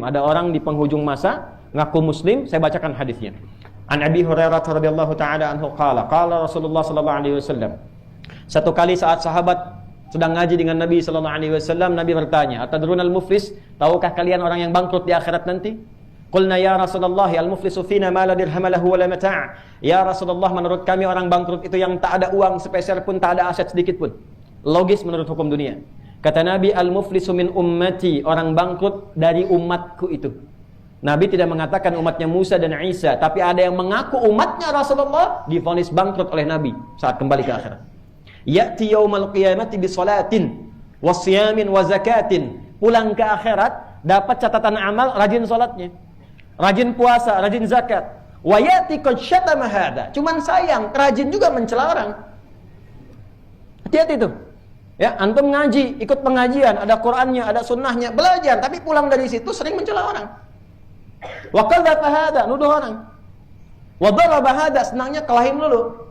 Ada orang di penghujung masa ngaku muslim, saya bacakan hadisnya. An Abi Hurairah radhiyallahu taala anhu qala Rasulullah sallallahu alaihi wasallam. Satu kali saat sahabat sedang ngaji dengan Nabi sallallahu alaihi wasallam, Nabi bertanya, "Atadrunal muflis? Tahukah kalian orang yang bangkrut di akhirat nanti?" Qulna ya Rasulullah, al-muflisu fina ma la dirham lahu wa la mata'. Ya Rasulullah, menurut kami orang bangkrut itu yang tak ada uang sepeser pun, tak ada aset sedikit pun. Logis menurut hukum dunia. Kata Nabi, al-muflisu min ummati, orang bangkrut dari umatku itu. Nabi tidak mengatakan umatnya Musa dan Isa, tapi ada yang mengaku umatnya Rasulullah divonis bangkrut oleh Nabi saat kembali ke akhirat. Ya'ti yaumal qiyamati bi salatin wa siyamin wa zakatin. Pulang ke akhirat dapat catatan amal, rajin salatnya, rajin puasa, rajin zakat. Wa ya'ti qad syatama hada. Cuman sayang, rajin juga mencela orang. Hati-hati tuh. Ya, antum ngaji, ikut pengajian, ada Qur'annya, ada sunnahnya, belajar, tapi pulang dari situ sering mencela orang. Wa qadhafa hada, nuduh orang. Wa daraba hada, senangnya kelahi melulu.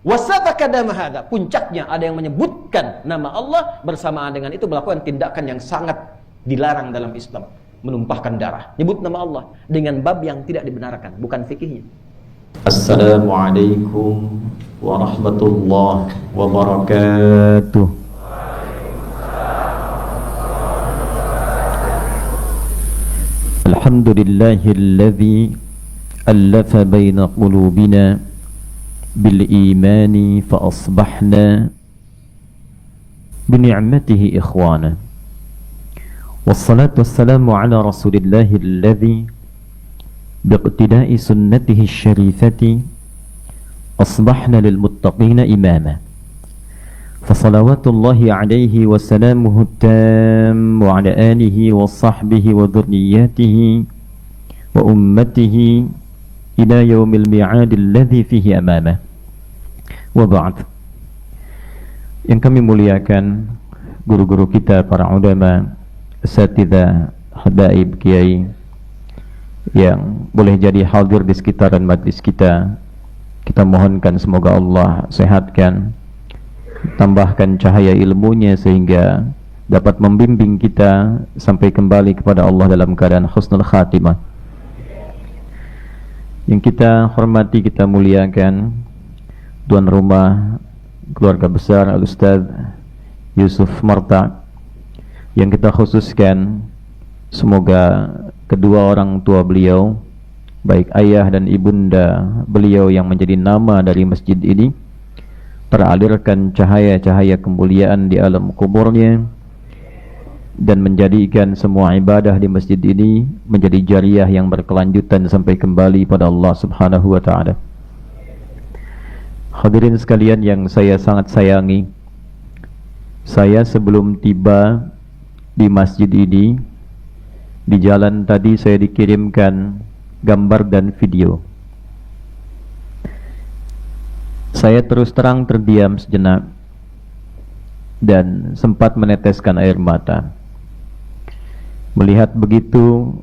Wa safaka dama hada, puncaknya ada yang menyebutkan nama Allah, bersamaan dengan itu melakukan tindakan yang sangat dilarang dalam Islam, menumpahkan darah. Nyebut nama Allah dengan bab yang tidak dibenarkan, bukan fikihnya. Assalamualaikum warahmatullahi wabarakatuh. Alhamdulillahilladzi allafa baina qulubina bil imani fa asbahna bi ni'matihi ikhwana. Wassalatu wassalamu ala rasulillahi alladzi biqtida'i sunnatihi syarifati asbahna lil muttaqina imama. Fasalawatullahi alaihi wassalamuhu tam wa ala alihi wa sahbihi wa dhurriyyatihi wa ummatihi ila yaumil mi'ad alladhi fihi amama. Wa ba'd. Yang kami muliakan guru-guru kita, para ulama, asatidzah, habaib, kiai yang boleh jadi hadir di sekitaran majlis kita. Kita mohonkan semoga Allah sehatkan, tambahkan cahaya ilmunya sehingga dapat membimbing kita sampai kembali kepada Allah dalam keadaan husnul khatimah. Yang kita hormati, kita muliakan tuan rumah keluarga besar Al-Ustaz Yusuf Marta, yang kita khususkan semoga kedua orang tua beliau, baik ayah dan ibunda beliau yang menjadi nama dari masjid ini, teralirkan cahaya-cahaya kemuliaan di alam kuburnya, dan menjadikan semua ibadah di masjid ini menjadi jariah yang berkelanjutan sampai kembali pada Allah Subhanahu wa ta'ala. Hadirin sekalian yang saya sangat sayangi, saya sebelum tiba di masjid ini, di jalan tadi saya dikirimkan gambar dan video. Saya terus terang terdiam sejenak dan sempat meneteskan air mata melihat begitu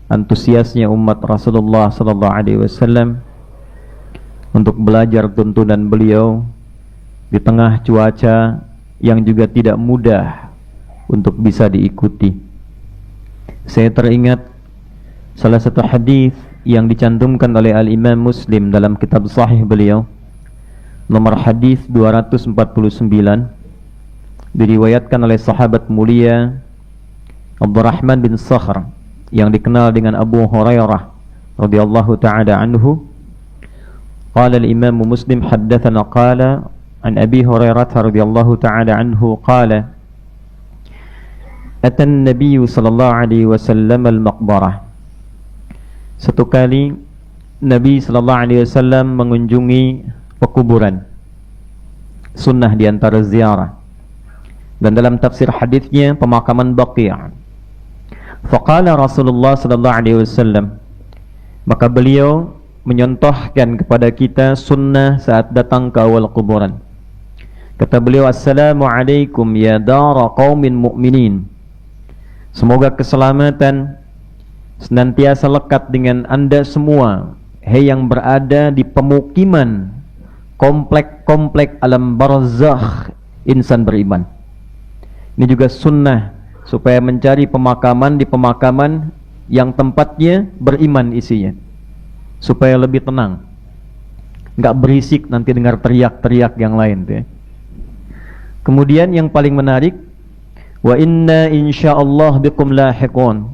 antusiasnya umat Rasulullah sallallahu alaihi wasallam untuk belajar tuntunan beliau di tengah cuaca yang juga tidak mudah untuk bisa diikuti. Saya teringat salah satu hadis yang dicantumkan oleh Al-Imam Muslim dalam kitab sahih beliau, nomor hadis 249, diriwayatkan oleh sahabat mulia Abdurrahman bin Sakhr yang dikenal dengan Abu Hurairah radhiyallahu ta'ala anhu. Qala al-Imam Muslim haddatsana qala an Abi Hurairah radhiyallahu ta'ala anhu qala ata an-nabiy sallallahu alaihi wasallam al-maqbarah. Satu kali Nabi sallallahu alaihi wasallam mengunjungi pekuburan, sunnah di antara ziarah, dan dalam tafsir hadisnya pemakaman Baqi'. Faqala Rasulullah sallallahu alaihi wasallam, maka beliau menyontohkan kepada kita sunnah saat datang ke awal kuburan. Kata beliau, assalamualaikum ya dara qaumin mu'minin, semoga keselamatan senantiasa lekat dengan anda semua, hei yang berada di pemukiman komplek-komplek alam barzakh insan beriman. Ini juga sunnah supaya mencari pemakaman di pemakaman yang tempatnya beriman isinya, supaya lebih tenang, nggak berisik nanti dengar teriak-teriak yang lain tuh ya. Kemudian yang paling menarik, wa inna insyaallah bikum lahiqun,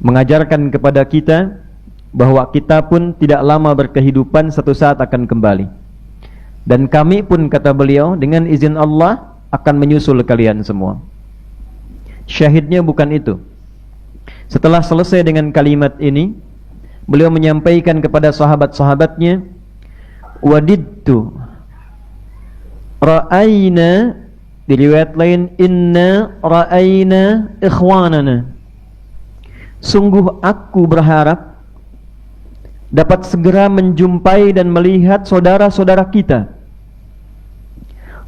mengajarkan kepada kita bahwa kita pun tidak lama berkehidupan, satu saat akan kembali. Dan kami pun, kata beliau, dengan izin Allah akan menyusul kalian semua. Syahidnya bukan itu. Setelah selesai dengan kalimat ini, beliau menyampaikan kepada sahabat-sahabatnya, wadidtu ra'ayna, di riwayat lain, inna ra'ayna ikhwanana, sungguh aku berharap dapat segera menjumpai dan melihat saudara-saudara kita.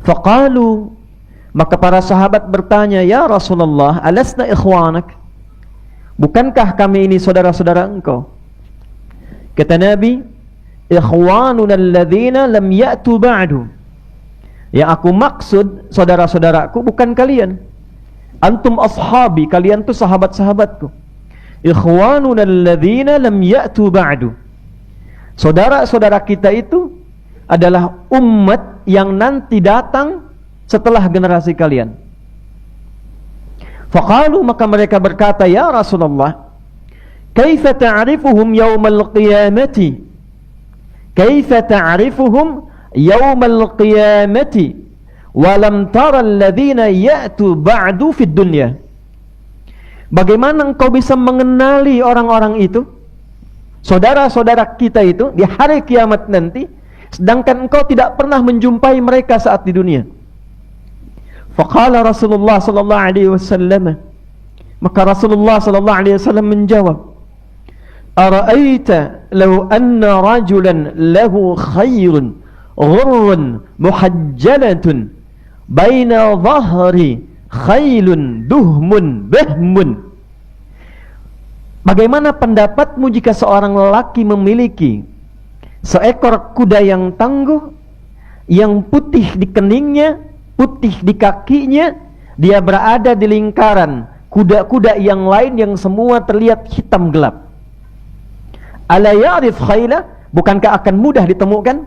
Faqalu, maka para sahabat bertanya, ya Rasulullah, alasna ikhwanak, bukankah kami ini saudara-saudara engkau? Kata Nabi, ikhwanuna alladhina lam ya'tu ba'du, yang aku maksud saudara-saudaraku bukan kalian. Antum ashabi, kalian tuh sahabat-sahabatku. Ikhwanuna alladhina lam ya'tu ba'du, saudara-saudara kita itu adalah umat yang nanti datang setelah generasi kalian. Faqalu, maka mereka berkata, ya Rasulullah, kaifa ta'rifuhum yawmal qiyamati, kaifa ta'rifuhum yawmal qiyamati walam tara alladhina ya'tu ba'du fid dunya. Bagaimana engkau bisa mengenali orang-orang itu, saudara-saudara kita itu, di hari kiamat nanti, sedangkan engkau tidak pernah menjumpai mereka saat di dunia? Faqala Rasulullah sallallahu alaihi wasallam, maka Rasulullah sallallahu alaihi wasallam menjawab, ara'aita law anna rajulan lahu khayrun ghurrun muhajjalatun baina dhahri khailun duhmun bahmun. Bagaimana pendapatmu jika seorang lelaki memiliki seekor kuda yang tangguh, yang putih di keningnya, putih di kakinya, dia berada di lingkaran kuda-kuda yang lain yang semua terlihat hitam gelap. Ala ya'rif khayla, bukankah akan mudah ditemukan?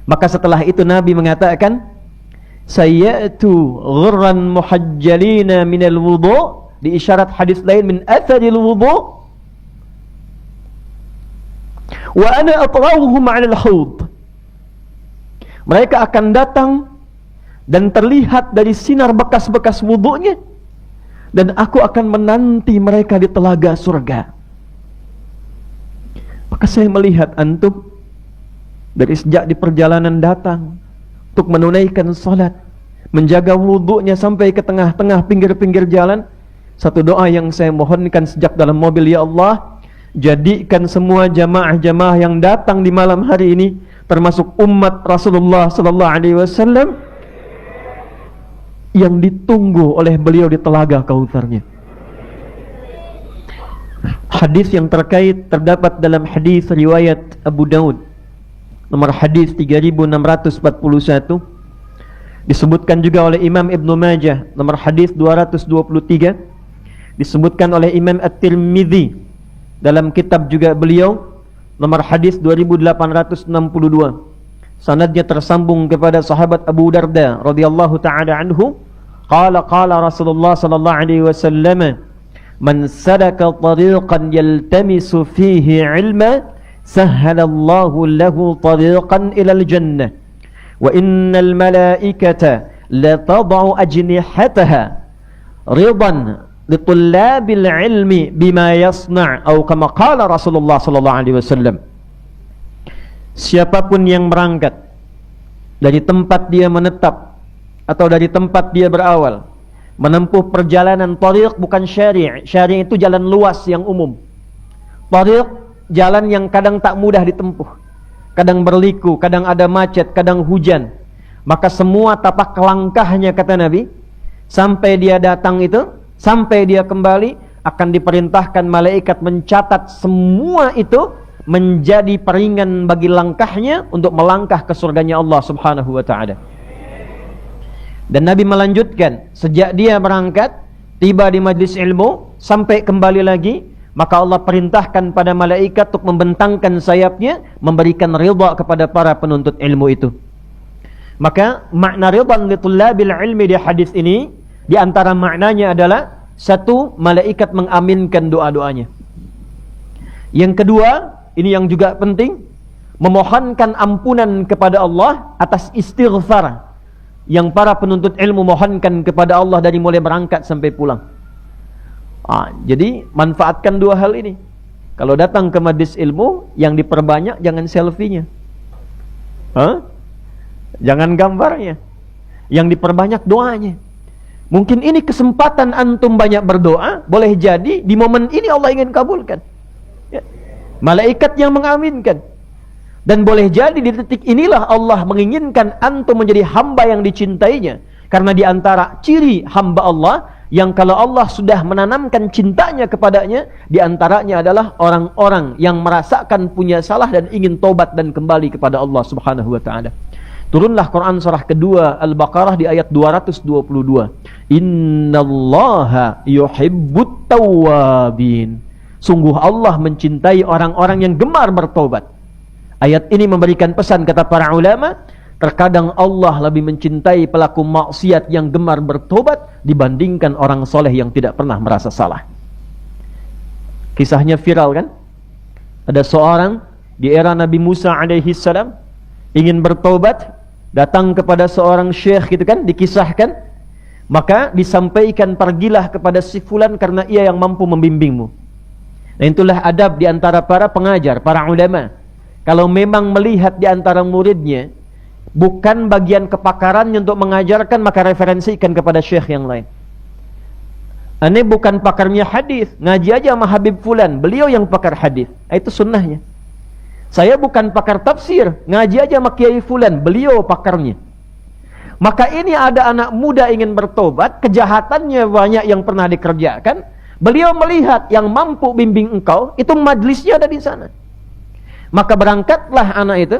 Maka setelah itu Nabi mengatakan, sayyatu ghurran muhajjalina minal wudu', di isyarat hadis lain, min atharil wudu', wa ana atrahuhum 'alal haud. Mereka akan datang dan terlihat dari sinar bekas-bekas wudunya, dan aku akan menanti mereka di telaga surga. Maka saya melihat antum dari sejak di perjalanan datang untuk menunaikan salat, menjaga wudunya sampai ke tengah-tengah pinggir-pinggir jalan. Satu doa yang saya mohonkan sejak dalam mobil, ya Allah, jadikan semua jamaah-jamaah yang datang di malam hari ini, termasuk umat Rasulullah sallallahu alaihi wasallam, yang ditunggu oleh beliau di telaga Kautsarnya. Hadis yang terkait terdapat dalam hadis riwayat Abu Daud, nomor hadis 3641. Disebutkan juga oleh Imam Ibnu Majah, nomor hadis 223. Disebutkan oleh Imam At-Tirmidzi dalam kitab juga beliau, nomor hadis 2862. Sanadnya tersambung kepada sahabat Abu Darda radhiyallahu taala anhu, qala Rasulullah sallallahu alaihi wasallam, man salaka tariqan yaltamisu fihi ilma sahhalallahu lahu tariqan ilal jannah wa innal malaikata la tad'u ajnihataha ridan litullabil ilmi bima yasna' atau kama qala Rasulullah sallallahu alaihi wasallam. Siapapun yang berangkat dari tempat dia menetap atau dari tempat dia berawal, menempuh perjalanan tariq, bukan syari'. Syari' itu jalan luas yang umum. Tariq, jalan yang kadang tak mudah ditempuh, kadang berliku, kadang ada macet, kadang hujan. Maka semua tapak langkahnya, kata Nabi, sampai dia datang itu, sampai dia kembali, akan diperintahkan malaikat mencatat semua itu menjadi peringan bagi langkahnya untuk melangkah ke surganya Allah subhanahu wa ta'ala. Dan Nabi melanjutkan, sejak dia berangkat, tiba di majlis ilmu, sampai kembali lagi, maka Allah perintahkan pada malaikat untuk membentangkan sayapnya, memberikan ridha kepada para penuntut ilmu itu. Maka makna ridha li tullabil ilmi di hadis ini, di antara maknanya adalah satu, malaikat mengaminkan doa-doanya. Yang kedua, ini yang juga penting, memohonkan ampunan kepada Allah atas istighfar yang para penuntut ilmu mohonkan kepada Allah dari mulai berangkat sampai pulang. Jadi manfaatkan dua hal ini. Kalau datang ke majlis ilmu, yang diperbanyak jangan selfie-nya, jangan gambarnya, yang diperbanyak doanya. Mungkin ini kesempatan antum banyak berdoa, boleh jadi di momen ini Allah ingin kabulkan, ya. Malaikat yang mengaminkan. Dan boleh jadi di detik inilah Allah menginginkan antum menjadi hamba yang dicintainya. Karena di antara ciri hamba Allah, yang kalau Allah sudah menanamkan cintanya kepadanya, di antaranya adalah orang-orang yang merasakan punya salah dan ingin tobat dan kembali kepada Allah Subhanahu wa taala. Turunlah Quran surah kedua Al-Baqarah di ayat 222. Innallaha yuhibbut tawwabin. Sungguh Allah mencintai orang-orang yang gemar bertobat. Ayat ini memberikan pesan, kata para ulama, terkadang Allah lebih mencintai pelaku maksiat yang gemar bertobat dibandingkan orang soleh yang tidak pernah merasa salah. Kisahnya viral kan? Ada seorang di era Nabi Musa alaihi salam ingin bertobat, datang kepada seorang syekh gitu kan, dikisahkan, maka disampaikan, pergilah kepada si fulan karena ia yang mampu membimbingmu. Nah, itulah adab di antara para pengajar, para ulama. Kalau memang melihat di antara muridnya bukan bagian kepakarannya untuk mengajarkan, maka referensikan kepada syekh yang lain. Ini bukan pakarnya hadis, ngaji aja sama Habib fulan, beliau yang pakar hadis. Itu sunnahnya. Saya bukan pakar tafsir, ngaji aja sama Kiai fulan, beliau pakarnya. Maka ini ada anak muda ingin bertobat, kejahatannya banyak yang pernah dikerjakan. Beliau melihat yang mampu bimbing engkau, itu majlisnya ada di sana. Maka berangkatlah anak itu.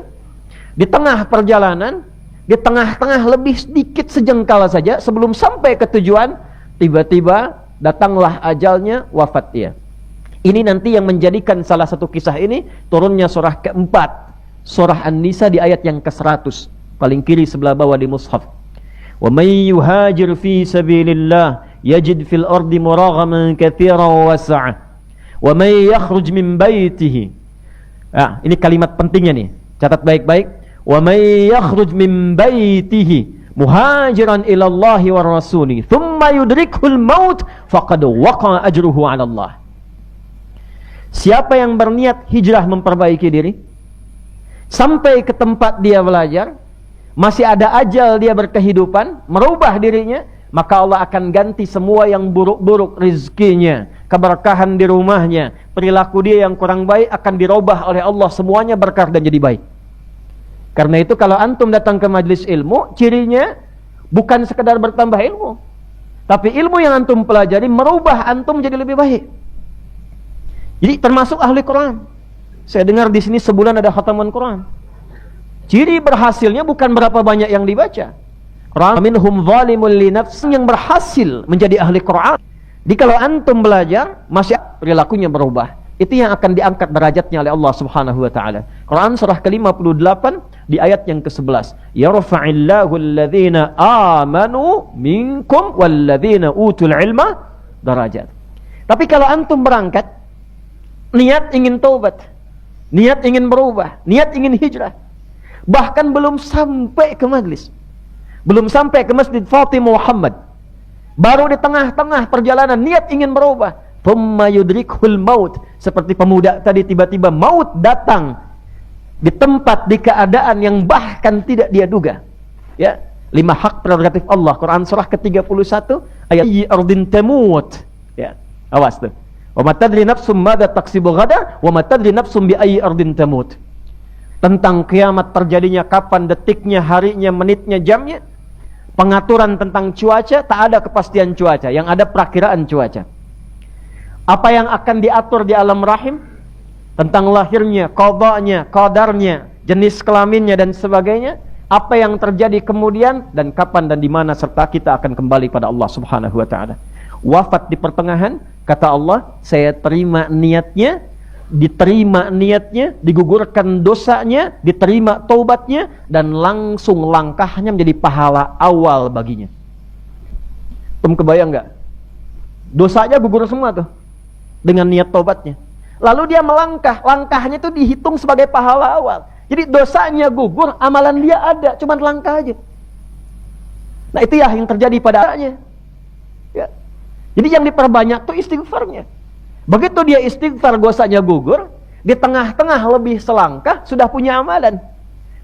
Di tengah perjalanan, di tengah-tengah lebih sedikit sejengkal saja sebelum sampai ke tujuan, tiba-tiba datanglah ajalnya, wafat dia. Ini nanti yang menjadikan salah satu kisah ini turunnya surah keempat, surah An-Nisa di ayat yang ke-100, paling kiri sebelah bawah di mushaf. Wa may yuhajir fi sabilillah yajid fil ardi muraghaman katsiran wa sa'ah. Wa may yakhruj min baitihi. Ini kalimat pentingnya nih. Catat baik-baik. Wa may yakhruj min baitihi muhajiran ila Allah wa rasuli thumma yudrikuhul maut faqad waqa ajruhu 'ala Allah. Siapa yang berniat hijrah memperbaiki diri sampai ke tempat dia belajar, masih ada ajal dia berkehidupan, merubah dirinya, maka Allah akan ganti semua yang buruk-buruk rezekinya, keberkahan di rumahnya, perilaku dia yang kurang baik akan dirubah oleh Allah, semuanya berkah dan jadi baik. Karena itu kalau antum datang ke majlis ilmu, cirinya bukan sekedar bertambah ilmu, tapi ilmu yang antum pelajari merubah antum jadi lebih baik. Jadi termasuk ahli Quran. Saya dengar di sini sebulan ada khataman Quran. Ciri berhasilnya bukan berapa banyak yang dibaca. Minhum zalimun li nafsihi, yang berhasil menjadi ahli Quran. Jadi kalau antum belajar, masih perilakunya berubah. Itu yang akan diangkat derajatnya oleh Allah Subhanahu wa taala. Quran surah ke-58 di ayat yang ke-11. Yarfa'illahu alladhina amanu minkum walladhina utul ilma darajat. Tapi kalau antum berangkat niat ingin taubat, niat ingin berubah, niat ingin hijrah, bahkan belum sampai ke majlis, belum sampai ke Masjid Fatimah Muhammad, baru di tengah-tengah perjalanan niat ingin berubah, thumma yudrikhul maut, seperti pemuda tadi tiba-tiba maut datang di tempat, di keadaan yang bahkan tidak dia duga. Ya, 5 hak prerogatif Allah, Quran surah ke-31 ayat ardin tamut. Ya, awas tuh. Wa ma tadri nafsum madza taksibu ghada wa ma tadri nafsum bi ayyi ardin tamut. Tentang kiamat terjadinya kapan, detiknya, harinya, menitnya, jamnya. Pengaturan tentang cuaca, tak ada kepastian cuaca, yang ada perakiraan cuaca. Apa yang akan diatur di alam rahim, tentang lahirnya, qadanya, qadarnya, jenis kelaminnya dan sebagainya, apa yang terjadi kemudian dan kapan dan di mana, serta kita akan kembali pada Allah Subhanahu wa taala. Wafat di pertengahan, Kata Allah, saya terima niatnya, diterima niatnya, digugurkan dosanya, diterima taubatnya, dan langsung langkahnya menjadi pahala awal baginya. Kebayang nggak? Dosanya gugur semua tuh dengan niat taubatnya. Lalu dia melangkah, langkahnya itu dihitung sebagai pahala awal. Jadi dosanya gugur, amalan dia ada, cuma langkah aja. Nah itu ya yang terjadi padanya. Ya. Jadi yang diperbanyak tuh istighfarnya. Begitu dia istighfar, dosanya gugur, di tengah-tengah lebih selangkah sudah punya amalan.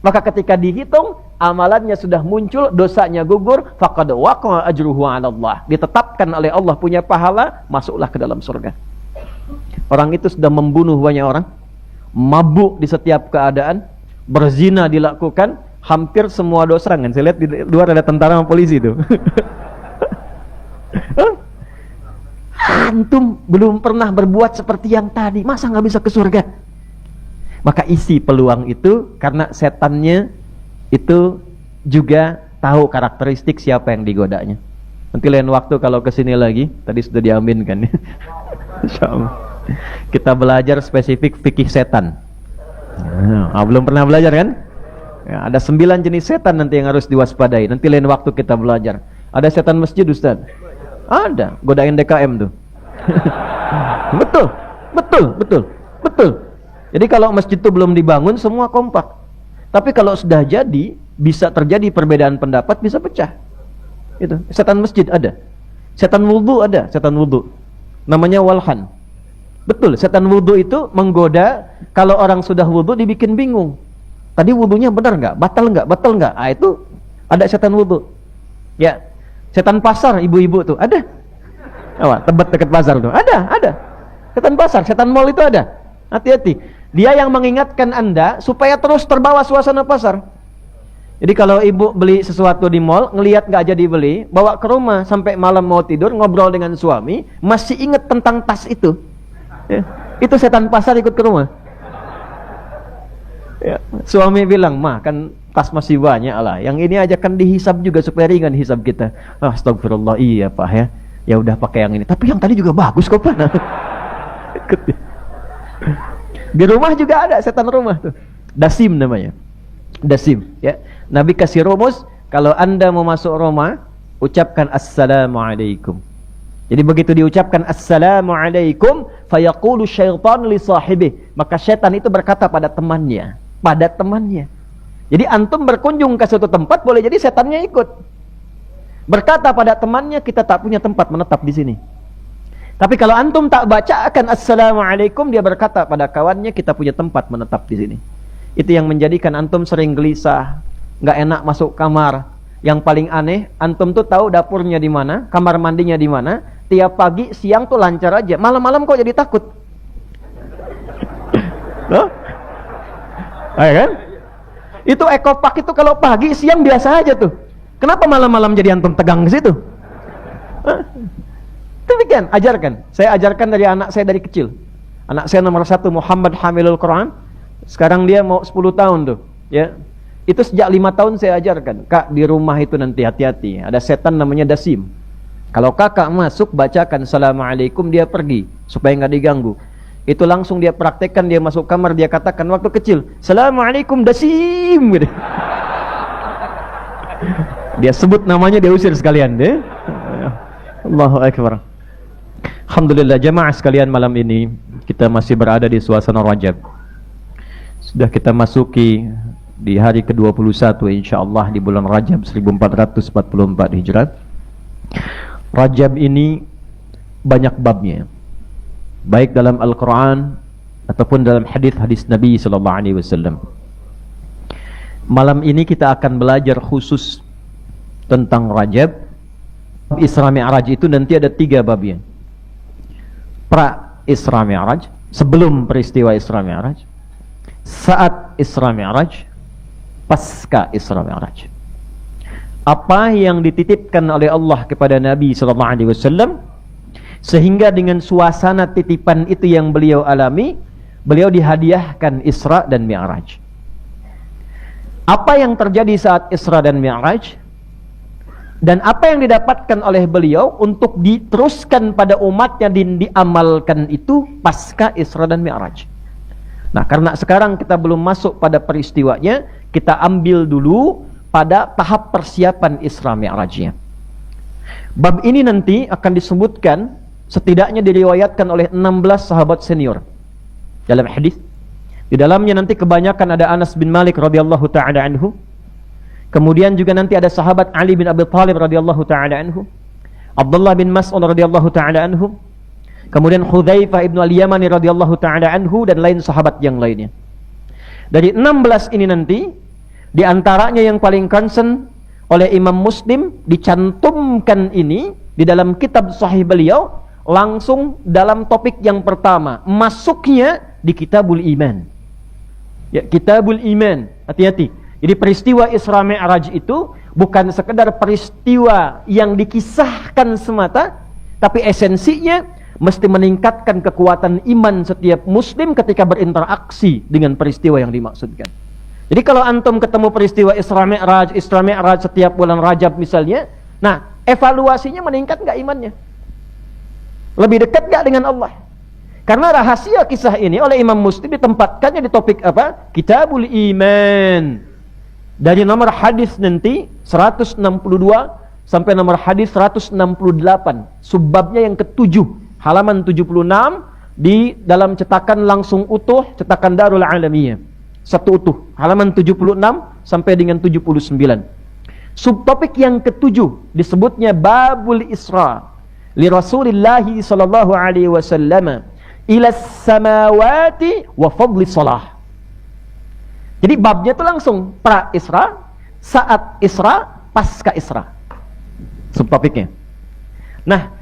Maka ketika dihitung, amalannya sudah muncul, dosanya gugur, faqad waqa'a ajruhu 'ala Allah. Ditetapkan oleh Allah punya pahala, masuklah ke dalam surga. Orang itu sudah membunuh banyak orang, mabuk di setiap keadaan, berzina dilakukan, hampir semua dosa kan. Saya lihat di luar ada tentara sama polisi itu. Antum belum pernah berbuat seperti yang tadi, masa nggak bisa ke surga? Maka isi peluang itu, karena setannya itu juga tahu karakteristik siapa yang digodanya. Nanti lain waktu kalau kesini lagi, tadi sudah diaminkan. Insyaallah. Kita belajar spesifik fikih setan. Belum pernah belajar kan? Ya, ada 9 jenis setan nanti yang harus diwaspadai. Nanti lain waktu kita belajar. Ada setan masjid, Ustaz? Ada, godain DKM tuh. Betul. Jadi kalau masjid itu belum dibangun, semua kompak. Tapi kalau sudah jadi, bisa terjadi perbedaan pendapat, bisa pecah. Itu setan masjid ada. Setan wudu ada, setan wudu. Namanya walhan. Betul, setan wudu itu menggoda. Kalau orang sudah wudu dibikin bingung. Tadi wudunya benar nggak? Batal nggak? Ah itu ada setan wudu. Ya, setan pasar, ibu-ibu tuh ada. Tebet dekat pasar tuh ada. Setan pasar, setan mall itu ada. Hati-hati. Dia yang mengingatkan Anda supaya terus terbawa suasana pasar. Jadi kalau ibu beli sesuatu di mall, ngelihat nggak jadi beli, bawa ke rumah sampai malam mau tidur, ngobrol dengan suami, masih ingat tentang tas itu. Ya, itu setan pasar ikut ke rumah. Ya, suami bilang, "Mah, kan tas masih banyak lah. Yang ini aja kan dihisab juga supaya ringan hisab kita." Astagfirullah, iya Pak ya. Ya udah pakai yang ini. Tapi yang tadi juga bagus kok Pak. Di rumah juga ada setan rumah tuh. Dasim namanya. Dasim, ya. Nabi kasih rumus, kalau Anda mau masuk rumah, ucapkan assalamualaikum. Jadi begitu diucapkan assalamualaikum, fayaqulu syaitan li sahibih, maka syaitan itu berkata pada temannya. Jadi antum berkunjung ke suatu tempat, boleh jadi setannya ikut. Berkata pada temannya, kita tak punya tempat menetap di sini. Tapi kalau antum tak bacakan assalamualaikum, dia berkata pada kawannya, kita punya tempat menetap di sini. Itu yang menjadikan antum sering gelisah, nggak enak masuk kamar. Yang paling aneh, antum tuh tahu dapurnya di mana, kamar mandinya di mana. Tiap pagi, siang tuh lancar aja. Malam-malam kok jadi takut? Loh? Ayo kan? Itu ekopak itu kalau pagi, siang biasa aja tuh. Kenapa malam-malam jadi antum tegang ke situ? Demikian, ajarkan. Saya ajarkan dari anak saya dari kecil. Anak saya nomor 1 Muhammad Hamilul Quran. Sekarang dia mau 10 tahun tuh, ya. Itu sejak 5 tahun saya ajarkan. Kak, di rumah itu nanti hati-hati. Ada setan namanya Dasim. Kalau kakak masuk, bacakan assalamualaikum, dia pergi supaya nggak diganggu. Itu langsung dia praktekkan, dia masuk kamar, dia katakan waktu kecil, assalamualaikum Dasim gitu. Dia sebut namanya, dia usir sekalian deh. Allahu Akbar. Alhamdulillah jamaah sekalian, malam ini kita masih berada di suasana Rajab. Sudah kita masuki di hari ke-21 insyaallah di bulan Rajab 1444 Hijrah. Rajab ini banyak babnya, baik dalam Al-Quran ataupun dalam hadis-hadis Nabi SAW. Malam ini kita akan belajar khusus tentang Rajab. Isra Mi'raj itu nanti ada 3 babnya. Pra Isra Mi'raj, sebelum peristiwa Isra Mi'raj, saat Isra Mi'raj, pasca Isra Mi'raj. Apa yang dititipkan oleh Allah kepada Nabi SAW, sehingga dengan suasana titipan itu yang beliau alami, beliau dihadiahkan Isra dan Mi'raj. Apa yang terjadi saat Isra dan Mi'raj? Dan apa yang didapatkan oleh beliau untuk diteruskan pada umatnya dan diamalkan itu pasca Isra dan Mi'raj. Nah, karena sekarang kita belum masuk pada peristiwanya, kita ambil dulu pada tahap persiapan Isra Mi'rajnya. Bab ini nanti akan disebutkan, setidaknya diriwayatkan oleh 16 sahabat senior dalam hadis. Di dalamnya nanti kebanyakan ada Anas bin Malik radhiyallahu ta'ala anhu. Kemudian juga nanti ada sahabat Ali bin Abi Thalib radhiyallahu ta'ala anhu, Abdullah bin Mas'ud radhiyallahu ta'ala anhu, kemudian Hudzaifah ibn al-Yamani radhiyallahu ta'ala anhu, dan lain sahabat yang lainnya. Dari 16 ini nanti, di antaranya yang paling concern oleh Imam Muslim dicantumkan ini di dalam kitab sahih beliau, langsung dalam topik yang pertama, masuknya di Kitabul Iman. Ya, Kitabul Iman, hati-hati. Jadi peristiwa Isra Mi'raj itu bukan sekedar peristiwa yang dikisahkan semata, tapi esensinya mesti meningkatkan kekuatan iman setiap muslim ketika berinteraksi dengan peristiwa yang dimaksudkan. Jadi kalau antum ketemu peristiwa Isra Mi'raj setiap bulan Rajab misalnya, nah evaluasinya meningkat nggak imannya? Lebih dekat nggak dengan Allah? Karena rahasia kisah ini oleh Imam Muslim ditempatkannya di topik apa? Kitabul Iman. Dari nomor hadis nanti 162 sampai nomor hadis 168, subbabnya yang ke-7, halaman 76 di dalam cetakan langsung utuh, cetakan Darul Alamiyah. Satu utuh, halaman 76 sampai dengan 79. Subtopik yang ke-7 disebutnya Babul Isra li Rasulillah sallallahu alaihi wasallam ila samawati wa fadli salah. Jadi babnya itu langsung pra Isra, saat Isra, pasca Isra. Subtopiknya. Nah,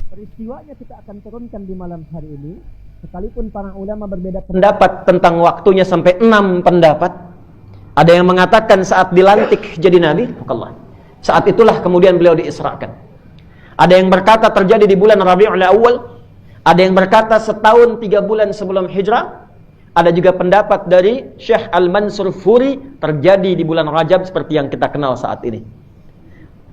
peristiwanya kita akan turunkan di malam hari ini. Sekalipun para ulama berbeda pendapat tentang waktunya sampai 6 pendapat. Ada yang mengatakan saat dilantik jadi nabi, Allah. Saat itulah kemudian beliau diisrakan. Ada yang berkata terjadi di bulan Rabiul Awal. Ada yang berkata setahun 3 bulan sebelum hijrah. Ada juga pendapat dari Syekh Al-Mansur Furi terjadi di bulan Rajab seperti yang kita kenal saat ini.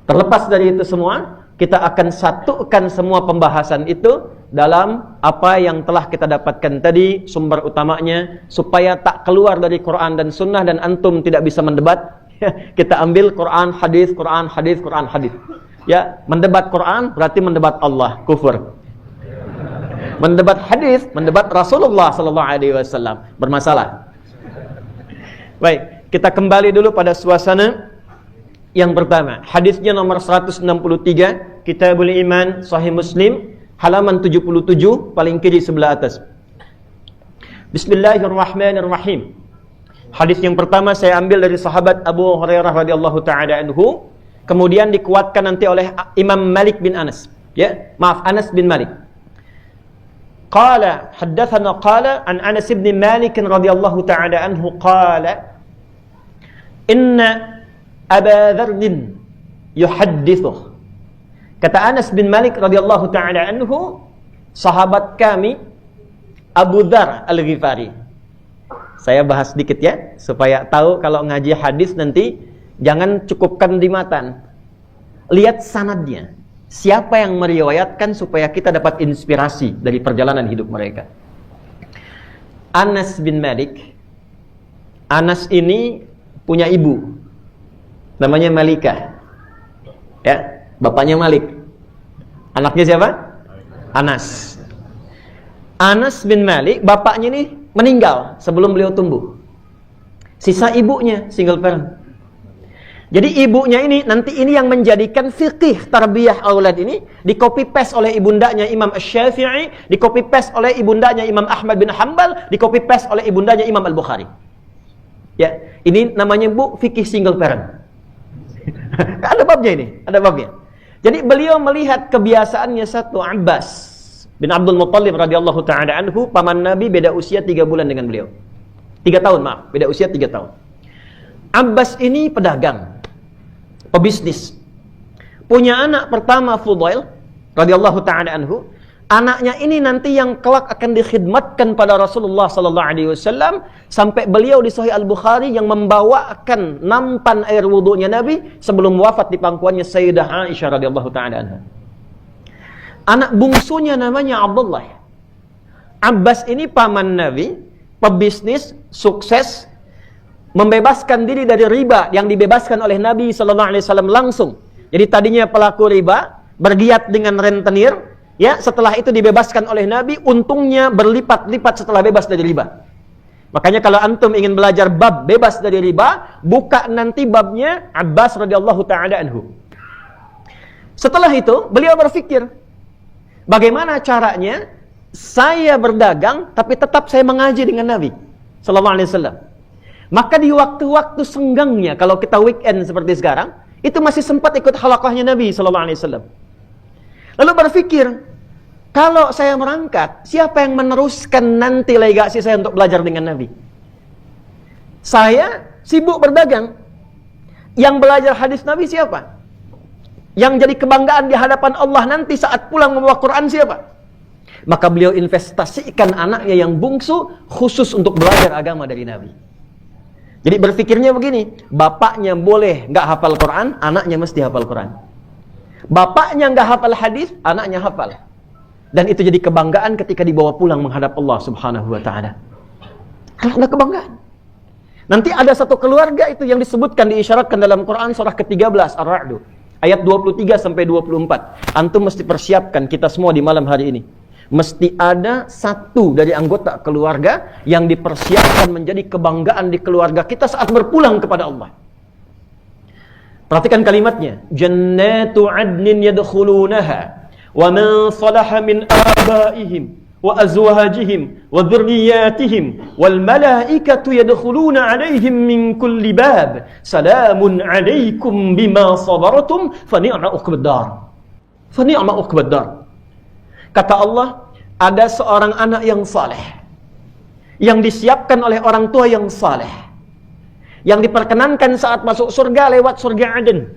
Terlepas dari itu semua, kita akan satukan semua pembahasan itu dalam apa yang telah kita dapatkan tadi, sumber utamanya, supaya tak keluar dari Quran dan Sunnah dan antum tidak bisa mendebat. Kita ambil Quran, hadis, Quran, hadis, Quran, hadis. Ya, mendebat Quran berarti mendebat Allah, kufur. Mendebat hadis, mendebat Rasulullah sallallahu alaihi wasallam, bermasalah. Baik, kita kembali dulu pada suasana yang pertama. Hadisnya nomor 163, Kitabul Iman, Sahih Muslim, halaman 77, paling kiri sebelah atas. Bismillahirrahmanirrahim. Hadis yang pertama saya ambil dari sahabat Abu Hurairah radhiyallahu taala anhu, kemudian dikuatkan nanti oleh Imam Malik bin Anas. Ya, maaf, Anas bin Malik. Qala haddatsana qala an Anas bin Malik radhiyallahu ta'ala anhu qala inna Aba Dzar yuhaddithu. Kata Anas bin Malik radhiyallahu ta'ala anhu, sahabat kami Abu Dzar Al-Ghifari. Saya bahas sedikit ya, supaya tahu kalau ngaji hadis nanti jangan cukupkan di matan. Lihat sanadnya. Siapa yang meriwayatkan supaya kita dapat inspirasi dari perjalanan hidup mereka. Anas bin Malik. Anas ini punya ibu. Namanya Malikah. Ya, bapaknya Malik. Anaknya siapa? Anas. Anas bin Malik, bapaknya ini meninggal sebelum beliau tumbuh. Sisa ibunya, single parent. Jadi ibunya ini, nanti ini yang menjadikan fikih tarbiyah aulad ini di-copy paste oleh ibundanya Imam Asy-Syafi'i, di-copy paste oleh ibundanya Imam Ahmad bin Hanbal, di-copy paste oleh ibundanya Imam Al-Bukhari. Ya, ini namanya Bu fikih single parent. Ada babnya ini, ada babnya. Jadi beliau melihat kebiasaannya satu, Abbas bin Abdul Muttalib radhiyallahu ta'ala anhu, paman Nabi, beda usia 3 bulan dengan beliau. 3 tahun, maaf, beda usia 3 tahun. Abbas ini pedagang, pebisnis. Punya anak pertama Fudail radhiyallahu ta'ala anhu. Anaknya ini nanti yang kelak akan dikhidmatkan pada Rasulullah sallallahu alaihi wasallam sampai beliau di Sahih Al-Bukhari yang membawakan nampan air wudunya Nabi sebelum wafat di pangkuannya Sayyidah Aisyah radhiyallahu taala anha. Anak bungsunya namanya Abdullah. Abbas ini paman Nabi, pebisnis, sukses, membebaskan diri dari riba yang dibebaskan oleh Nabi sallallahu alaihi wasallam langsung. Jadi tadinya pelaku riba, bergiat dengan rentenir. Ya, setelah itu dibebaskan oleh Nabi, untungnya berlipat-lipat setelah bebas dari riba. Makanya kalau antum ingin belajar bab bebas dari riba, buka nanti babnya Abbas radhiyallahu taala anhu. Setelah itu, beliau berpikir, bagaimana caranya saya berdagang tapi tetap saya mengaji dengan Nabi sallallahu alaihi wasallam. Maka di waktu-waktu senggangnya, kalau kita weekend seperti sekarang, itu masih sempat ikut halaqahnya Nabi sallallahu alaihi wasallam. Lalu berpikir, kalau saya merangkat, siapa yang meneruskan nanti legasi saya untuk belajar dengan Nabi? Saya sibuk berdagang. Yang belajar hadis Nabi siapa? Yang jadi kebanggaan di hadapan Allah nanti saat pulang membawa Quran siapa? Maka beliau investasikan anaknya yang bungsu khusus untuk belajar agama dari Nabi. Jadi berpikirnya begini, bapaknya boleh nggak hafal Quran, anaknya mesti hafal Quran. Bapaknya nggak hafal hadis, anaknya hafal. Dan itu jadi kebanggaan ketika dibawa pulang menghadap Allah Subhanahu wa taala. Karena kebanggaan. Nanti ada satu keluarga itu yang disebutkan, diisyaratkan dalam Quran surah ke-13 Ar-Ra'd ayat 23 sampai 24. Antum mesti persiapkan, kita semua di malam hari ini. Mesti ada satu dari anggota keluarga yang dipersiapkan menjadi kebanggaan di keluarga kita saat berpulang kepada Allah. Perhatikan kalimatnya, jannatu adnin yadkhulunaha wa man salaha min abaihim wa azwajihim wa dhurriyyatihim wal malaikatu yadkhuluna alaihim min kulli bab salamun alaikum bima sabartum fa ni'ma uqbad dar. Fa ni'ma uqbad dar. Kata Allah, ada seorang anak yang saleh yang disiapkan oleh orang tua yang saleh, yang diperkenankan saat masuk surga lewat surga Aden.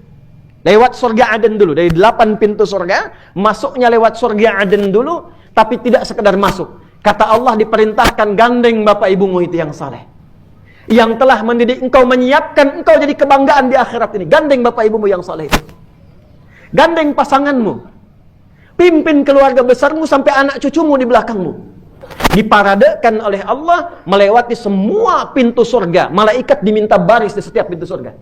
Lewat surga Aden dulu. Dari 8 pintu surga, masuknya lewat surga Aden dulu, tapi tidak sekedar masuk. Kata Allah, diperintahkan gandeng bapak ibumu itu yang saleh, yang telah mendidik engkau, menyiapkan engkau jadi kebanggaan di akhirat ini. Gandeng bapak ibumu yang saleh itu. Gandeng pasanganmu. Pimpin keluarga besarmu sampai anak cucumu di belakangmu. Diparadekan oleh Allah melewati semua pintu surga. Malaikat diminta baris di setiap pintu surga.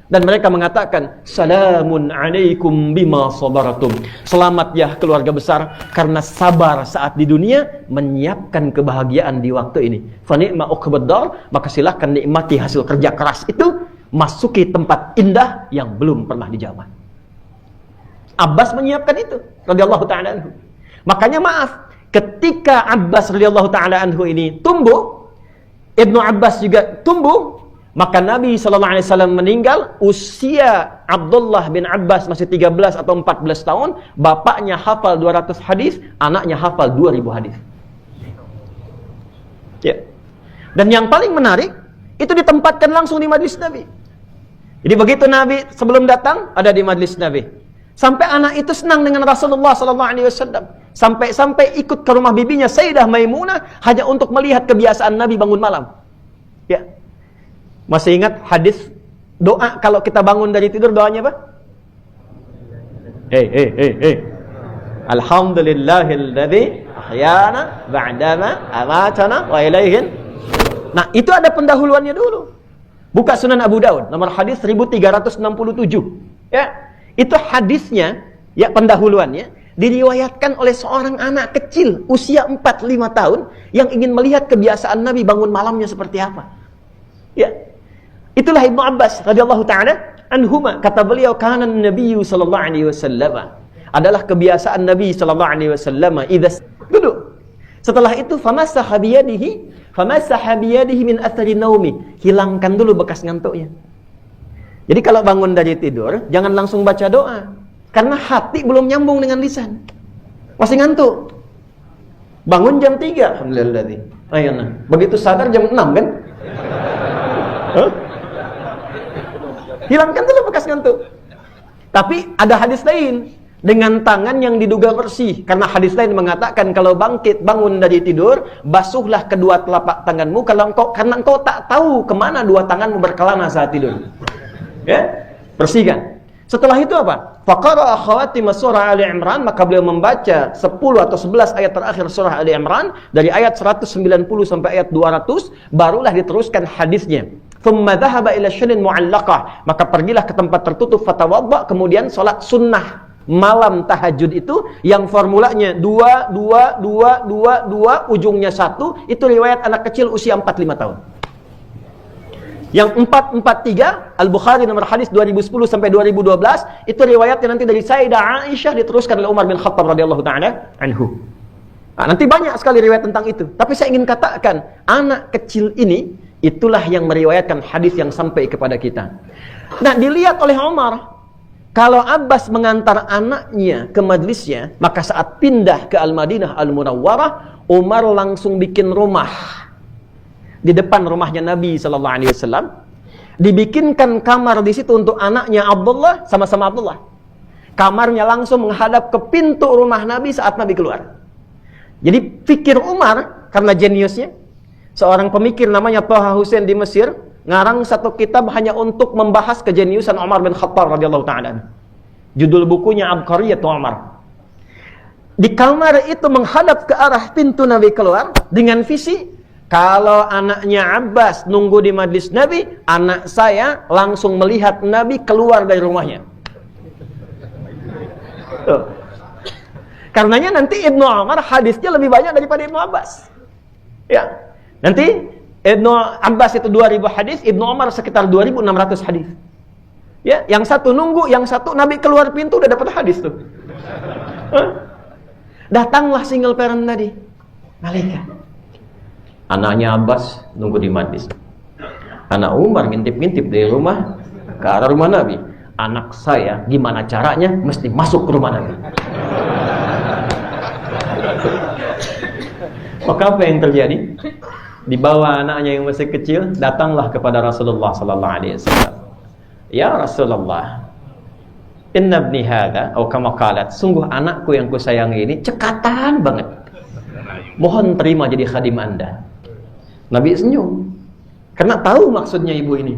Dan mereka mengatakan, salamun alaikum bima sabaratum. Selamat ya keluarga besar, karena sabar saat di dunia menyiapkan kebahagiaan di waktu ini. Fa ni'ma uqbad dar, maka silahkan nikmati hasil kerja keras itu, masuki tempat indah yang belum pernah dijamah. Abbas menyiapkan itu radhiyallahu taala anhu. Makanya maaf, ketika Abbas radhiyallahu taala anhu ini tumbuh, Ibnu Abbas juga tumbuh, maka Nabi sallallahu alaihi wasallam meninggal usia Abdullah bin Abbas masih 13 atau 14 tahun, bapaknya hafal 200 hadis, anaknya hafal 2000 hadis. Ya. Dan yang paling menarik, itu ditempatkan langsung di majlis Nabi. Jadi begitu Nabi sebelum datang ada di majlis Nabi. Sampai anak itu senang dengan Rasulullah sallallahu alaihi wasallam. Sampai ikut ke rumah bibinya Sayyidah Maimunah hanya untuk melihat kebiasaan Nabi bangun malam. Ya. Masih ingat hadis doa kalau kita bangun dari tidur, doanya apa? Alhamdulillahilladzi ahyana ba'dama amatana wa ilaihin. Nah, itu ada pendahuluannya dulu. Buka Sunan Abu Daud nomor hadis 1367. Ya. Itu hadisnya, ya pendahuluannya, diriwayatkan oleh seorang anak kecil usia 4-5 tahun yang ingin melihat kebiasaan Nabi bangun malamnya seperti apa. Ya. Itulah Ibnu Abbas radhiyallahu taala anhuma, kata beliau, kana Nabi sallallahu alaihi wasallam, adalah kebiasaan Nabi sallallahu alaihi wasallam idza duduk. Setelah itu famassaha biyadihi min athari naumi, hilangkan dulu bekas ngantuknya. Jadi kalau bangun dari tidur, jangan langsung baca doa. Karena hati belum nyambung dengan lisan. Masih ngantuk. Bangun jam 3. Alhamdulillah. Ayana. Begitu sadar jam 6 kan? Huh? Hilangkan dulu bekas ngantuk. Tapi ada hadis lain. dengan tangan yang diduga bersih, karena hadis lain mengatakan kalau bangun dari tidur, basuhlah kedua telapak tanganmu karena engkau tak tahu kemana dua tanganmu berkelana saat tidur. Ya, bersihkan. Setelah itu apa? Faqara khawatim surah Ali Imran, maka beliau membaca 10 atau 11 ayat terakhir surah Ali Imran dari ayat 190 sampai ayat 200, barulah diteruskan hadisnya. Thumma dhahaba ila syadin mu'allaqah, maka pergilah ke tempat tertutup fatawadda, kemudian salat sunnah malam tahajud itu yang formulanya 2 ujungnya 1, itu riwayat anak kecil usia 4-5 tahun. Yang 443 Al-Bukhari nomor hadis 2010 sampai 2012, itu riwayatnya nanti dari Sayyidah Aisyah diteruskan oleh Umar bin Khattab radhiyallahu taala anhu. Nah, nanti banyak sekali riwayat tentang itu. Tapi saya ingin katakan, anak kecil ini itulah yang meriwayatkan hadis yang sampai kepada kita. Nah, dilihat oleh Umar, kalau Abbas mengantar anaknya ke majlisnya, maka saat pindah ke Al-Madinah Al-Munawwarah, Umar langsung bikin rumah di depan rumahnya Nabi sallallahu alaihi wasallam. Dibikinkan kamar di situ untuk anaknya Abdullah, sama-sama Abdullah. Kamarnya langsung menghadap ke pintu rumah Nabi saat Nabi keluar. Jadi pikir Umar, karena jeniusnya, seorang pemikir namanya Thaha Hussein di Mesir, ngarang satu kitab hanya untuk membahas kejeniusan Umar bin Khattab radhiyallahu ta'ala. Judul bukunya Abqariyatu Umar. Di kamar itu menghadap ke arah pintu Nabi keluar dengan visi, kalau anaknya Abbas nunggu di majlis Nabi, anak saya langsung melihat Nabi keluar dari rumahnya. Tuh. Karenanya nanti Ibnu Umar hadisnya lebih banyak daripada Ibnu Abbas. Ya. Nanti Ibnu Abbas itu 2000 hadis, Ibnu Umar sekitar 2600 hadis. Ya, yang satu nunggu, yang satu Nabi keluar pintu udah dapat hadis tuh. Datanglah single parent tadi, malaikat. Anaknya Abbas nunggu di majlis. Anak Umar ngintip-ngintip dari rumah ke arah rumah Nabi. Anak saya gimana caranya mesti masuk ke rumah Nabi. Maka apa yang terjadi? Dibawa anaknya yang masih kecil, datanglah kepada Rasulullah sallallahu alaihi wasallam. Ya Rasulullah, inna ibni hadha, atau kama qalat, sungguh anakku yang kusayangi ini cekatan banget. Mohon terima jadi khadim Anda. Nabi senyum, karena tahu maksudnya ibu ini.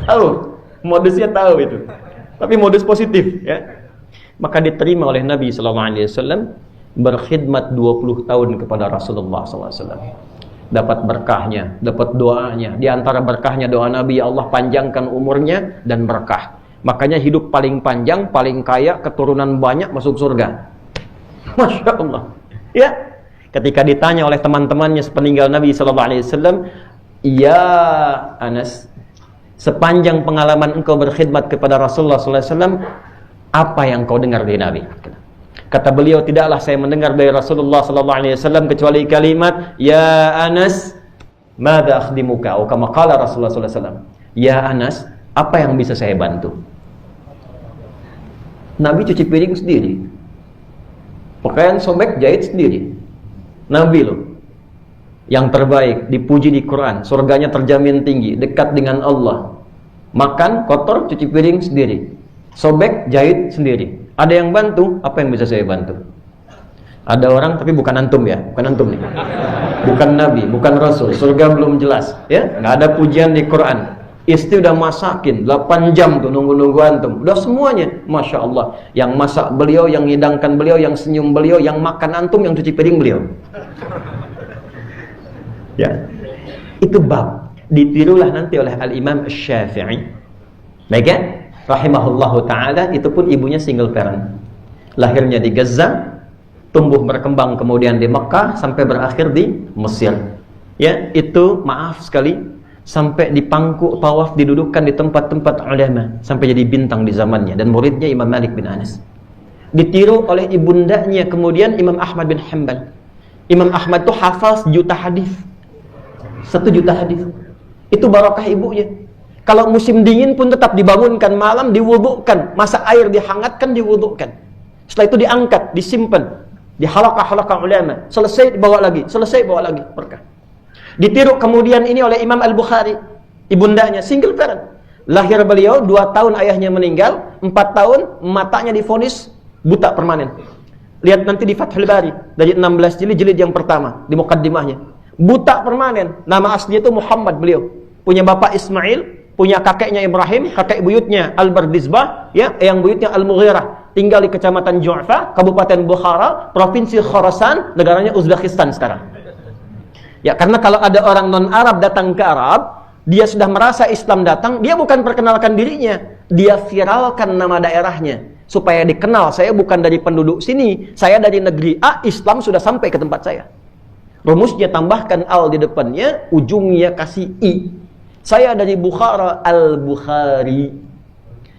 Tahu, modusnya tahu itu. Tapi modus positif, ya. Maka diterima oleh Nabi sallallahu alaihi wasallam, berkhidmat 20 tahun kepada Rasulullah SAW. Dapat berkahnya, dapat doanya. Di antara berkahnya doa Nabi, ya Allah panjangkan umurnya dan berkah. Makanya hidup paling panjang, paling kaya, keturunan banyak, masuk surga. Masya Allah. Ya, ketika ditanya oleh teman-temannya sepeninggal Nabi SAW, ya Anas, sepanjang pengalaman engkau berkhidmat kepada Rasulullah SAW, apa yang kau dengar dari Nabi? Kata beliau, tidaklah saya mendengar dari Rasulullah sallallahu alaihi wasallam kecuali kalimat, ya Anas, madza akhdimuka, atau kama qala Rasulullah sallallahu alaihi wasallam. Ya Anas, apa yang bisa saya bantu? Nabi cuci piring sendiri. Pakaian sobek jahit sendiri. Nabi loh. Yang terbaik, dipuji di Quran, surganya terjamin tinggi, dekat dengan Allah. Makan kotor, cuci piring sendiri. Sobek jahit sendiri. Ada yang bantu, apa yang bisa saya bantu? Ada orang, tapi bukan antum ya, bukan antum nih. Bukan Nabi, bukan Rasul, surga belum jelas, ya. Nggak ada pujian di Quran. Istri udah masakin 8 jam tuh nunggu-nunggu antum. Udah semuanya, Masya Allah. Yang masak beliau, yang hidangkan beliau, yang senyum beliau, yang makan antum, yang cuci piring beliau. Ya, itu bab. Ditirulah nanti oleh Al-Imam Syafi'i. Baik ya? Rahimahullahu ta'ala, itu pun ibunya single parent. Lahirnya di Gaza, tumbuh berkembang kemudian di Mekah, sampai berakhir di Mesir. Ya, itu maaf sekali, sampai di pangku tawaf didudukkan di tempat-tempat ulama, sampai jadi bintang di zamannya, dan muridnya Imam Malik bin Anas. Ditiru oleh ibundanya kemudian Imam Ahmad bin Hanbal. Imam Ahmad itu hafal 1 juta hadis. 1 juta hadis. Itu barakah ibunya. Kalau musim dingin pun tetap dibangunkan malam, diwudukkan, masak air dihangatkan, diwudukkan. Setelah itu diangkat, disimpan di halaqah-halaqah ulama. Selesai dibawa lagi, selesai bawa lagi, berkah. Ditiru kemudian ini oleh Imam Al-Bukhari, ibundanya single parent. Lahir beliau 2 tahun ayahnya meninggal, 4 tahun, matanya divonis buta permanen. Lihat nanti di Fathul Bari, dari 16 jilid yang pertama, di mukaddimahnya. Buta permanen. Nama aslinya itu Muhammad beliau. Punya bapak Ismail, punya kakeknya Ibrahim, kakek buyutnya Al-Bardizbah, ya, yang buyutnya Al-Mughirah. Tinggal di Kecamatan Ju'fa, Kabupaten Bukhara, Provinsi Khorasan, negaranya Uzbekistan sekarang. Ya, karena kalau ada orang non-Arab datang ke Arab, dia sudah merasa Islam datang, dia bukan perkenalkan dirinya, dia viralkan nama daerahnya supaya dikenal, saya bukan dari penduduk sini, saya dari negeri A, Islam sudah sampai ke tempat saya. Rumusnya tambahkan al di depannya, ujungnya kasih i. Saya dari Bukhara, Al-Bukhari.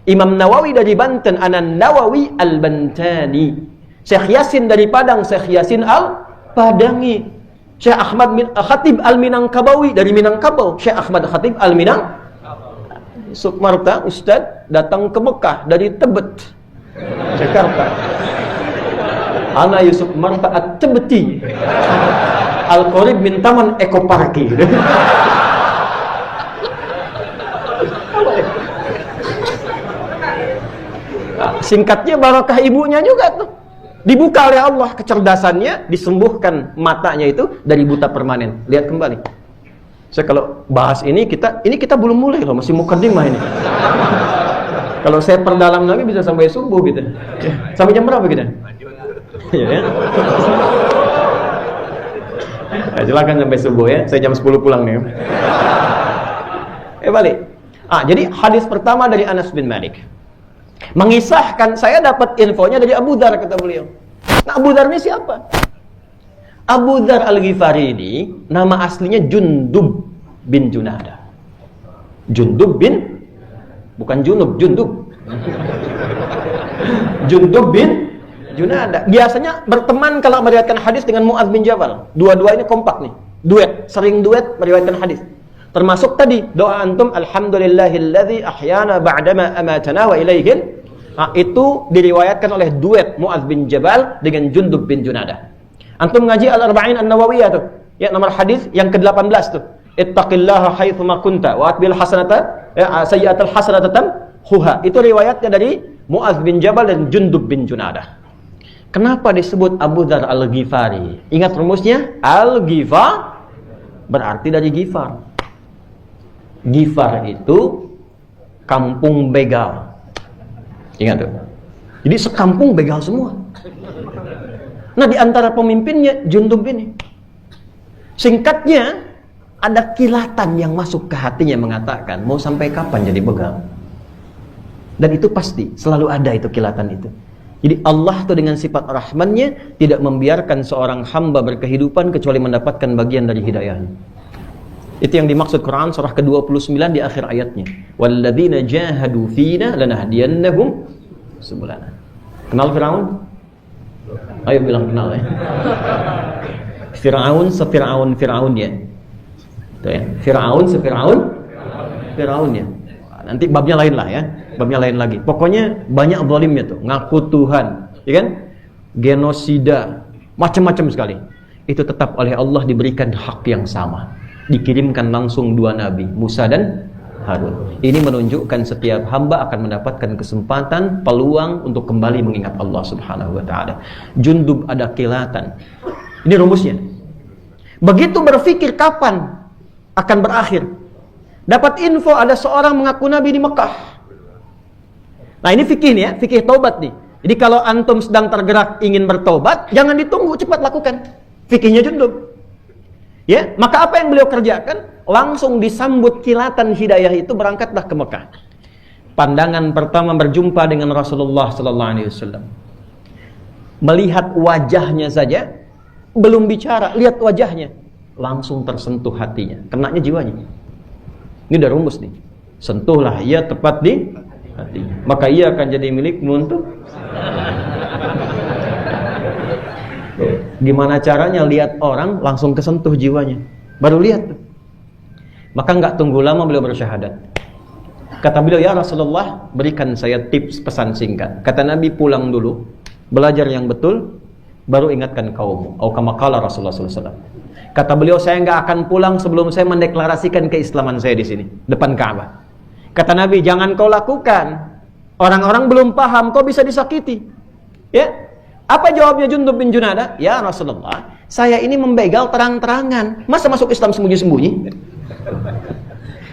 Imam Nawawi dari Banten, Anan Nawawi Al-Bantani. Syekh Yasin dari Padang, Syekh Yasin Al-Padangi. Syekh Ahmad Khatib Al-Minangkabawi dari Minangkabau, Syekh Ahmad Khatib Al-Minang. Sukmarta Ustadz datang ke Mekah dari Tebet, Jakarta. Ana Yusuf Marta At-Tebeti Al-Qorib min Taman Eko Parki. Singkatnya barakah ibunya juga tuh. Dibuka oleh Allah kecerdasannya, disembuhkan matanya itu dari buta permanen. Lihat kembali. Saya kalau bahas ini kita belum mulai loh, masih mukaddimah ini. Kalau saya perdalam lagi bisa sampai subuh gitu. Sampai jam berapa kita? Ya, ya. Nah, silakan sampai subuh ya. Saya jam 10 pulang nih. Balik. Jadi hadis pertama dari Anas bin Malik. Mengisahkan, saya dapat infonya dari Abu Dzar, kata beliau. Nah, Abu Dzar ini siapa? Abu Dzar Al-Ghifari ini nama aslinya Jundub bin Junadah. Jundub bin, bukan Junub, Jundub. Jundub bin Junadah. Biasanya berteman kalau meriwayatkan hadis dengan Mu'adz bin Jabal. Dua-dua ini kompak nih, duet, sering duet meriwayatkan hadis. Termasuk tadi doa antum, alhamdulillahilladzi ahyana ba'dama amatana wa ilaihin. Itu diriwayatkan oleh duet Mu'adz bin Jabal dengan Jundub bin Junadah. Antum ngaji Al-Arba'in An-Nawawiyah tuh, ya, nomor hadis yang ke-18 tuh. Ittaqillaha haitsu ma kunta wa atbil hasanata sayyi'atal hasanata tamhuha. Itu riwayatnya dari Mu'adz bin Jabal dan Jundub bin Junadah. Kenapa disebut Abu Dzar Al-Ghifari? Ingat rumusnya? Al-Ghifar berarti dari Ghifar. Ghifar itu kampung begal. Ingat tuh. Jadi sekampung begal semua. Nah, di antara pemimpinnya Jundub ini. Singkatnya, ada kilatan yang masuk ke hatinya mengatakan, mau sampai kapan jadi begal? Dan itu pasti, selalu ada itu kilatan itu. Jadi Allah tuh dengan sifat rahmannya tidak membiarkan seorang hamba berkehidupan kecuali mendapatkan bagian dari hidayahnya. Itu yang dimaksud Quran surah ke-29 di akhir ayatnya. Walladzina jahadu fina lanahdiyannahum subulana. Kenal Firaun? Ayo bilang kenal ya. Firaun Firaunnya. Itu ya. Firaunnya. Nanti babnya lain lah ya. Babnya lain lagi. Pokoknya banyak zalimnya tuh, ngaku Tuhan, ya kan? Genosida, macam-macam sekali. Itu tetap oleh Allah diberikan hak yang sama. Dikirimkan langsung dua nabi, Musa dan Harun. Ini menunjukkan setiap hamba akan mendapatkan kesempatan, peluang untuk kembali mengingat Allah Subhanahu wa taala. Jundub ada kilatan. Ini rumusnya. Begitu berpikir kapan akan berakhir, dapat info ada seorang mengaku nabi di Mekah. Nah, ini fikih nih ya, fikih taubat nih. Jadi kalau antum sedang tergerak ingin bertobat, jangan ditunggu, cepat lakukan. Fikihnya Jundub. Ya, maka apa yang beliau kerjakan? Langsung disambut kilatan hidayah itu, berangkatlah ke Mekah. Pandangan pertama berjumpa dengan Rasulullah sallallahu alaihi wasallam. Melihat wajahnya saja, belum bicara, lihat wajahnya, langsung tersentuh hatinya, kenanya jiwanya. Ini udah rumus nih. Sentuhlah ia tepat di hatinya, maka ia akan jadi milikmu untuk. Gimana caranya lihat orang langsung kesentuh jiwanya? Baru lihat tuh. Maka nggak tunggu lama beliau bersyahadat. Kata beliau, ya Rasulullah, berikan saya tips pesan singkat. Kata Nabi, pulang dulu, belajar yang betul, baru ingatkan kaummu. Atau kama qala Rasulullah SAW. Kata beliau, saya nggak akan pulang sebelum saya mendeklarasikan keislaman saya di sini, depan Ka'bah. Kata Nabi, jangan kau lakukan Orang-orang belum paham kok bisa disakiti. Ya. Apa jawabnya Jundub bin Junadah? Ya Rasulullah, saya ini membegal terang-terangan. Masa masuk Islam sembunyi-sembunyi?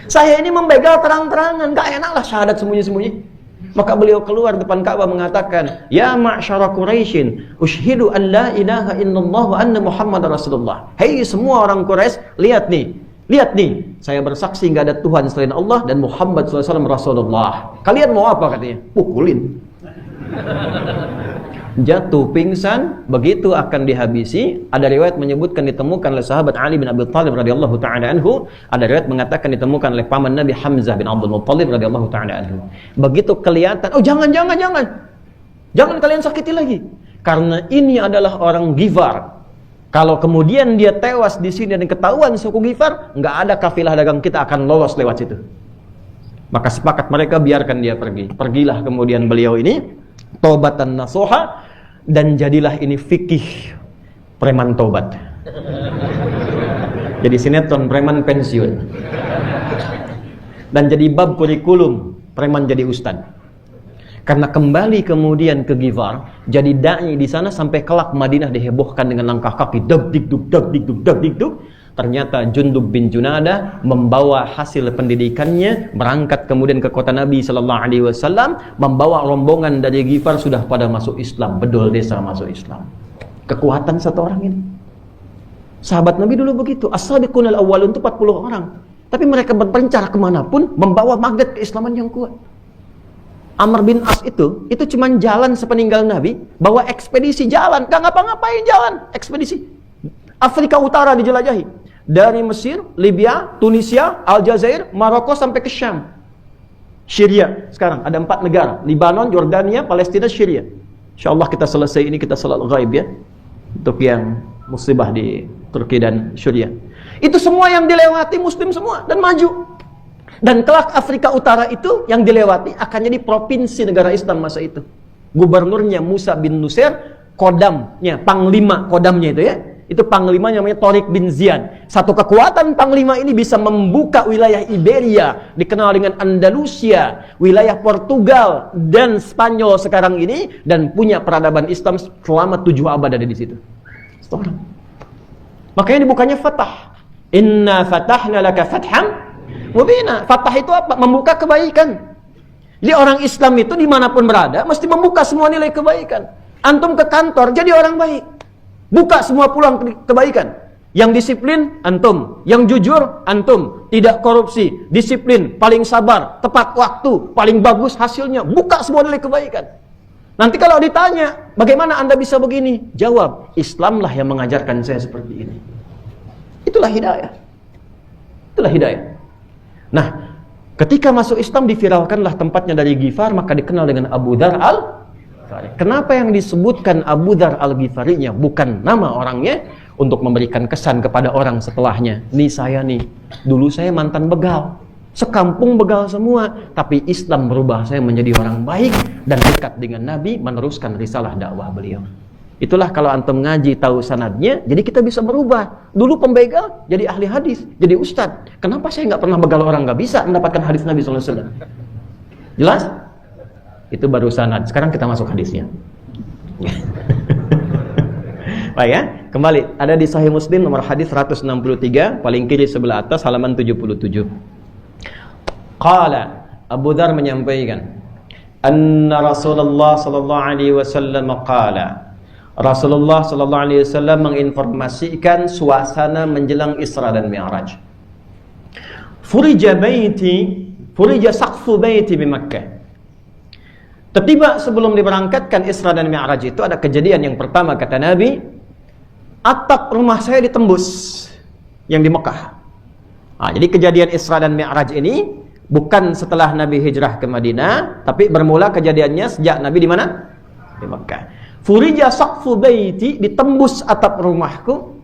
Saya ini membegal terang-terangan, gak enak lah syahadat sembunyi-sembunyi. Maka beliau keluar depan Ka'bah mengatakan, ya ma'syara Quraisyin, ushhidu an la ilaha illallah wa anna Muhammad Rasulullah. Hei semua orang Quraisy, lihat nih, saya bersaksi nggak ada Tuhan selain Allah dan Muhammad SAW Rasulullah. Kalian mau apa katanya? Pukulin. Jatuh pingsan, begitu akan dihabisi. Ada riwayat menyebutkan ditemukan oleh sahabat Ali bin Abi Thalib radhiyallahu taala anhu. Ada riwayat mengatakan ditemukan oleh paman Nabi Hamzah bin Abdul Muttalib radhiyallahu taala anhu. Begitu kelihatan, oh jangan kalian sakiti lagi, karena ini adalah orang Ghifar. Kalau kemudian dia tewas di sini dan ketahuan suku Ghifar, nggak ada kafilah dagang kita akan lolos lewat situ. Maka sepakat mereka biarkan dia pergi. Pergilah kemudian beliau ini taubatan nasuha, dan jadilah ini fikih preman taubat. Jadi sinetron preman pensiun. Dan jadi bab kurikulum preman jadi ustad. Karena kembali kemudian ke Ghifar, jadi dai di sana sampai kelak Madinah dihebohkan dengan langkah kaki dag dik duk. Ternyata Jundub bin Junadah membawa hasil pendidikannya, berangkat kemudian ke kota Nabi sallallahu alaihi wasallam, membawa rombongan dari Ghifar sudah pada masuk Islam, bedol desa masuk Islam. Kekuatan satu orang ini. Sahabat Nabi dulu begitu, as-sabiqunal awwalun itu 40 orang. Tapi mereka berpencar kemanapun, membawa magnet keislaman yang kuat. Amr bin As itu cuma jalan sepeninggal Nabi, bawa ekspedisi jalan, gak ngapa-ngapain jalan, ekspedisi. Afrika Utara dijelajahi. Dari Mesir, Libya, Tunisia, Aljazair, Maroko sampai ke Syam. Syria sekarang ada 4 negara, Libanon, Yordania, Palestina, Syria. Insyaallah kita selesai ini kita salat ghaib ya. Untuk yang musibah di Turki dan Syria. Itu semua yang dilewati muslim semua dan maju. Dan kelak Afrika Utara itu yang dilewati akan jadi provinsi negara Islam masa itu. Gubernurnya Musa bin Nusair, kodamnya, panglima kodamnya itu ya. Itu panglimanya namanya Tariq bin Ziyad. Satu kekuatan panglima ini bisa membuka wilayah Iberia, dikenal dengan Andalusia, wilayah Portugal dan Spanyol sekarang ini, dan punya peradaban Islam selama 7 abad ada di situ. Seorang. Makanya dibukanya Fatah. Inna fatahna laka fatham mubina. Fatah itu apa? Membuka kebaikan. Jadi orang Islam itu dimanapun berada mesti membuka semua nilai kebaikan. Antum ke kantor jadi orang baik, buka semua peluang kebaikan. Yang disiplin antum, yang jujur antum, tidak korupsi, disiplin, paling sabar, tepat waktu, paling bagus hasilnya, buka semua nilai kebaikan. Nanti kalau ditanya, bagaimana Anda bisa begini? Jawab, Islamlah yang mengajarkan saya seperti ini. Itulah hidayah. Itulah hidayah. Nah, ketika masuk Islam diviralkanlah tempatnya dari Ghifar, maka dikenal dengan Abu Dzar al-Ghifari. Kenapa yang disebutkan Abu Dzar al-Ghifari-nya bukan nama orangnya? Untuk memberikan kesan kepada orang setelahnya. Nih saya nih, dulu saya mantan begal, sekampung begal semua, tapi Islam merubah saya menjadi orang baik dan dekat dengan Nabi, meneruskan risalah dakwah beliau. Itulah kalau antum ngaji tahu sanadnya, jadi kita bisa berubah. Dulu pembegal jadi ahli hadis, jadi ustad. Kenapa saya nggak pernah begal orang, nggak bisa mendapatkan hadis Nabi SAW? Jelas? Itu baru sanad. Sekarang kita masuk hadisnya. Baik ya, kembali ada di Sahih Muslim nomor hadis 163, paling kiri sebelah atas, halaman 77. Qala, Abu Dzar menyampaikan, anna Rasulullah sallallahu alaihi wasallam qala, Rasulullah sallallahu alaihi wasallam menginformasikan suasana menjelang Isra dan Mi'raj. Furija saqfu baiti di Makkah. Tiba sebelum diberangkatkan Isra dan Mi'raj itu ada kejadian yang pertama, kata Nabi, atap rumah saya ditembus yang di Mekah. Nah, jadi kejadian Isra dan Mi'raj ini bukan setelah Nabi hijrah ke Madinah, tapi bermula kejadiannya sejak Nabi di mana? Di Mekah. Furija saqfu baiti, ditembus atap rumahku.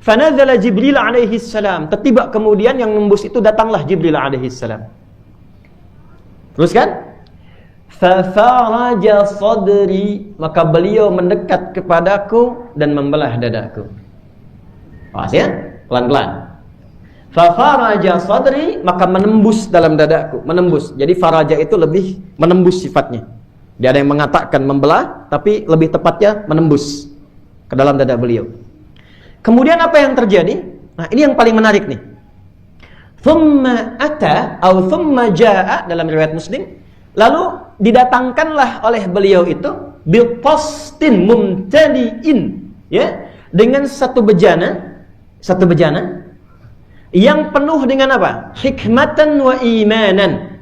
Fanazala Jibril alaihi salam. Tiba kemudian yang nembus itu datanglah Jibril alaihi salam. Teruskan. Fafaraja sadri, maka beliau mendekat kepadaku dan membelah dadaku. Pas ya, pelan-pelan. Fafaraja sadri, maka menembus dalam dadaku, menembus. Jadi faraja itu lebih menembus sifatnya. Dia ada yang mengatakan membelah, tapi lebih tepatnya menembus ke dalam dada beliau. Kemudian apa yang terjadi? Nah, ini yang paling menarik nih. Thumma ata atau thumma jaa dalam riwayat Muslim, lalu didatangkanlah oleh beliau itu bitastin mumtaliin, ya, dengan satu bejana yang penuh dengan apa? Hikmatan wa imanan.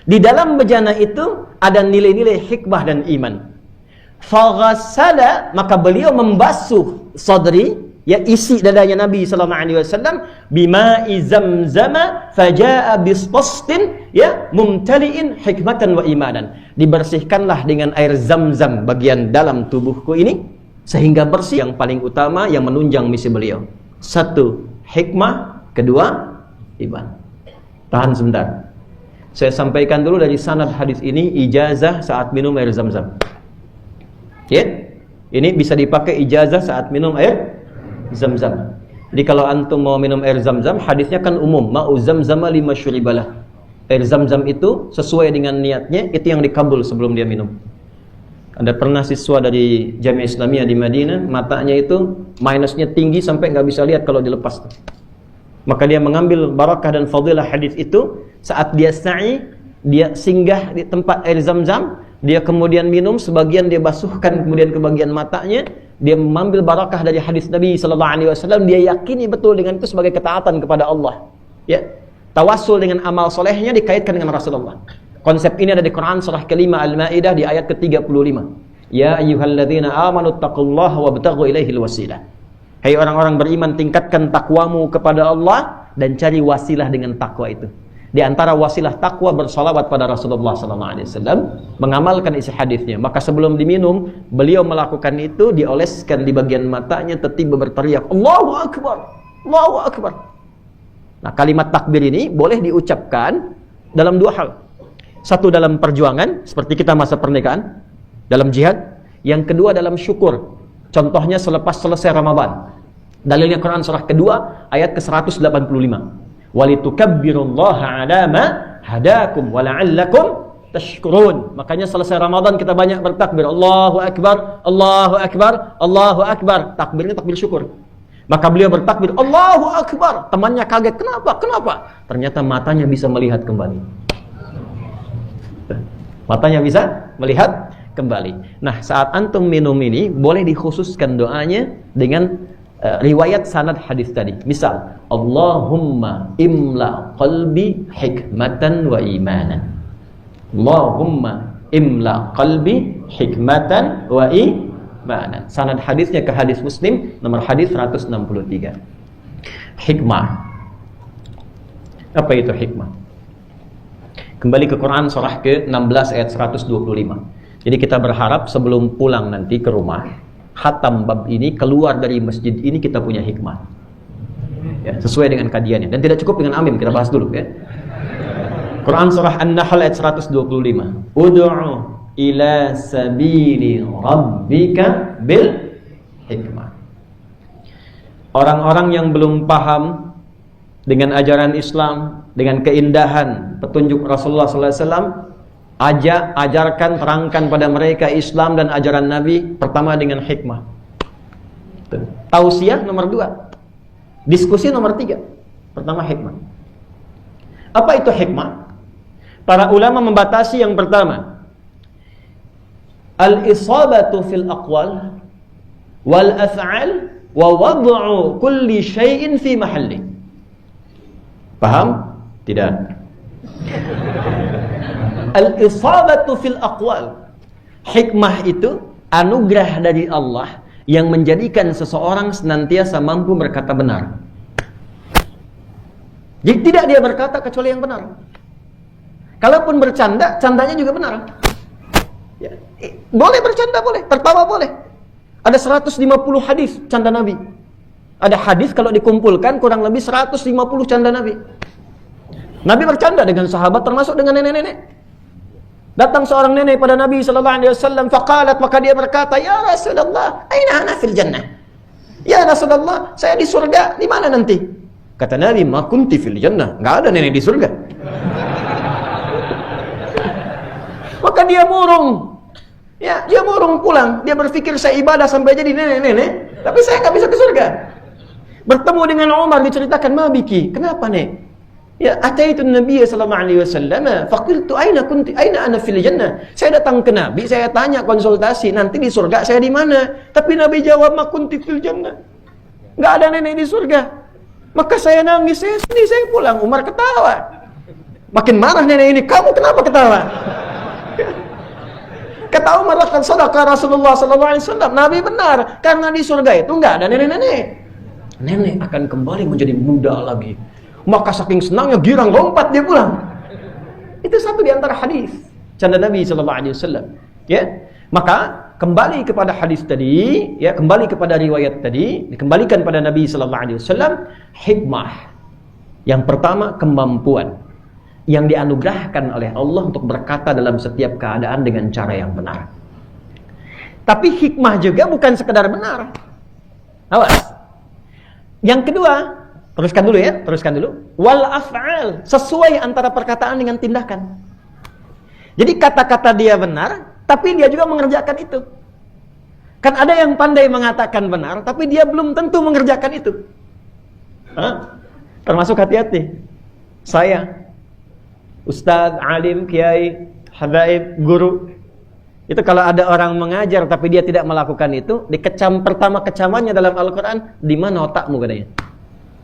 Di dalam bejana itu ada nilai-nilai hikmah dan iman. Faghasala, maka beliau membasuh sadri, ya, isi dadanya Nabi sallallahu alaihi wasallam, bima'i zamzama fajaa bistastin, ya, mumtaliin hikmatan wa imanan. Dibersihkanlah dengan air Zamzam bagian dalam tubuhku ini sehingga bersih. Yang paling utama yang menunjang misi beliau, satu, hikmah, kedua, iman. Tahan sebentar. Saya sampaikan dulu dari sanad hadis ini ijazah saat minum air Zamzam. Ya, ini bisa dipakai ijazah saat minum air Zamzam. Jadi kalau antum mau minum air Zamzam, hadisnya kan umum, ma'u zamzama lima syuribalah. Air Zamzam itu sesuai dengan niatnya, itu yang dikabul sebelum dia minum. Ada pernah siswa dari Jamiah Islamiyah di Madinah, matanya itu minusnya tinggi sampai nggak bisa lihat kalau dilepas. Maka dia mengambil barakah dan fadilah hadis itu saat dia sa'i, dia singgah di tempat air Zamzam, dia kemudian minum, sebagian dia basuhkan kemudian ke bagian matanya, dia mengambil barakah dari hadis Nabi sallallahu alaihi wasallam, dia yakini betul dengan itu sebagai ketaatan kepada Allah. Ya, tawassul dengan amal solehnya dikaitkan dengan Rasulullah. Konsep ini ada di Quran surah kelima Al-Maidah di ayat ke-35. Ya ayyuhalladzina amanu taqullaha wabtaghu ilaihil wasilah. Hai orang-orang beriman, tingkatkan takwamu kepada Allah dan cari wasilah dengan takwa itu. Di antara wasilah takwa bersalawat pada Rasulullah sallallahu alaihi wasallam, mengamalkan isi hadisnya. Maka sebelum diminum, beliau melakukan itu, dioleskan di bagian matanya, tiba-tiba berteriak, Allahu Akbar, Allahu Akbar. Nah, kalimat takbir ini boleh diucapkan dalam dua hal. Satu, dalam perjuangan, seperti kita masa pernikahan, dalam jihad. Yang kedua, dalam syukur. Contohnya selepas selesai Ramadan. Dalilnya Quran surah kedua, ayat ke-185. Walitukabbirullaha ala ma hadakum wa la'allakum tashkurun. Makanya selesai Ramadan kita banyak bertakbir, Allahu Akbar, Allahu Akbar, Allahu Akbar. Takbirnya takbir syukur. Maka beliau bertakbir, Allahu Akbar. Temannya kaget, kenapa? Kenapa? Ternyata matanya bisa melihat kembali. Matanya bisa melihat kembali. Nah, saat antum minum ini boleh dikhususkan doanya dengan riwayat sanad hadis tadi. Misal, Allahumma imla qalbi hikmatan wa imanan. Allahumma imla qalbi hikmatan wa imanan. Sanad hadisnya ke hadis Muslim nomor hadis 163. Hikmah. Apa itu hikmah? Kembali ke Quran surah ke-16 ayat 125. Jadi kita berharap sebelum pulang nanti ke rumah, khatam bab ini, keluar dari masjid ini kita punya hikmah. Ya, sesuai dengan kajiannya. Dan tidak cukup dengan amin, kita bahas dulu ya. Quran surah An-Nahl ayat 125. Ud'u ila sabili rabbika bil hikmah. Orang-orang yang belum paham dengan ajaran Islam, dengan keindahan petunjuk Rasulullah SAW, ajarkan, terangkan pada mereka Islam dan ajaran Nabi, pertama dengan hikmah. Tausiah nomor 2, diskusi nomor 3. Pertama hikmah. Apa itu hikmah? Para ulama membatasi yang pertama, al-isabatu fil aqwal wal af'al wa wad'u kulli syai'in fi mahalli. Paham? Tidak. Al-isabatu fil aqwal. Hikmah itu anugerah dari Allah yang menjadikan seseorang senantiasa mampu berkata benar. Jadi tidak dia berkata kecuali yang benar. Kalaupun bercanda, candanya juga benar. Ya. Boleh bercanda, boleh. Tertawa boleh. Ada 150 hadis canda Nabi. Ada hadis kalau dikumpulkan kurang lebih 150 canda Nabi. Nabi bercanda dengan sahabat, termasuk dengan nenek-nenek. Datang seorang nenek pada Nabi sallallahu alaihi wasallam, faqalat, maka dia berkata, "Ya Rasulullah, aina ana fil jannah?" Ya Rasulullah, saya di surga, di mana nanti? Kata Nabi, ma kunti fil jannah. Nggak ada nenek di surga. Maka dia murung. Ya, dia murung pulang. Dia berpikir saya ibadah sampai jadi nenek-nenek, tapi saya nggak bisa ke surga. Bertemu dengan Umar, diceritakan, ma biki, kenapa nek? Ya, ataitu Nabi sallallahu alaihi wasallam, faqultu aina ana fil jannah. Saya datang ke Nabi, saya tanya konsultasi, nanti di surga saya di mana? Tapi Nabi jawab, ma kunti fil jannah. Enggak ada nenek di surga. Maka saya nangis, saya sedih, saya pulang. Umar ketawa. Makin marah nenek ini, kamu kenapa ketawa? Kata Umar, laqad sadaqa Rasulullah sallallahu alaihi wasallam. Nabi benar, karena di surga itu enggak ada nenek-nenek. Nenek akan kembali menjadi muda lagi. Maka saking senangnya girang lompat dia pulang. Itu satu di antara hadis canda Nabi sallallahu alaihi wasallam. Ya. Maka kembali kepada hadis tadi, ya, kembali kepada riwayat tadi, dikembalikan pada Nabi sallallahu alaihi wasallam, hikmah. Yang pertama, kemampuan yang dianugerahkan oleh Allah untuk berkata dalam setiap keadaan dengan cara yang benar. Tapi hikmah juga bukan sekedar benar. Awas. Yang kedua, teruskan dulu. Wal af'al, sesuai antara perkataan dengan tindakan. Jadi kata-kata dia benar, tapi dia juga mengerjakan itu. Kan ada yang pandai mengatakan benar, tapi dia belum tentu mengerjakan itu. Termasuk hati-hati. Saya, ustadz, alim, kiai, habaib, guru, itu kalau ada orang mengajar tapi dia tidak melakukan itu, dikecam pertama kecamannya dalam Al-Quran, di mana otakmu katanya.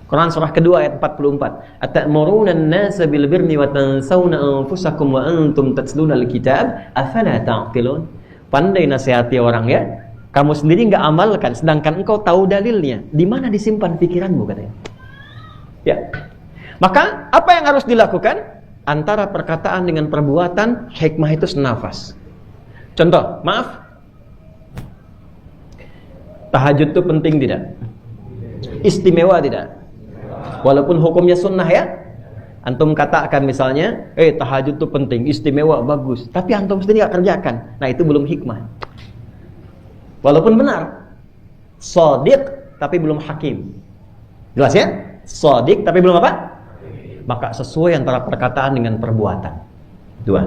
Quran surah kedua ayat 44. Atamuruna an-nasa bil birri wa tansawna anfusakum wa antum tatluna al-kitab afala ta'qilun. Pandai nasihati orang ya. Kamu sendiri enggak amalkan sedangkan engkau tahu dalilnya. Di mana disimpan pikiranmu katanya. Ya. Maka apa yang harus dilakukan? Antara perkataan dengan perbuatan, hikmah itu senafas. Contoh, maaf. Tahajud itu penting tidak? Istimewa tidak? Walaupun hukumnya sunnah ya. Antum katakan misalnya, tahajud itu penting, istimewa, bagus. Tapi antum sendiri gak kerjakan. Nah itu belum hikmah. Walaupun benar. Shadiq, tapi belum hakim. Jelas ya? Shadiq, tapi belum apa? Maka sesuai antara perkataan dengan perbuatan. Dua.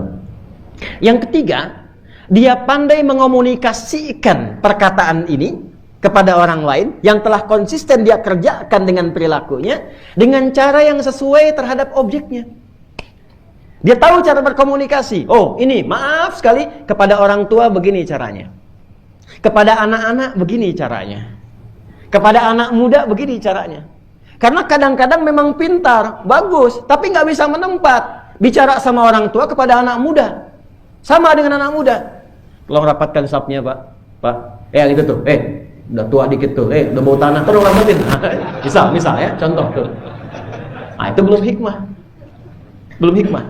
Yang ketiga, dia pandai mengomunikasikan perkataan ini kepada orang lain yang telah konsisten dia kerjakan dengan perilakunya dengan cara yang sesuai terhadap objeknya. Dia tahu cara berkomunikasi. Oh, ini maaf sekali, kepada orang tua begini caranya. Kepada anak-anak begini caranya. Kepada anak muda begini caranya. Karena kadang-kadang memang pintar, bagus, tapi nggak bisa menempat. Bicara sama orang tua kepada anak muda. Sama dengan anak muda. Tolong rapatkan sapnya, Pak. Pak, itu tuh, udah tua dikit tuh, udah bau tanah, terus rapatin. Misal ya, contoh tuh. Nah, itu belum hikmah. Belum hikmah.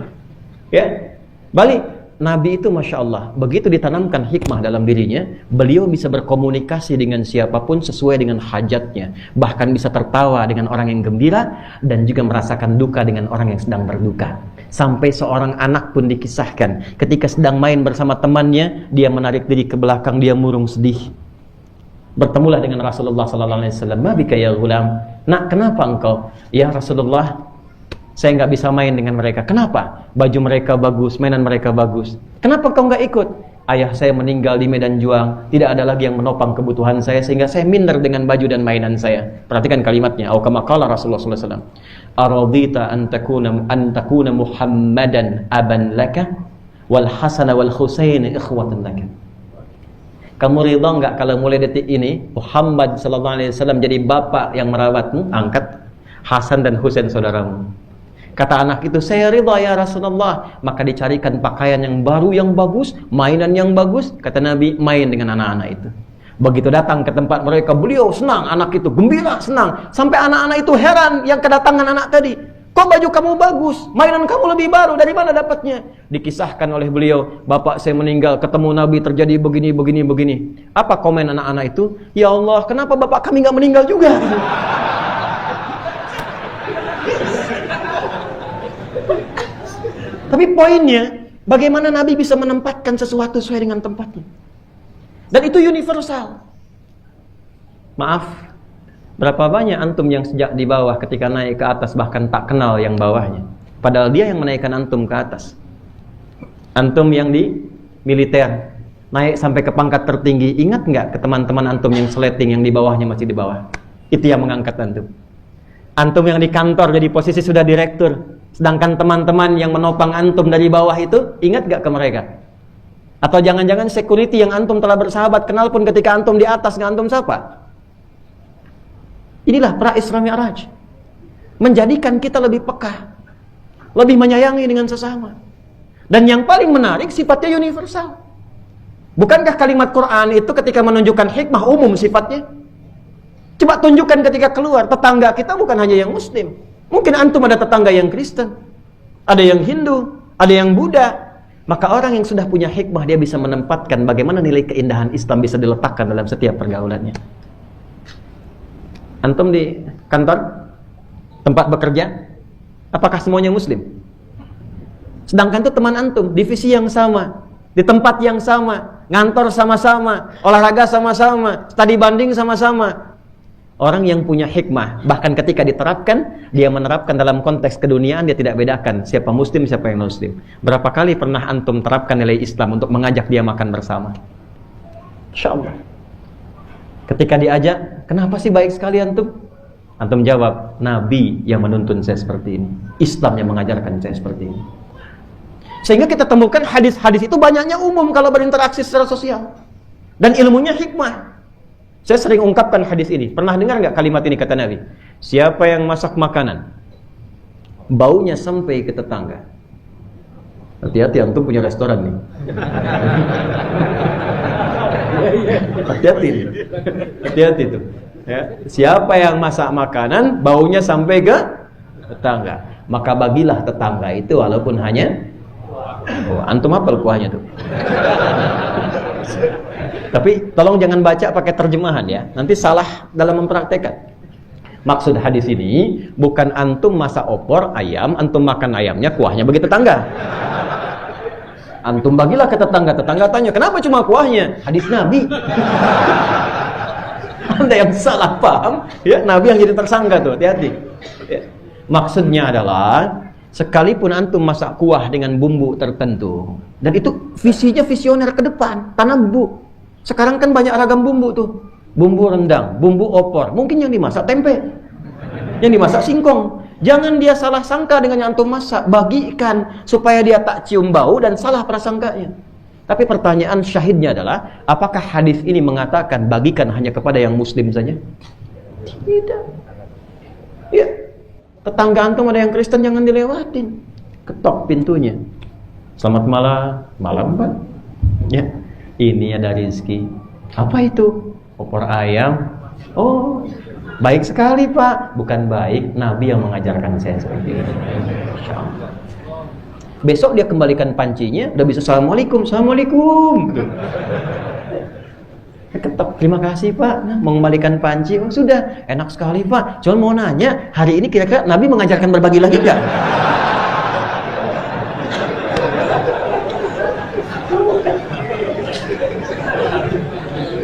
Ya. Balik, Nabi itu Masya Allah, begitu ditanamkan hikmah dalam dirinya, beliau bisa berkomunikasi dengan siapapun sesuai dengan hajatnya. Bahkan bisa tertawa dengan orang yang gembira, dan juga merasakan duka dengan orang yang sedang berduka. Sampai seorang anak pun dikisahkan, ketika sedang main bersama temannya, dia menarik diri ke belakang, dia murung sedih. Bertemulah dengan Rasulullah SAW. Ma bika ya ghulam? Nak, kenapa engkau? Ya Rasulullah, saya nggak bisa main dengan mereka. Kenapa? Baju mereka bagus, mainan mereka bagus. Kenapa kau nggak ikut? Ayah saya meninggal di medan juang, tidak ada lagi yang menopang kebutuhan saya, sehingga saya minder dengan baju dan mainan saya. Perhatikan kalimatnya. Au kama qala Rasulullah SAW. Aradita an takuna Muhammadan aban laka wal Hasan wal Husain ikhwatan laka. Kamu ridha enggak kalau mulai detik ini Muhammad sallallahu alaihi wasallam jadi bapak yang merawatmu? Angkat Hasan dan Husain saudaramu. Kata anak itu, saya ridha ya Rasulullah. Maka dicarikan pakaian yang baru, yang bagus, mainan yang bagus. Kata Nabi, main dengan anak-anak itu. Begitu datang ke tempat mereka, beliau senang, anak itu gembira, senang. Sampai anak-anak itu heran yang kedatangan anak tadi. Kok baju kamu bagus, mainan kamu lebih baru, dari mana dapatnya? Dikisahkan oleh beliau, bapak saya meninggal, ketemu Nabi terjadi begini, begini, begini. Apa komen anak-anak itu? Ya Allah, kenapa bapak kami nggak meninggal juga? Tapi poinnya, bagaimana Nabi bisa menempatkan sesuatu sesuai dengan tempatnya. Dan itu universal. Maaf, Berapa banyak antum yang sejak di bawah ketika naik ke atas bahkan tak kenal yang bawahnya. Padahal dia yang menaikkan antum ke atas. Antum yang di militer naik sampai ke pangkat tertinggi, ingat nggak ke teman-teman antum yang sleting yang di bawahnya masih di bawah? Itu yang mengangkat antum. Antum yang di kantor jadi posisi sudah direktur, sedangkan teman-teman yang menopang antum dari bawah itu, ingat nggak ke mereka? Atau jangan-jangan security yang antum telah bersahabat kenal pun ketika antum di atas nggak antum sapa? Inilah pra Isra Mi'raj, menjadikan kita lebih peka, lebih menyayangi dengan sesama. Dan yang paling menarik, sifatnya universal. Bukankah kalimat Quran itu ketika menunjukkan hikmah umum sifatnya? Coba tunjukkan ketika keluar, tetangga kita bukan hanya yang Muslim. Mungkin antum ada tetangga yang Kristen, ada yang Hindu, ada yang Buddha. Maka orang yang sudah punya hikmah, dia bisa menempatkan bagaimana nilai keindahan Islam bisa diletakkan dalam setiap pergaulannya. Antum di kantor, tempat bekerja, apakah semuanya Muslim? Sedangkan itu teman antum, divisi yang sama, di tempat yang sama, ngantor sama-sama, olahraga sama-sama, studi banding sama-sama. Orang yang punya hikmah, bahkan ketika diterapkan, dia menerapkan dalam konteks keduniaan, dia tidak bedakan siapa Muslim, siapa yang Muslim. Berapa kali pernah antum terapkan nilai Islam untuk mengajak dia makan bersama? Insyaallah. Ketika diajak, kenapa sih baik sekali antum? Antum jawab, Nabi yang menuntun saya seperti ini, Islam yang mengajarkan saya seperti ini. Sehingga kita temukan hadis-hadis itu banyaknya umum kalau berinteraksi secara sosial. Dan ilmunya hikmah. Saya sering ungkapkan hadis ini. Pernah dengar nggak kalimat ini kata Nabi? Siapa yang masak makanan, baunya sampai ke tetangga. Hati-hati, antum punya restoran nih. Hati-hati nih. Hati-hati tuh. Ya. Siapa yang masak makanan, baunya sampai ke tetangga, maka bagilah tetangga itu walaupun hanya antum hafal kuahnya tuh. Tapi tolong jangan baca pakai terjemahan ya, nanti salah dalam mempraktekkan. Maksud hadis ini bukan antum masak opor ayam, antum makan ayamnya, kuahnya bagi tetangga. Antum bagilah ke tetangga, tetangga tanya, kenapa cuma kuahnya? Hadis Nabi. Anda yang salah paham, ya, Nabi yang jadi tersangka tuh, hati-hati. Ya. Maksudnya adalah sekalipun antum masak kuah dengan bumbu tertentu, dan itu visinya visioner ke depan, tanambu. Sekarang kan banyak ragam bumbu tuh, bumbu rendang, bumbu opor, mungkin yang dimasak tempe, yang dimasak singkong. Jangan dia salah sangka dengan yang antum masak, bagikan supaya dia tak cium bau dan salah prasangkanya. Tapi pertanyaan syahidnya adalah, apakah hadis ini mengatakan bagikan hanya kepada yang Muslim saja? Tidak. Ya, tetangga antum ada yang Kristen, jangan dilewatin, ketok pintunya. Selamat malam, malam Pak. Ya, ini ada rezeki. Apa itu? Opor ayam. Oh, baik sekali Pak. Bukan baik, Nabi yang mengajarkan saya seperti ini. Insyaallah. Besok dia kembalikan pancinya, udah bisa assalamualaikum, assalamualaikum. Ketok, terima kasih Pak. Nah, mengembalikan panci, oh sudah, enak sekali Pak. Cuma mau nanya, hari ini kira-kira Nabi mengajarkan berbagi lagi enggak?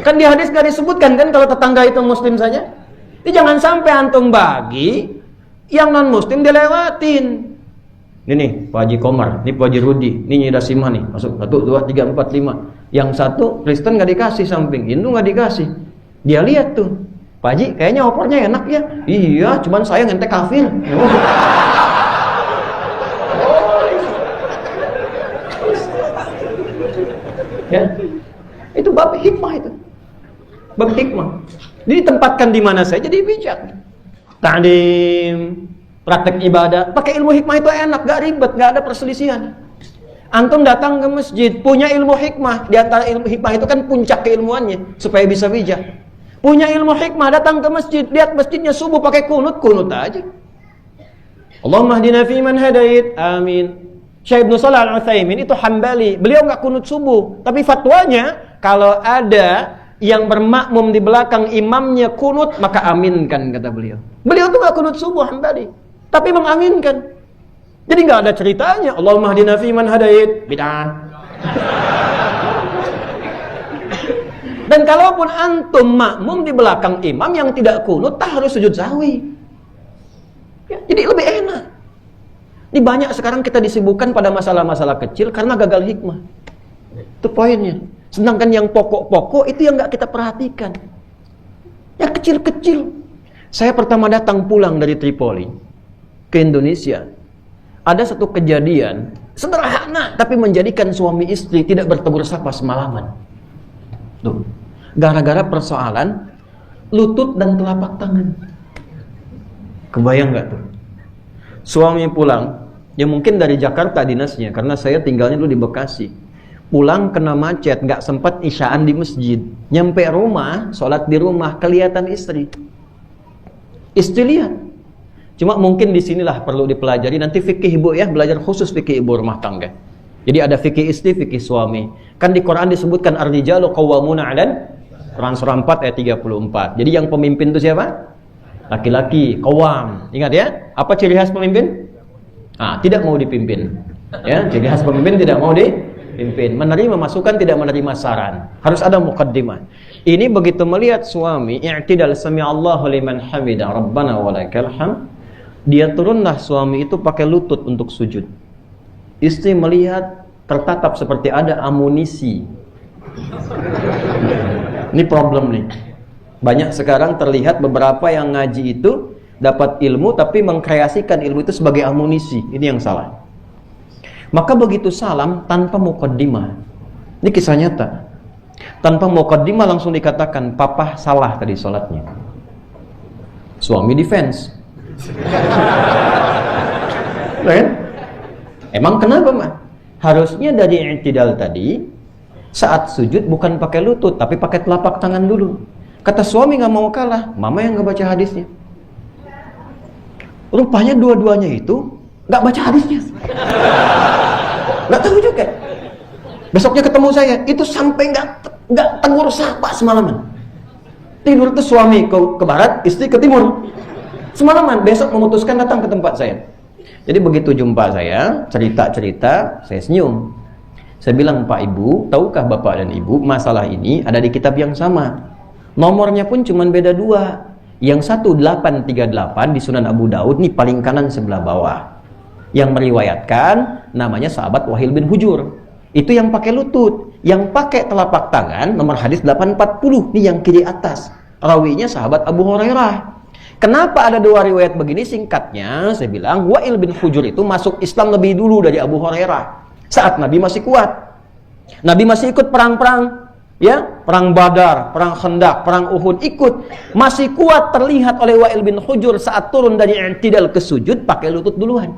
Kan di hadis gak disebutkan kan kalau tetangga itu Muslim saja. Jadi jangan sampai antum bagi, yang non Muslim dilewatin. Ini nih Pak Haji Komar, ini Pak Haji Rudi, ini Nyi Dasimah nih, masuk 1, 2, 3, 4, 5. Yang satu Kristen gak dikasih samping, Hindu gak dikasih. Dia lihat tuh, Pak Haji kayaknya opornya enak ya. Iya, cuman saya ngente kafir. Ya, itu bab hikmah itu. Bab hikmah. Jadi tempatkan di mana saja jadi bijak. Ta'lim, praktek ibadah, pakai ilmu hikmah itu enak, gak ribet, gak ada perselisihan. Antum datang ke masjid, punya ilmu hikmah. Di antara ilmu hikmah itu kan puncak keilmuannya, supaya bisa bijak. Punya ilmu hikmah, datang ke masjid, lihat masjidnya subuh pakai kunut aja. Allahumma hdina fi man hadait, amin. Syekh Ibnu Shalih Al-Utsaimin itu Hambali, beliau nggak kunut subuh, tapi fatwanya kalau ada yang bermakmum di belakang imamnya kunut, maka aminkan, kata beliau. Beliau tuh nggak kunut subuh, Hambali, tapi mengaminkan. Jadi nggak ada ceritanya Allahumma hdina fi man hadait, bid'ah. Dan kalaupun antum makmum di belakang imam yang tidak kunut, tak harus sujud sahwi. Ya, jadi lebih enak. Ini banyak sekarang kita disibukkan pada masalah-masalah kecil karena gagal hikmah. Itu poinnya. Sedangkan yang pokok-pokok itu yang nggak kita perhatikan. Ya kecil-kecil. Saya pertama datang pulang dari Tripoli ke Indonesia. Ada satu kejadian sederhana tapi menjadikan suami istri tidak bertegur sapa semalaman. Tuh, gara-gara persoalan lutut dan telapak tangan. Kebayang nggak tuh? Suami pulang, ya mungkin dari Jakarta dinasnya, karena saya tinggalnya dulu di Bekasi. Pulang kena macet, nggak sempat isyaan di masjid. Nyampe rumah, sholat di rumah, kelihatan istri. Istri lihat. Cuma mungkin disinilah perlu dipelajari. Nanti fikih ibu ya, belajar khusus fikih ibu rumah tangga. Jadi ada fikih istri, fikih suami. Kan di Quran disebutkan ar-rijalu qawwamuna 'alan, Quran surah 4 ayat 34. Jadi yang pemimpin itu siapa? Laki-laki, qawwam. Ingat ya, apa ciri khas pemimpin? Tidak mau dipimpin. Ya, ciri khas pemimpin tidak mau dipimpin. Menerima masukan, tidak menerima saran. Harus ada muqaddimah. Ini begitu melihat suami, i'tidal sami'allahu liman hamida, rabbana walakal hamd. Dia turunlah suami itu pakai lutut untuk sujud. Istri melihat tertatap seperti ada amunisi. Ini problem nih. Banyak sekarang terlihat beberapa yang ngaji itu dapat ilmu tapi mengkreasikan ilmu itu sebagai amunisi. Ini yang salah. Maka begitu salam tanpa muqaddimah. Ini kisah nyata. Tanpa muqaddimah langsung dikatakan, papa salah tadi sholatnya. Suami defense. Kan? Emang kenapa mah? Harusnya dari i'tidal tadi, saat sujud bukan pakai lutut tapi pakai telapak tangan dulu. Kata suami nggak mau kalah, mama yang nggak baca hadisnya. Rupanya dua-duanya itu nggak baca hadisnya. Nggak tahu juga. Besoknya ketemu saya, itu sampai nggak tegur sapa semalaman. Tidur tuh suami ke barat, istri ke timur. Semalaman, besok memutuskan datang ke tempat saya. Jadi begitu jumpa saya, cerita-cerita, saya senyum. Saya bilang, Pak Ibu, tahukah Bapak dan Ibu, masalah ini ada di kitab yang sama. Nomornya pun cuma beda 2. Yang 1838 di Sunan Abu Daud, nih paling kanan sebelah bawah. Yang meriwayatkan, namanya sahabat Wahil bin Hujur. Itu yang pakai lutut. Yang pakai telapak tangan, nomor hadis 840, nih yang kiri atas. Rawinya sahabat Abu Hurairah. Kenapa ada 2 riwayat begini? Singkatnya, saya bilang, Wa'il bin Hujur itu masuk Islam lebih dulu dari Abu Hurairah. Saat Nabi masih kuat. Nabi masih ikut perang-perang. Ya, perang Badar, perang Khandaq, perang Uhud, ikut. Masih kuat terlihat oleh Wa'il bin Hujur saat turun dari i'tidal ke sujud, pakai lutut duluan.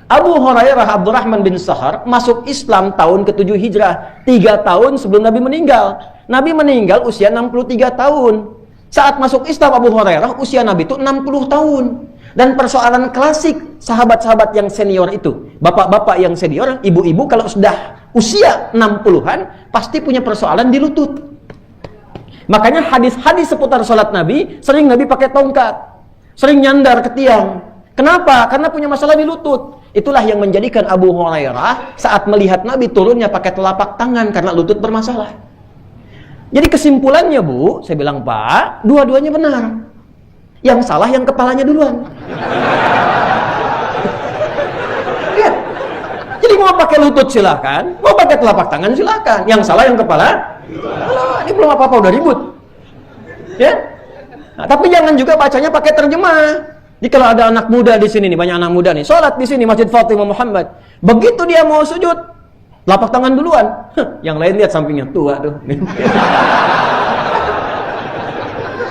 Abu Hurairah Abdurrahman bin Sahar masuk Islam tahun ke-7 Hijrah. 3 tahun sebelum Nabi meninggal. Nabi meninggal usia 63 tahun. Saat masuk Islam Abu Hurairah usia Nabi itu 60 tahun. Dan persoalan klasik sahabat-sahabat yang senior itu, bapak-bapak yang senior, ibu-ibu kalau sudah usia 60-an pasti punya persoalan di lutut. Makanya hadis-hadis seputar sholat Nabi, sering Nabi pakai tongkat, sering nyandar ke tiang. Kenapa? Karena punya masalah di lutut. Itulah yang menjadikan Abu Hurairah saat melihat Nabi turunnya pakai telapak tangan karena lutut bermasalah. Jadi kesimpulannya Bu, saya bilang Pak, dua-duanya benar. Yang salah yang kepalanya duluan. Ya. Jadi mau pakai lutut silakan, mau pakai telapak tangan silakan. Yang salah yang kepala. Alah, ini belum apa-apa udah ribut. Ya. Nah, tapi jangan juga bacanya pakai terjemah. Jadi kalau ada anak muda di sini nih, banyak anak muda nih, sholat di sini Masjid Fatimah Muhammad. Begitu dia mau sujud, telapak tangan duluan. Yang lain lihat sampingnya, tua tuh.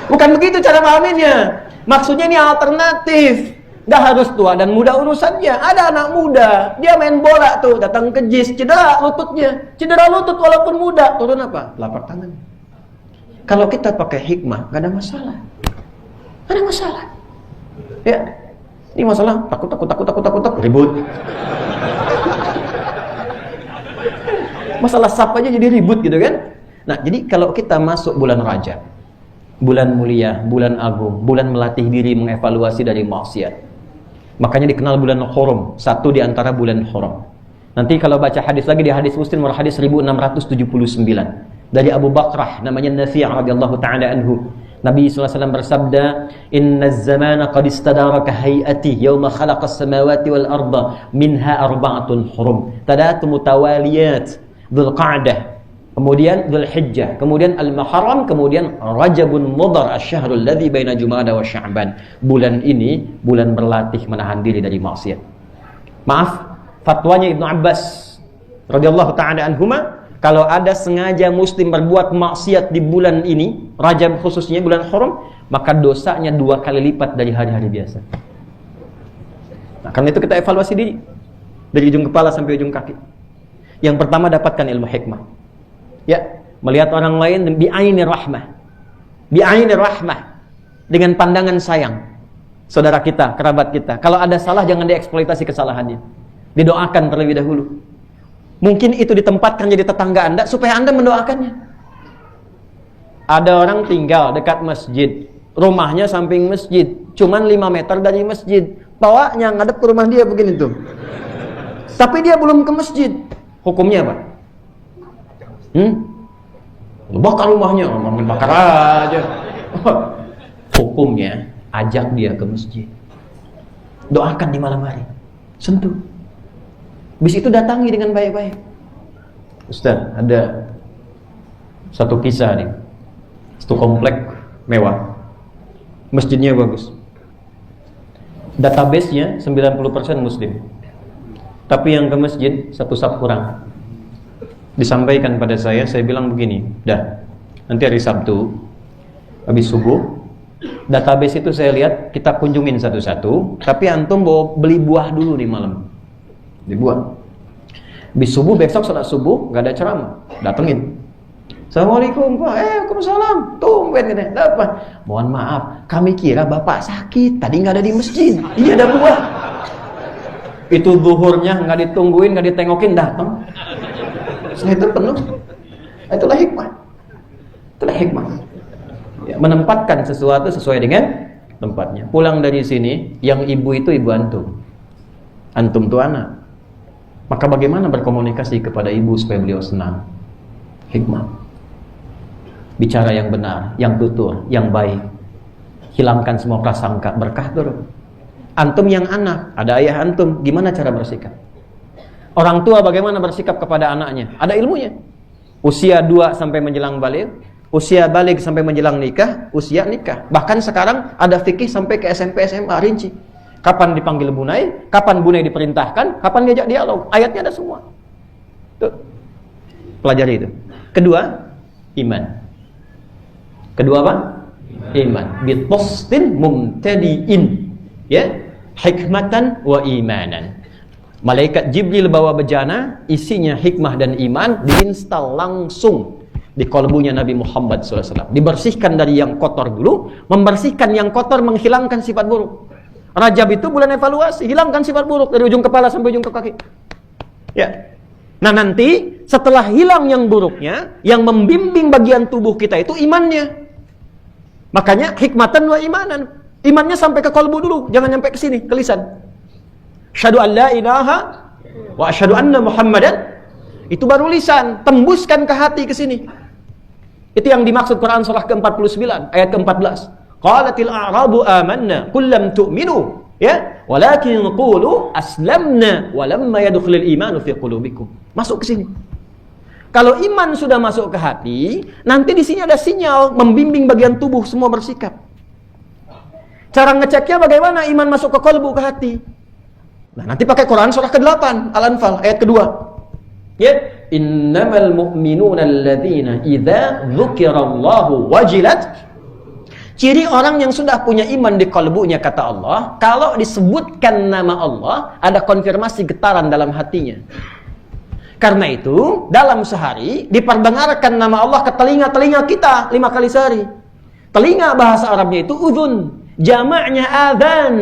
Bukan begitu cara memahaminya. Maksudnya ini alternatif. Nggak harus tua dan muda urusannya. Ada anak muda, dia main bola tuh, datang ke JIS, cedera lututnya. Cedera lutut walaupun muda, turun apa? Telapak tangan. Kalau kita pakai hikmah, nggak ada masalah. Nggak ada masalah. Ya, ini masalah takut, ribut. Masalah sap aja jadi ribut gitu kan. Nah, jadi kalau kita masuk bulan Rajab, bulan mulia, bulan agung, bulan melatih diri mengevaluasi dari maksiat. Makanya dikenal bulan Hurum, satu di antara bulan Hurum. Nanti kalau baca hadis lagi di hadis Muslim hadis 1679. Dari Abu Bakrah namanya Nafi' radhiyallahu taala anhu. Nabi SAW bersabda, "Inna az-zamana qad istadara ka hay'ati yawma khalaqas samawati wal arda minha arba'atun hurum." Tadatu mutawaliyat, Dzulqa'dah, kemudian Dzulhijjah, kemudian Al-Muharram, kemudian Rajabun Mudhar asy-syahrul ladzi baina Jumada wa Sya'ban. Bulan ini bulan berlatih menahan diri dari maksiat. Maaf, fatwanya Ibnu Abbas radhiyallahu taala anhuma, kalau ada sengaja muslim berbuat maksiat di bulan ini, Rajab khususnya bulan haram, maka dosanya 2 kali lipat dari hari-hari biasa. Nah, karena itu kita evaluasi diri dari ujung kepala sampai ujung kaki. Yang pertama, dapatkan ilmu hikmah. Ya, melihat orang lain bi'aini rahmah. Bi'aini rahmah, dengan pandangan sayang. Saudara kita, kerabat kita, kalau ada salah jangan dieksploitasi kesalahannya. Didoakan terlebih dahulu. Mungkin itu ditempatkan jadi tetangga Anda supaya Anda mendoakannya. Ada orang tinggal dekat masjid, rumahnya samping masjid, cuman 5 meter dari masjid. Tawaknya ngadep ke rumah dia begini tuh. Tapi dia belum ke masjid. Hukumnya apa? Bakar rumahnya, bakar aja. Hukumnya ajak dia ke masjid. Doakan di malam hari. Sentuh. Habis itu datangi dengan baik-baik. Ustaz, ada satu kisah nih. Satu komplek mewah. Masjidnya bagus. Database-nya 90% muslim. Tapi yang ke masjid satu saf kurang. Disampaikan pada saya bilang begini, dah, nanti hari Sabtu habis subuh, database itu saya lihat kita kunjungin satu-satu, tapi antum bawa beli buah dulu nih malam. Dibuat. Habis subuh, besok salat subuh nggak ada ceramah, datengin. Assalamualaikum Pak, Waalaikumsalam. Tumben katanya, apa? Mohon maaf, kami kira Bapak sakit, tadi nggak ada di masjid. Iya ada buah. Itu zuhurnya nggak ditungguin, nggak ditengokin, datang. Setelah itu penuh. Itulah hikmah. Itulah hikmah. Ya, menempatkan sesuatu sesuai dengan tempatnya. Pulang dari sini, yang ibu itu ibu antum. Antum tuh anak. Maka bagaimana berkomunikasi kepada ibu supaya beliau senang? Hikmah. Bicara yang benar, yang tutur, yang baik. Hilangkan semua prasangka, berkah turun. Antum yang anak, ada ayah antum, gimana cara bersikap? Orang tua bagaimana bersikap kepada anaknya? Ada ilmunya. Usia 2 sampai menjelang baligh, usia baligh sampai menjelang nikah, usia nikah. Bahkan sekarang ada fikih sampai ke SMP, SMA, rinci. Kapan dipanggil bunai, kapan bunai diperintahkan, kapan diajak dialog. Ayatnya ada semua. Tuh. Pelajari itu. Kedua, iman. Kedua apa? Iman. Bitastin mumtadiin. Ya, hikmatan wa imanan. Malaikat Jibril bawa bejana, isinya hikmah dan iman, diinstal langsung di kalbunya Nabi Muhammad SAW. Dibersihkan dari yang kotor dulu, membersihkan yang kotor, menghilangkan sifat buruk. Rajab itu bulan evaluasi, hilangkan sifat buruk dari ujung kepala sampai ujung kaki. Ya. Nah nanti setelah hilang yang buruknya, yang membimbing bagian tubuh kita itu imannya. Makanya hikmatan wa imanan. Imannya sampai ke kalbu dulu, jangan sampai ke sini, ke lisan. Asyhadu an la ilaha wa asyhadu anna Muhammadan. Itu baru lisan, tembuskan ke hati ke sini. Itu yang dimaksud Quran surah ke-49 ayat ke-14. Qalatil a'rabu amanna qul lam tu'minu ya walakin qulu aslamna walamma yadkhulul imanu fi qulubikum. Masuk ke sini. Kalau iman sudah masuk ke hati, nanti di sini ada sinyal membimbing bagian tubuh semua bersikap. Cara ngeceknya bagaimana iman masuk ke kalbu, ke hati? Nah, nanti pakai Quran surah ke-8 Al-Anfal ayat kedua. Ya, innamal mu'minuna alladzina idza dzukirallahu wajilat. Ciri orang yang sudah punya iman di kalbunya, kata Allah, kalau disebutkan nama Allah, ada konfirmasi getaran dalam hatinya. Karena itu, dalam sehari diperdengarkan nama Allah ke telinga-telinga kita 5 kali sehari. Telinga bahasa Arabnya itu udhun, jamaknya adzan.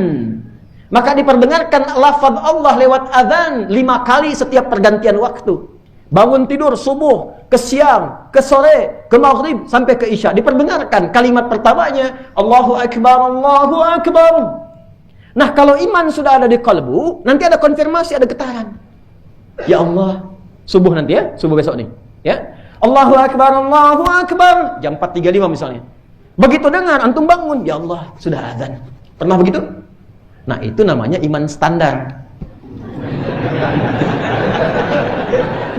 Maka diperdengarkan lafaz Allah lewat adzan 5 kali setiap pergantian waktu. Bangun tidur subuh, ke siang, ke sore, ke maghrib, sampai ke isya. Diperdengarkan kalimat pertamanya, Allahu Akbar, Allahu Akbar. Nah, kalau iman sudah ada di kalbu, nanti ada konfirmasi, ada getaran. Ya Allah, subuh nanti ya, subuh besok nih. Ya, Allahu Akbar, Allahu Akbar. Jam 4.35 misalnya. Begitu dengar, antum bangun. Ya Allah, sudah azan. Pernah begitu? Nah, itu namanya iman standar.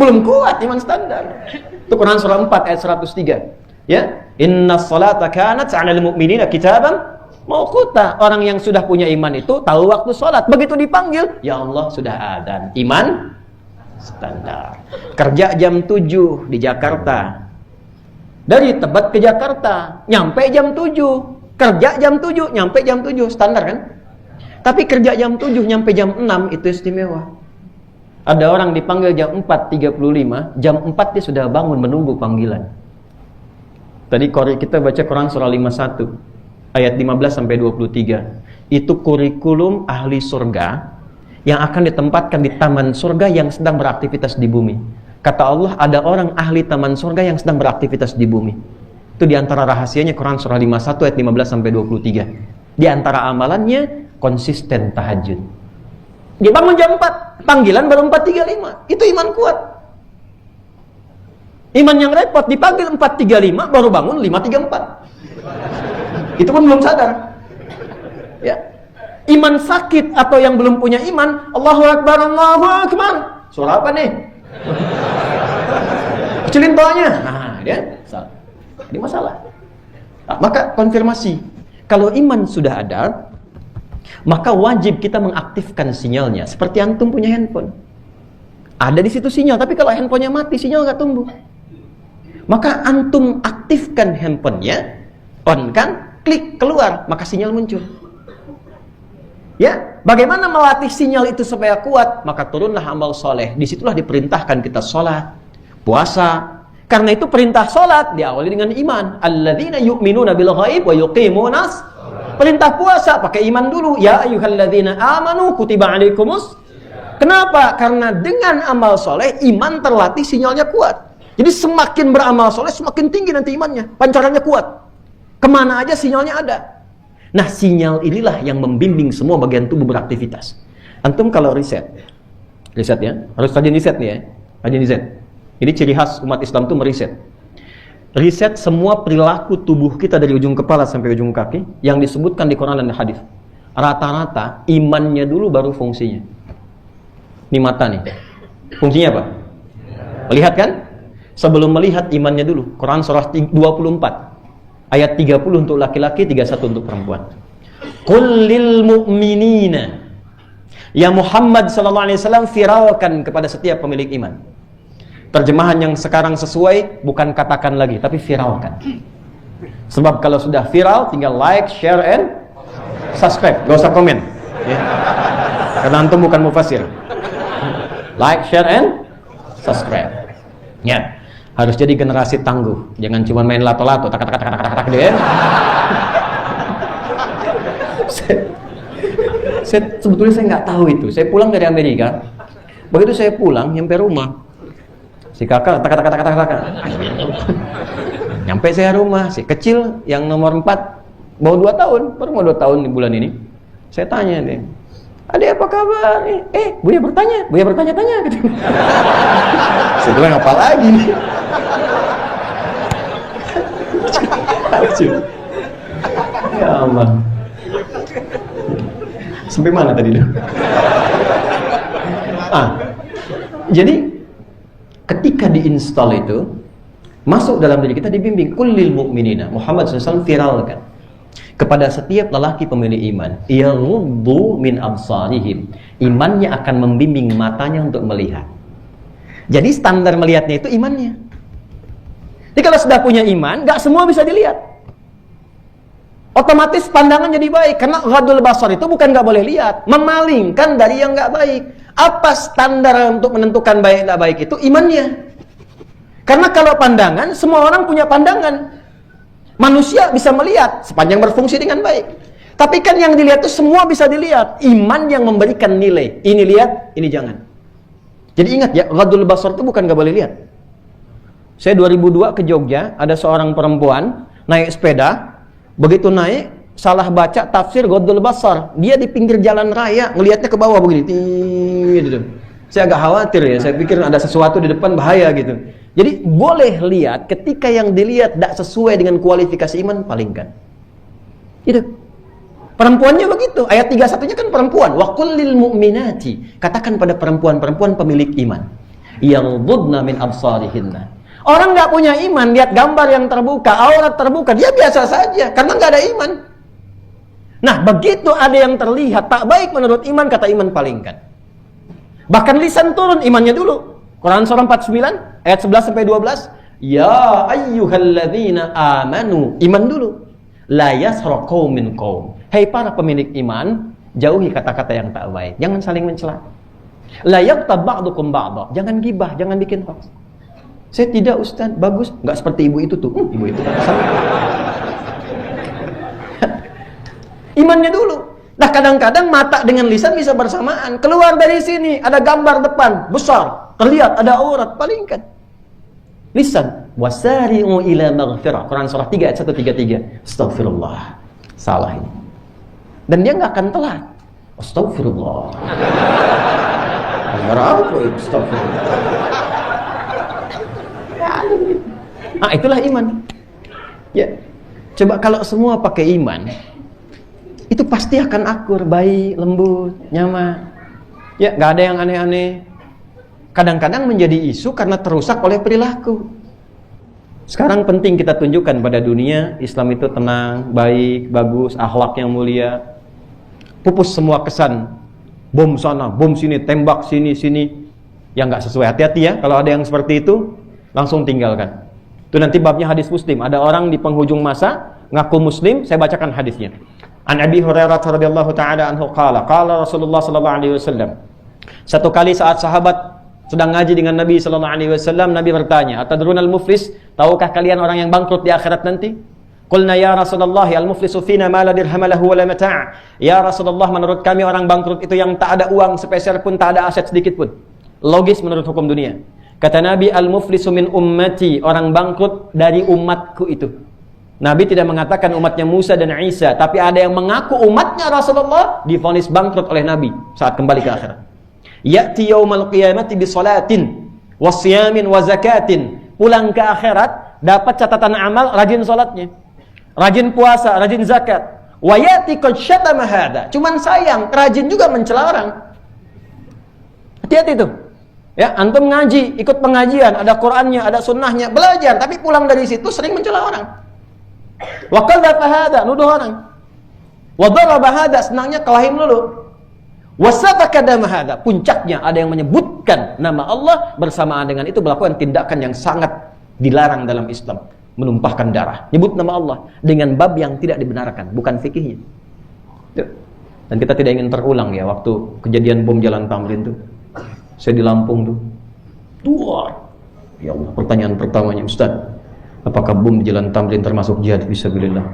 Belum kuat iman standar. Itu Quran surah 4 ayat 103. Ya, innas salata kanat 'alal mu'minina kitaban mauquta. Orang yang sudah punya iman itu tahu waktu salat. Begitu dipanggil, ya Allah sudah adzan. Iman standar. Kerja jam 7 di Jakarta. Dari Tebet ke Jakarta, nyampe jam 7. Kerja jam 7, nyampe jam 7, standar kan? Tapi kerja jam 7, nyampe jam 6 itu istimewa. Ada orang dipanggil jam 4.35, jam 4 dia sudah bangun menunggu panggilan. Tadi kita baca Quran surah 51 ayat 15 sampai 23. Itu kurikulum ahli surga yang akan ditempatkan di taman surga yang sedang beraktivitas di bumi. Kata Allah, ada orang ahli taman surga yang sedang beraktivitas di bumi. Itu diantara rahasianya Quran surah 51 ayat 15 sampai 23. Di antara amalannya konsisten tahajud. Dia bangun jam 4, panggilan baru 4.35. Itu iman kuat. Iman yang repot, dipanggil 4.35, baru bangun 5.34. Itu pun belum sadar. Ya. Iman sakit atau yang belum punya iman, Allahu Akbar, Allahu Akbar. Surah apa nih? Kecilin doanya. Nah, dia salah. Ini masalah. Nah, maka konfirmasi. Kalau iman sudah ada, maka wajib kita mengaktifkan sinyalnya. Seperti antum punya handphone. Ada di situ sinyal, tapi kalau handphonenya mati, sinyal nggak tumbuh. Maka antum aktifkan handphonenya, on kan, klik keluar, maka sinyal muncul. Ya, bagaimana melatih sinyal itu supaya kuat? Maka turunlah amal soleh. Disitulah diperintahkan kita sholat, puasa. Karena itu perintah sholat diawali dengan iman. Alladzina yu'minuna bil ghaib wa yuqimunas. Perintah puasa pakai iman dulu. Ya ayyuhalladzina amanu kutiba alaikumus. Kenapa? Karena dengan amal soleh iman terlatih, sinyalnya kuat. Jadi semakin beramal soleh, semakin tinggi nanti imannya. Pancarannya kuat. Kemana aja sinyalnya ada. Nah, sinyal inilah yang membimbing semua bagian tubuh beraktivitas. Antum kalau riset ya, harus rajin riset nih ya. Rajin riset. Ini ciri khas umat Islam itu meriset. Riset semua perilaku tubuh kita dari ujung kepala sampai ujung kaki yang disebutkan di Quran dan hadis. Rata-rata imannya dulu baru fungsinya. Ini mata nih. Fungsinya apa? Melihat kan? Sebelum melihat imannya dulu. Quran surah 24 ayat 30 untuk laki-laki, 31 untuk perempuan. Qul lil mu'minina, ya Muhammad sallallahu alaihi wasallam, viralkan kepada setiap pemilik iman. Terjemahan yang sekarang sesuai, bukan katakan lagi, tapi viralkan. Sebab kalau sudah viral, tinggal like, share, and subscribe. Gak usah komen ya. Karena antum bukan mufasir. Like, share, and subscribe ya. Harus jadi generasi tangguh. Jangan cuma main lato-lato, tak deh. Sebetulnya saya nggak tahu itu. Saya pulang dari Amerika. Begitu saya pulang, nyampe rumah, si kakak tak. Nyampe saya rumah, si kecil yang nomor 4 baru 2 tahun, baru mau 2 tahun di bulan ini. Saya tanya deh, "Adik apa kabar nih?" Buya bertanya-tanya gitu. Saya bilang apa lagi nih? Ya Allah. Sampai mana tadi dong? Jadi ketika diinstal itu masuk dalam diri kita, dibimbing kullil mu'minina. Muhammad SAW viralkan kepada setiap lelaki pemilik iman, yaghuddu min absarihim. Imannya akan membimbing matanya untuk melihat. Jadi standar melihatnya itu imannya. Jadi kalau sudah punya iman, gak semua bisa dilihat. Otomatis pandangan jadi baik. Karena ghadul basar itu bukan gak boleh lihat, memalingkan dari yang gak baik. Apa standar untuk menentukan baik gak baik itu? Imannya. Karena kalau pandangan, semua orang punya pandangan. Manusia bisa melihat sepanjang berfungsi dengan baik. Tapi kan yang dilihat itu semua bisa dilihat. Iman yang memberikan nilai. Ini lihat, ini jangan. Jadi ingat ya, ghadul basar itu bukan gak boleh lihat. Saya 2002 ke Jogja, ada seorang perempuan naik sepeda. Begitu naik, salah baca tafsir ghadul basar. Dia di pinggir jalan raya, ngelihatnya ke bawah begini. Saya agak khawatir ya, saya pikir ada sesuatu di depan bahaya gitu. Jadi boleh lihat ketika yang dilihat tidak sesuai dengan kualifikasi iman, palingkan. Itu. Perempuannya begitu. Ayat 31-nya kan perempuan. Wa qul lil mu'minati. Katakan pada perempuan-perempuan pemilik iman. Yaghuddna min absarihinna. Orang nggak punya iman, lihat gambar yang terbuka, aurat terbuka, dia biasa saja karena nggak ada iman. Nah, begitu ada yang terlihat tak baik menurut iman, kata iman palingkan. Bahkan lisan turun, imannya dulu. Quran surah 49 ayat 11 sampai 12. Ya ayyuhalladzina amanu, iman dulu. La yasra qaumin qaum. Hei para pemilik iman, jauhi kata-kata yang tak baik. Jangan saling mencela. La yaqtab ba'dukum ba'dha. Jangan gibah, jangan bikin hoax. Saya tidak, Ustaz, bagus. Enggak seperti ibu itu tuh. Ibu itu. Imannya dulu. Nah, kadang-kadang mata dengan lisan bisa bersamaan. Keluar dari sini ada gambar depan besar, terlihat ada aurat, palingkan. Lisan, wasari'u ila maghfirah. Quran surah 3 ayat 133. Astagfirullah. Salah ini. Dan dia nggak akan telat. Astagfirullah. Apa itu astagfirullah? Ah, itulah iman. Ya. Coba kalau semua pakai iman, itu pasti akan akur, baik, lembut, nyaman. Ya, nggak ada yang aneh-aneh. Kadang-kadang menjadi isu karena terusak oleh perilaku. Sekarang penting kita tunjukkan pada dunia, Islam itu tenang, baik, bagus, akhlak yang mulia. Pupus semua kesan bom sana, bom sini, tembak sini, yang nggak sesuai. Hati-hati ya, kalau ada yang seperti itu, langsung tinggalkan. Itu nanti babnya hadis Muslim. Ada orang di penghujung masa ngaku Muslim, saya bacakan hadisnya. An Abi Hurairah radhiyallahu taala anhu qala Rasulullah sallallahu alaihi wasallam. Satu kali saat sahabat sedang ngaji dengan Nabi sallallahu alaihi wasallam, Nabi bertanya, "Atadrunal muflis? Tahukah kalian orang yang bangkrut di akhirat nanti?" Qulna ya Rasulullah, al-muflisu fina ma la dirham lahu wa la mata'. Ya Rasulullah, menurut kami orang bangkrut itu yang tak ada uang sepeser pun, tak ada aset sedikit pun. Logis menurut hukum dunia. Kata Nabi, al-muflisu min ummati, orang bangkrut dari umatku itu. Nabi tidak mengatakan umatnya Musa dan Isa, tapi ada yang mengaku umatnya Rasulullah divonis bangkrut oleh Nabi saat kembali ke akhirat. Ya'ti yaumal qiyamati bi salatin wa siyamin wa zakatin. Pulang ke akhirat dapat catatan amal, rajin salatnya, rajin puasa, rajin zakat. Wa ya'ti qad syatama hada. Cuman sayang, rajin juga mencela orang. Hati-hati tuh. Ya, antum ngaji, ikut pengajian, ada Qur'annya, ada sunnahnya, belajar, tapi pulang dari situ sering mencela orang. Wa qadhafa hada, nuduh orang. Wa daraba hada, senangnya kelahin dulu. Wa safaka dama hada, puncaknya ada yang menyebutkan nama Allah, bersamaan dengan itu melakukan tindakan yang sangat dilarang dalam Islam, menumpahkan darah. Nyebut nama Allah dengan bab yang tidak dibenarkan, bukan fikihnya. Dan kita tidak ingin terulang ya waktu kejadian bom Jalan Tamrin tuh. Saya di Lampung tuh. Ya Allah, pertanyaan pertamanya, Ustaz, apakah bom di Jalan Tamrin termasuk jihad fisabilillah?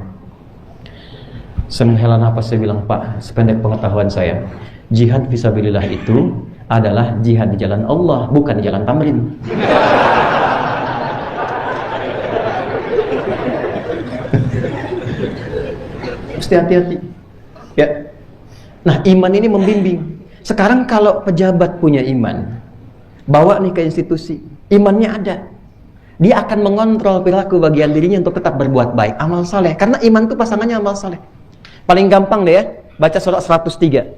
Saya menghela nafas, saya bilang, Pak, sependek pengetahuan saya, jihad fisabilillah itu adalah jihad di jalan Allah, bukan di Jalan Tamrin. Mesti hati-hati. Ya. Nah, iman ini membimbing. Sekarang kalau pejabat punya iman, bawa nih ke institusi, imannya ada, dia akan mengontrol perilaku bagian dirinya untuk tetap berbuat baik, amal saleh. Karena iman itu pasangannya amal saleh. Paling gampang deh ya, baca surah 103.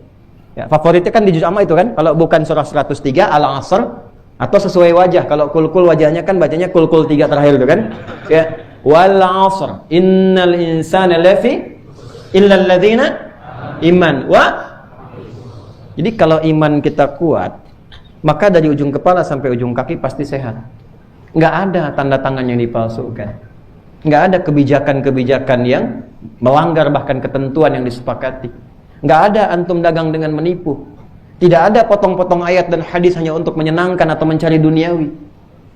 Ya, favoritnya kan di juz amma itu kan, kalau bukan surah 103 Al-Asr atau sesuai wajah. Kalau kul-kul wajahnya kan bacanya kul-kul 3 terakhir itu kan. Ya, wal 'asr innal insana lafi illal ladzina iman wa. Jadi kalau iman kita kuat, maka dari ujung kepala sampai ujung kaki pasti sehat. Nggak ada tanda tangan yang dipalsukan. Nggak ada kebijakan-kebijakan yang melanggar bahkan ketentuan yang disepakati. Nggak ada antum dagang dengan menipu. Tidak ada potong-potong ayat dan hadis hanya untuk menyenangkan atau mencari duniawi.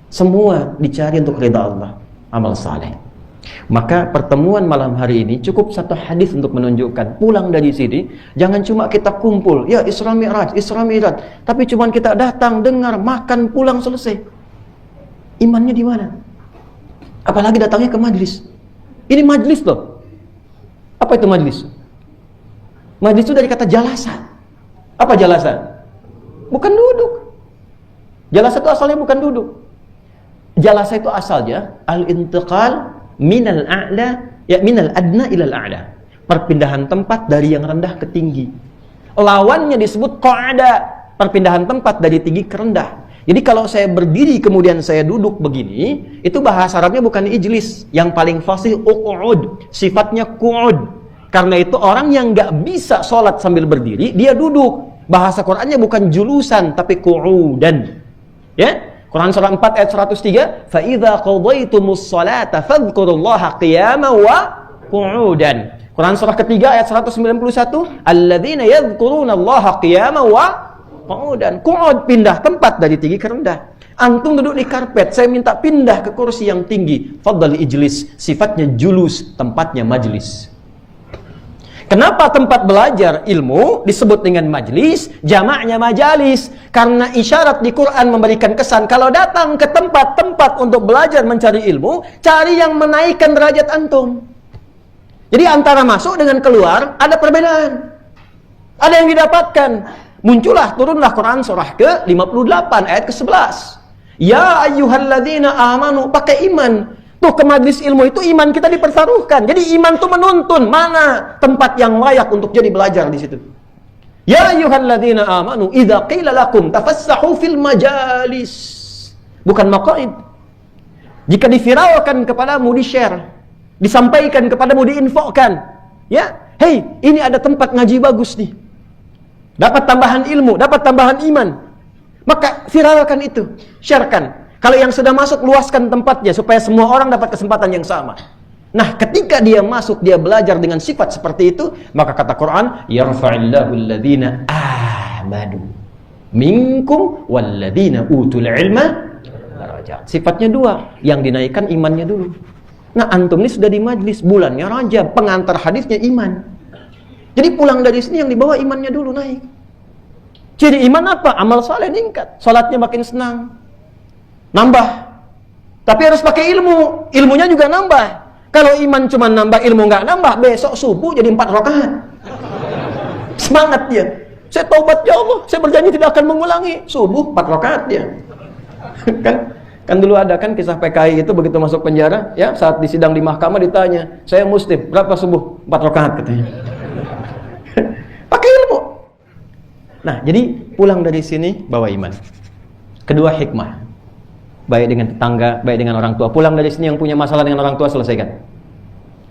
Semua dicari untuk ridha Allah, amal saleh. Maka pertemuan malam hari ini cukup satu hadis untuk menunjukkan, pulang dari sini jangan cuma kita kumpul, ya Isra Mi'raj, tapi cuma kita datang, dengar, makan, pulang, selesai. Imannya di mana? Apalagi datangnya ke majlis. Ini majlis loh. Apa itu majlis? Majlis itu dari kata jalasa. Apa jalasa? Bukan duduk. Jalasa itu asalnya bukan duduk. Jalasa itu asalnya al-intiqal minal a'la, ya minal adna ilal a'la. Perpindahan tempat dari yang rendah ke tinggi. Lawannya disebut qa'ada, perpindahan tempat dari tinggi ke rendah. Jadi kalau saya berdiri kemudian saya duduk begini, itu bahasa Arabnya bukan ijlis. Yang paling fasih uq'ud, sifatnya qu'ud. Karena itu orang yang nggak bisa sholat sambil berdiri, dia duduk. Bahasa Qur'annya bukan julusan, tapi qu'udan. Ya, Quran surah 4 ayat 103, fa idza qadaytumus sholata fadhkurullaha qiyaman wa qu'udan. Quran surah ketiga ayat 191, alladzina yadhkurunallaha qiyaman wa qu'udan. Qu'ud, pindah tempat dari tinggi ke rendah. Antum duduk di karpet, saya minta pindah ke kursi yang tinggi. Fadhal ijlis, sifatnya julus, tempatnya majlis. Kenapa tempat belajar ilmu disebut dengan majlis, jamaknya majalis? Karena isyarat di Quran memberikan kesan kalau datang ke tempat-tempat untuk belajar mencari ilmu, cari yang menaikkan derajat antum. Jadi antara masuk dengan keluar ada perbedaan. Ada yang didapatkan. Turunlah Quran surah ke-58 ayat ke-11. Ya ayyuhalladzina amanu, pakai iman. Tuh ke majlis ilmu itu iman kita dipertaruhkan. Jadi iman tuh menuntun mana tempat yang layak untuk jadi belajar di situ. Ya ayyuhalladzina amanu idza qila lakum tafassahu fil majalis. Bukan maqaid. Jika diviralkan kepadamu, di-share, disampaikan kepadamu, diinfokan, ya, hey, ini ada tempat ngaji bagus nih. Dapat tambahan ilmu, dapat tambahan iman. Maka viralkan itu, sharekan. Kalau yang sudah masuk, luaskan tempatnya supaya semua orang dapat kesempatan yang sama. Nah, ketika dia masuk, dia belajar dengan sifat seperti itu, maka kata Quran, yarfa'illahu alladhina amanu minkum walladhina utul ilma darajat. Sifatnya dua, yang dinaikkan imannya dulu. Nah, antum ini sudah di majlis, bulannya Rajab, pengantar hadisnya iman. Jadi pulang dari sini yang dibawa imannya dulu naik. Ciri iman apa? Amal saleh meningkat, salatnya makin senang. Nambah. Tapi harus pakai ilmu. Ilmunya juga nambah. Kalau iman cuma nambah, ilmu nggak nambah, besok subuh jadi 4 rakaat. Semangat dia. Saya taubat ya Allah, saya berjanji tidak akan mengulangi. Subuh 4 rakaat dia. Kan dulu ada kan kisah PKI itu begitu masuk penjara, ya, saat disidang di mahkamah ditanya, "Saya muslim, berapa subuh?" 4 rakaat katanya. Pakai ilmu. Nah, jadi pulang dari sini bawa iman. Kedua, hikmah. Baik dengan tetangga, baik dengan orang tua. Pulang dari sini yang punya masalah dengan orang tua, selesaikan.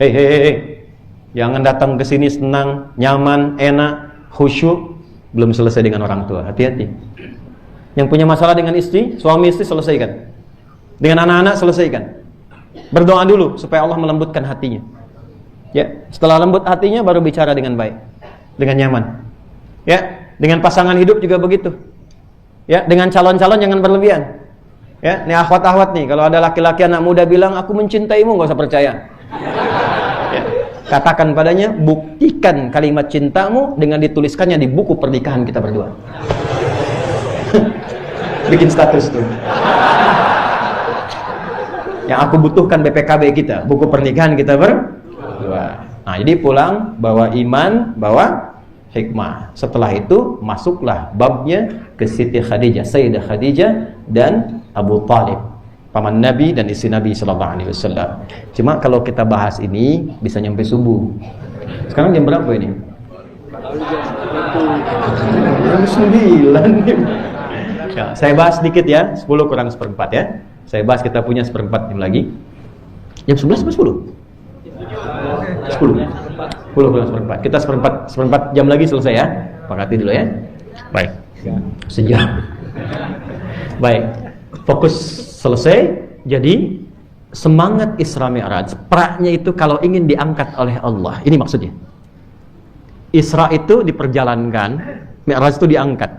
Hei. Jangan datang ke sini senang, nyaman, enak, khusyuk, belum selesai dengan orang tua. Hati-hati. Yang punya masalah dengan istri, suami istri, selesaikan. Dengan anak-anak, selesaikan. Berdoa dulu supaya Allah melembutkan hatinya. Ya, setelah lembut hatinya baru bicara dengan baik, dengan nyaman. Ya, dengan pasangan hidup juga begitu. Ya, dengan calon-calon jangan berlebihan. Ya, nih akhwat-akhwat nih, kalau ada laki-laki anak muda bilang aku mencintaimu, nggak usah percaya. Ya, katakan padanya, buktikan kalimat cintamu dengan dituliskannya di buku pernikahan kita berdua. Bikin status tuh. Yang aku butuhkan BPKB kita, buku pernikahan kita berdua. Nah, jadi pulang bawa iman, bawa hikmah. Setelah itu masuklah babnya ke Siti Khadijah, Sayyidah Khadijah dan Abu Talib, paman Nabi dan istri Nabi sallallahu alaihi wasallam. Cuma kalau kita bahas ini bisa nyampe subuh. Sekarang jam berapa ini? Jam 9 nih. Ya, saya bahas sedikit ya, 10 kurang seperempat ya. Saya bahas, kita punya seperempat jam lagi. Jam 11 atau 10? 10 kurang seperempat. Kita seperempat jam lagi selesai ya. Pakati dulu ya. Baik. Sejam. Baik. Fokus selesai. Jadi semangat Isra Mi'raj, praknya itu kalau ingin diangkat oleh Allah. Ini maksudnya. Isra itu diperjalankan, Mi'raj itu diangkat.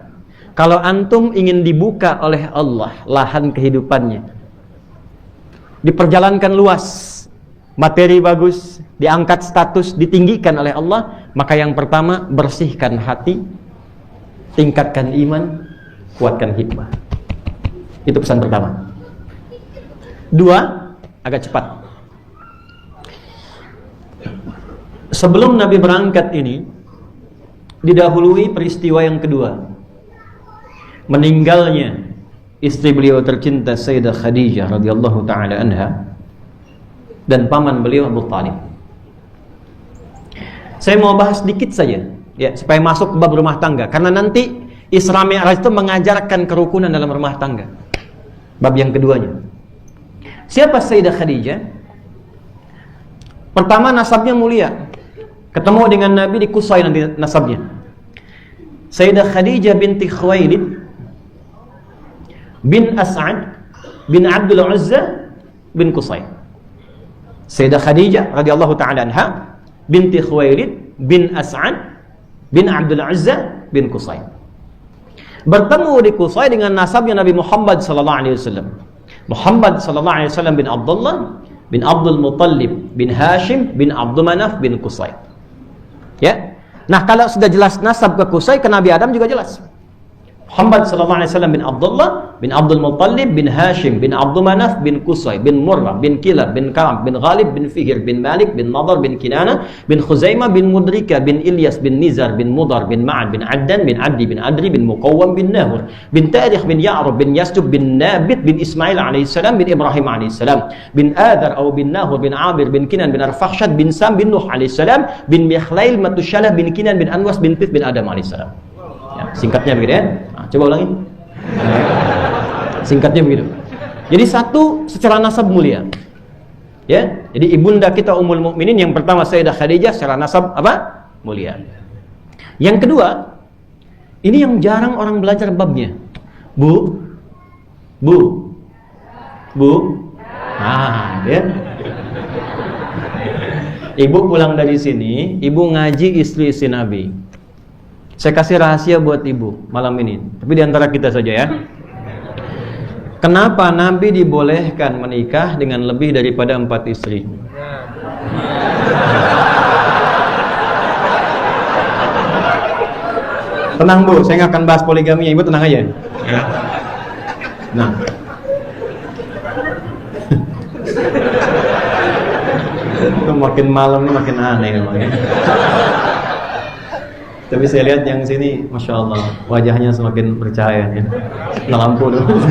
Kalau antum ingin dibuka oleh Allah lahan kehidupannya, diperjalankan luas, materi bagus, diangkat status, ditinggikan oleh Allah, maka yang pertama bersihkan hati, tingkatkan iman, kuatkan hikmah. Itu pesan pertama. 2, agak cepat. Sebelum Nabi berangkat ini didahului peristiwa yang kedua, meninggalnya istri beliau tercinta Sayyidah Khadijah radhiyallahu taala anha, dan paman beliau Abu Thalib. Saya mau bahas sedikit saja ya, supaya masuk ke bab rumah tangga, karena nanti Isra Mi'raj itu mengajarkan kerukunan dalam rumah tangga. Bab yang keduanya. Siapa Sayyidah Khadijah? Pertama, nasabnya mulia. Ketemu dengan Nabi di Qusay nanti nasabnya. Sayyidah Khadijah binti Khuwailid bin As'ad bin Abdul Uzza bin Qusay. Sayyidah Khadijah radhiyallahu taala anha binti Khuwailid bin As'ad bin Abdul Uzza bin Qusay. Bertemu di Qusay dengan nasabnya Nabi Muhammad sallallahu alaihi wasallam. Muhammad sallallahu alaihi wasallam bin Abdullah bin Abdul Muttalib bin Hashim bin Abdul Manaf bin Qusay. Ya. Nah, kalau sudah jelas nasab ke Qusay, ke Nabi Adam juga jelas. Muhammad sallallahu alaihi wasallam bin Abdullah bin Abdul Muttalib bin Hashim bin Abdul Manaf bin Qusay bin Murrah bin Kilab bin Ka'ab bin Ghalib bin Fihr bin Malik bin Nadar bin Kinana bin Khuzaimah bin Mudrika bin Ilyas bin Nizar bin Mudar bin Ma'ad bin Addan bin Addi bin Adri bin Muqawwam bin Nahur bin Tarikh bin Ya'rub bin Yastub bin Nabit bin Ismail alaihissalam bin Ibrahim alaihissalam bin Adar atau bin Nahur bin Amir bin Kinan bin Arfakhshad bin Sam bin Nuh alaihissalam bin Mikhlail Matushalah bin Kinan bin Anwas bin Tif bin Adam alaihissalam. Ya, singkatnya begitu ya. Nah, coba ulangi. Singkatnya begitu. Jadi satu, secara nasab mulia. Ya, jadi ibunda kita Ummul Mukminin yang pertama Sayyidah Khadijah secara nasab apa? Mulia. Yang kedua, ini yang jarang orang belajar babnya. Bu. Nah, ya. Ibu pulang dari sini, ibu ngaji istri-istri Nabi. Saya kasih rahasia buat ibu malam ini, tapi diantara kita saja ya. Kenapa Nabi dibolehkan menikah dengan lebih daripada 4 istri? Tenang Bu, saya nggak akan bahas poligami, ibu tenang aja. Nah, itu makin malam ini makin aneh memangnya. Tapi saya lihat yang sini, Masya Allah, wajahnya semakin percaya ya. Kena lampu dulu.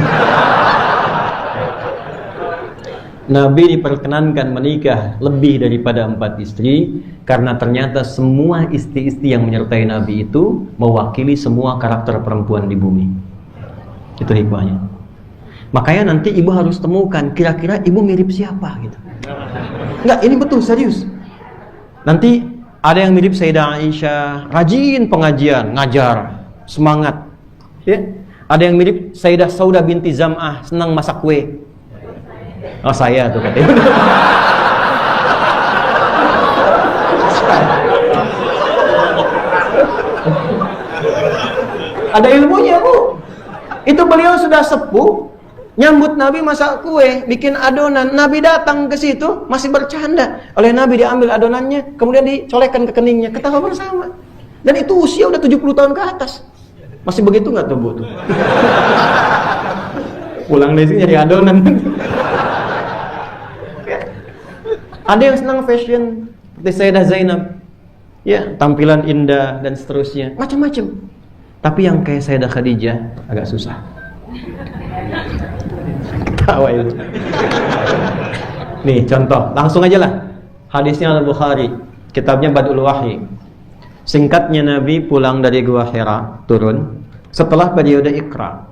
Nabi diperkenankan menikah lebih daripada 4 istri, karena ternyata semua istri-istri yang menyertai Nabi itu mewakili semua karakter perempuan di bumi. Itu hikmahnya. Makanya nanti ibu harus temukan, kira-kira ibu mirip siapa gitu. Enggak, ini betul, serius. Nanti ada yang mirip Sayyidah Aisyah, rajin pengajian, ngajar, semangat. Ya. Ada yang mirip Sayyidah Saudah binti Zam'ah, senang masak kue. Oh, saya tuh katanya. Ada ilmunya, Bu. Itu beliau sudah sepuh, nyambut Nabi masak kue, bikin adonan. Nabi datang ke situ, masih bercanda. Oleh Nabi diambil adonannya, kemudian dicolekkan ke keningnya, ketawa bersama. Dan itu usia udah 70 tahun ke atas. Masih begitu nggak tuh, Bu? Pulang dari sini nyari adonan. Ada yang senang fashion, seperti Sayyidah Zainab. Ya, tampilan indah dan seterusnya. Macam-macam. Tapi yang kayak Sayyidah Khadijah agak susah. Tawa itu. Nih contoh, langsung aja lah. Hadisnya Al-Bukhari, kitabnya Badul Wahyi. Singkatnya Nabi pulang dari Gua Hira, turun setelah periode Iqra.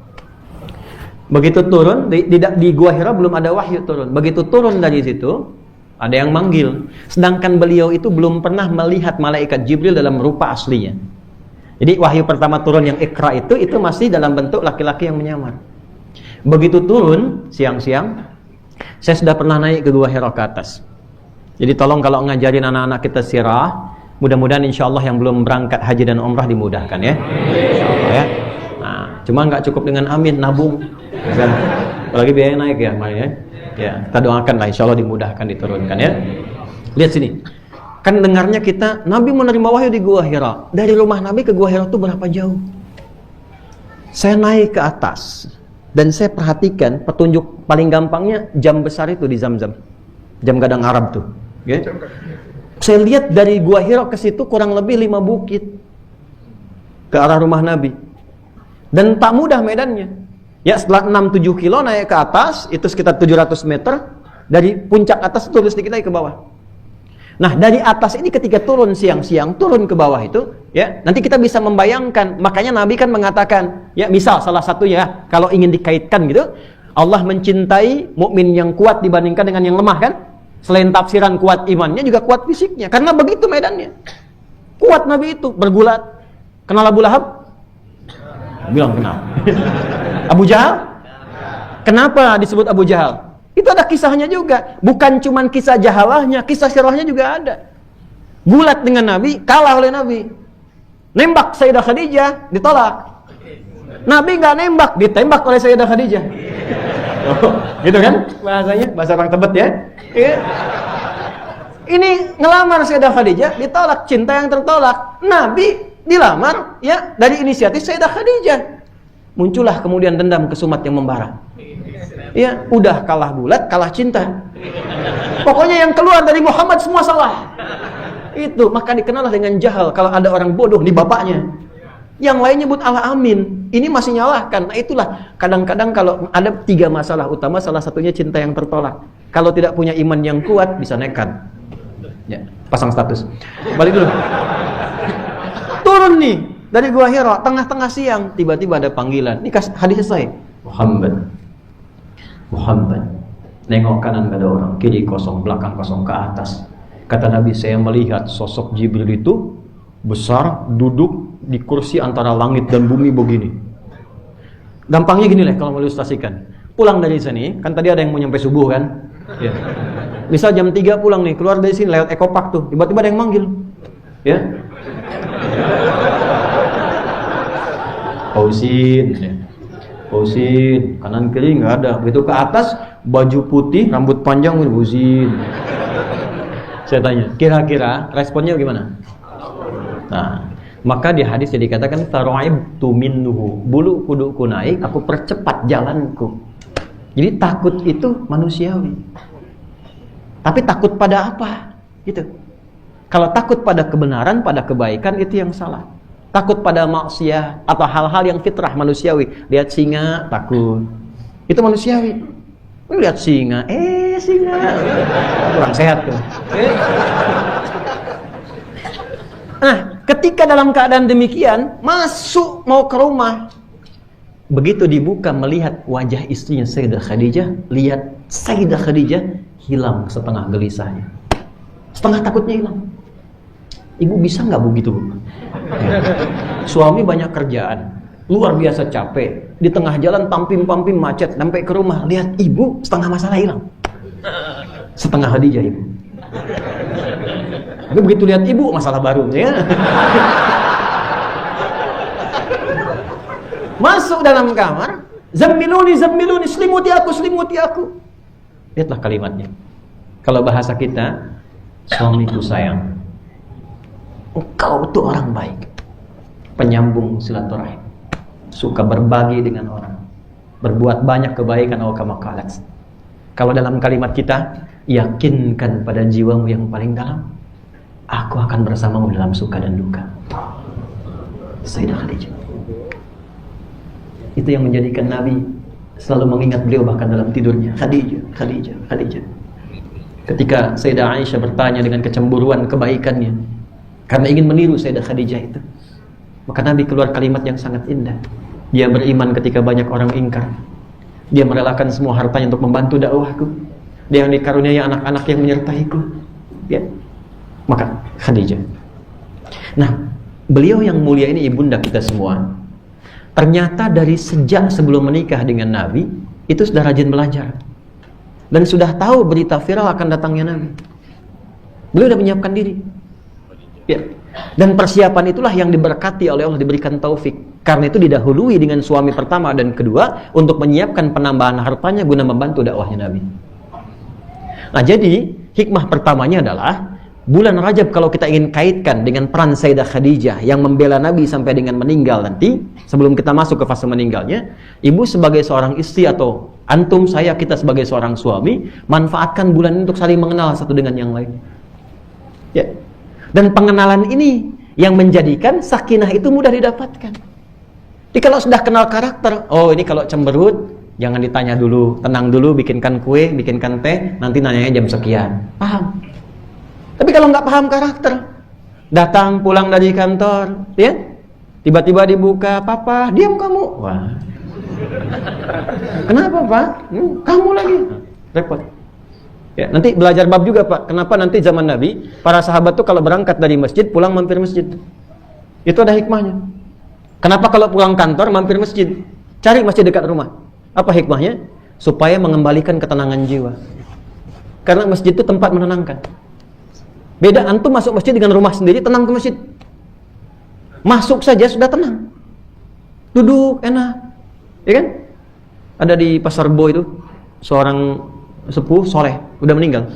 Begitu turun di Gua Hira belum ada wahyu turun. Begitu turun dari situ, ada yang manggil. Sedangkan beliau itu belum pernah melihat malaikat Jibril dalam rupa aslinya. Jadi wahyu pertama turun yang Iqra itu masih dalam bentuk laki-laki yang menyamar. Begitu turun siang-siang, saya sudah pernah naik ke Gua Hira ke atas. Jadi tolong kalau ngajarin anak-anak kita sirah, mudah-mudahan insya Allah yang belum berangkat haji dan umrah dimudahkan ya. Ya. Nah, cuma nggak cukup dengan amin, nabung. Kan? Apalagi biaya naik ya, makanya. Ya, kita doakan lah insya Allah dimudahkan, diturunkan ya. Lihat sini. Kan dengarnya kita Nabi menerima wahyu di Gua Hira. Dari rumah Nabi ke Gua Hira itu berapa jauh? Saya naik ke atas. Dan saya perhatikan petunjuk paling gampangnya jam besar itu di Zamzam. Jam gadang Arab tuh. Okay? Saya lihat dari Gua Hira ke situ kurang lebih 5 bukit. Ke arah rumah Nabi. Dan tak mudah medannya. Ya, setelah 6-7 kilo naik ke atas, itu sekitar 700 meter. Dari puncak atas turun sedikit lagi ke bawah. Nah, dari atas ini ketika turun siang-siang, turun ke bawah itu, ya, nanti kita bisa membayangkan. Makanya Nabi kan mengatakan, ya, misal salah satunya, kalau ingin dikaitkan gitu, Allah mencintai mukmin yang kuat dibandingkan dengan yang lemah kan? Selain tafsiran kuat imannya, juga kuat fisiknya. Karena begitu medannya. Kuat Nabi itu, bergulat. Kenal Abu Lahab? Bilang kenal. Abu Jahal? Kenapa disebut Abu Jahal? Itu ada kisahnya juga. Bukan cuma kisah jahalahnya, kisah sirahnya juga ada. Gulat dengan Nabi, kalah oleh Nabi. Nembak Sayyidah Khadijah, ditolak. Nabi nggak nembak, ditembak oleh Sayyidah Khadijah. Oh, gitu kan bahasanya? Bahasa orang Tebet ya. Ini ngelamar Sayyidah Khadijah, ditolak, cinta yang tertolak. Nabi dilamar, ya, dari inisiatif Sayyidah Khadijah. Muncullah kemudian dendam kesumat yang membara. Ya, udah kalah bulat, kalah cinta. Pokoknya yang keluar dari Muhammad semua salah. Itu, maka dikenallah dengan jahal. Kalau ada orang bodoh di bapaknya, yang lain nyebut ala amin, ini masih nyalahkan. Nah, itulah kadang-kadang kalau ada 3 masalah utama, salah satunya cinta yang tertolak. Kalau tidak punya iman yang kuat, bisa nekat. Ya, pasang status. Balik dulu. Turun nih dari Gua Hira, tengah-tengah siang, tiba-tiba ada panggilan. Ini hadis selesai. Muhammad. Nengok kanan gak ada orang, kiri kosong, belakang kosong, ke atas. Kata Nabi, saya melihat sosok Jibril itu besar, duduk di kursi antara langit dan bumi begini. Gampangnya gini lah kalau mau ilustrasikan. Pulang dari sini, kan tadi ada yang mau nyampe subuh kan? Ya. Misal jam 3 pulang nih, keluar dari sini lewat Ekopark tuh, tiba-tiba ada yang manggil. Ya. Pausin, ya. Pausin, kanan kiri nggak ada. Begitu ke atas, baju putih, rambut panjang, Pausin. Saya tanya, kira-kira responnya gimana? Nah, maka di hadis yang dikatakan tara'ibtu minhu, bulu kuduku naik, aku percepat jalanku. Jadi takut itu manusiawi. Tapi takut pada apa? Gitu. Kalau takut pada kebenaran, pada kebaikan, itu yang salah. Takut pada maksiat atau hal-hal yang fitrah manusiawi. Lihat singa, takut. Itu manusiawi. Lihat singa, singa. Kurang sehat tuh. Nah, ketika dalam keadaan demikian, masuk mau ke rumah. Begitu dibuka melihat wajah istrinya Sayyidah Khadijah, lihat Sayyidah Khadijah hilang setengah gelisahnya. Setengah takutnya hilang. Ibu bisa nggak begitu? Suami banyak kerjaan, luar biasa capek, di tengah jalan pampim-pampim macet, sampai ke rumah lihat ibu setengah masalah hilang, setengah Khadijah ibu. Tapi begitu lihat ibu masalah baru ya. Masuk dalam kamar, zammiluni, selimuti aku. Lihatlah kalimatnya. Kalau bahasa kita, suamiku sayang, engkau itu orang baik, penyambung silaturahim, suka berbagi dengan orang, berbuat banyak kebaikan. Kalau dalam kalimat kita, yakinkan pada jiwamu yang paling dalam, aku akan bersamamu dalam suka dan duka. Sayyidah Khadijah. Itu yang menjadikan Nabi selalu mengingat beliau bahkan dalam tidurnya. Khadijah. Ketika Sayyidah Aisyah bertanya dengan kecemburuan kebaikannya, karena ingin meniru Sayyidah Khadijah itu, maka Nabi keluar kalimat yang sangat indah. Dia beriman ketika banyak orang ingkar. Dia merelakan semua hartanya untuk membantu dakwahku. Dia yang dikaruniai anak-anak yang menyertaiku. Ya. Maka Khadijah. Nah, beliau yang mulia ini ibunda kita semua. Ternyata dari sejak sebelum menikah dengan Nabi, itu sudah rajin belajar. Dan sudah tahu berita viral akan datangnya Nabi. Beliau sudah menyiapkan diri. Ya. Dan persiapan itulah yang diberkati oleh Allah, diberikan taufik. Karena itu didahului dengan suami pertama dan kedua untuk menyiapkan penambahan hartanya guna membantu dakwahnya Nabi. Nah, jadi hikmah pertamanya adalah bulan Rajab kalau kita ingin kaitkan dengan peran Sayyidah Khadijah yang membela Nabi sampai dengan meninggal nanti, sebelum kita masuk ke fase meninggalnya, ibu sebagai seorang istri atau antum, saya, kita sebagai seorang suami, manfaatkan bulan ini untuk saling mengenal satu dengan yang lain. Ya. Dan pengenalan ini yang menjadikan sakinah itu mudah didapatkan. Jadi kalau sudah kenal karakter, oh ini kalau cemberut, jangan ditanya dulu, tenang dulu, bikinkan kue, bikinkan teh, nanti nanyanya jam sekian. Paham? Tapi kalau nggak paham karakter, datang pulang dari kantor, ya, tiba-tiba dibuka, papa, diam kamu. Wah, kenapa pak? Kamu lagi, repot. Ya, nanti belajar bab juga pak. Kenapa nanti zaman Nabi, para sahabat tuh kalau berangkat dari masjid, pulang mampir masjid. Itu ada hikmahnya. Kenapa kalau pulang kantor mampir masjid? Cari masjid dekat rumah. Apa hikmahnya? Supaya mengembalikan ketenangan jiwa. Karena masjid itu tempat menenangkan. Beda antum masuk masjid dengan rumah sendiri, tenang ke masjid. Masuk saja sudah tenang. Duduk enak. Ya kan? Ada di Pasar Bo itu seorang sepuh soleh, udah meninggal.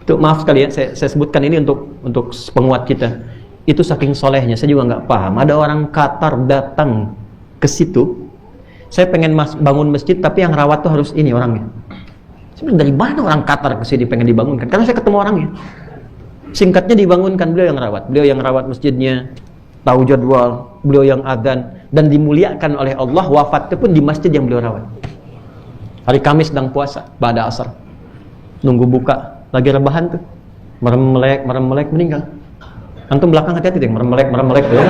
Itu maaf sekali ya, saya sebutkan ini untuk penguat kita. Itu saking solehnya, saya juga nggak paham. Ada orang Qatar datang ke situ. Saya pengen bangun masjid, tapi yang rawat tuh harus ini orangnya. Sebenarnya dari mana orang Qatar ke sini pengen dibangunkan? Karena saya ketemu orangnya. Singkatnya dibangunkan, beliau yang rawat masjidnya, tahu jadwal, beliau yang adzan, dan dimuliakan oleh Allah. Wafatnya pun di masjid yang beliau rawat. Hari Kamis sedang puasa, ba'da asar, nunggu buka, lagi rebahan tuh, merem melek meninggal. Antum belakang hati-hati deh, merem melek tuh.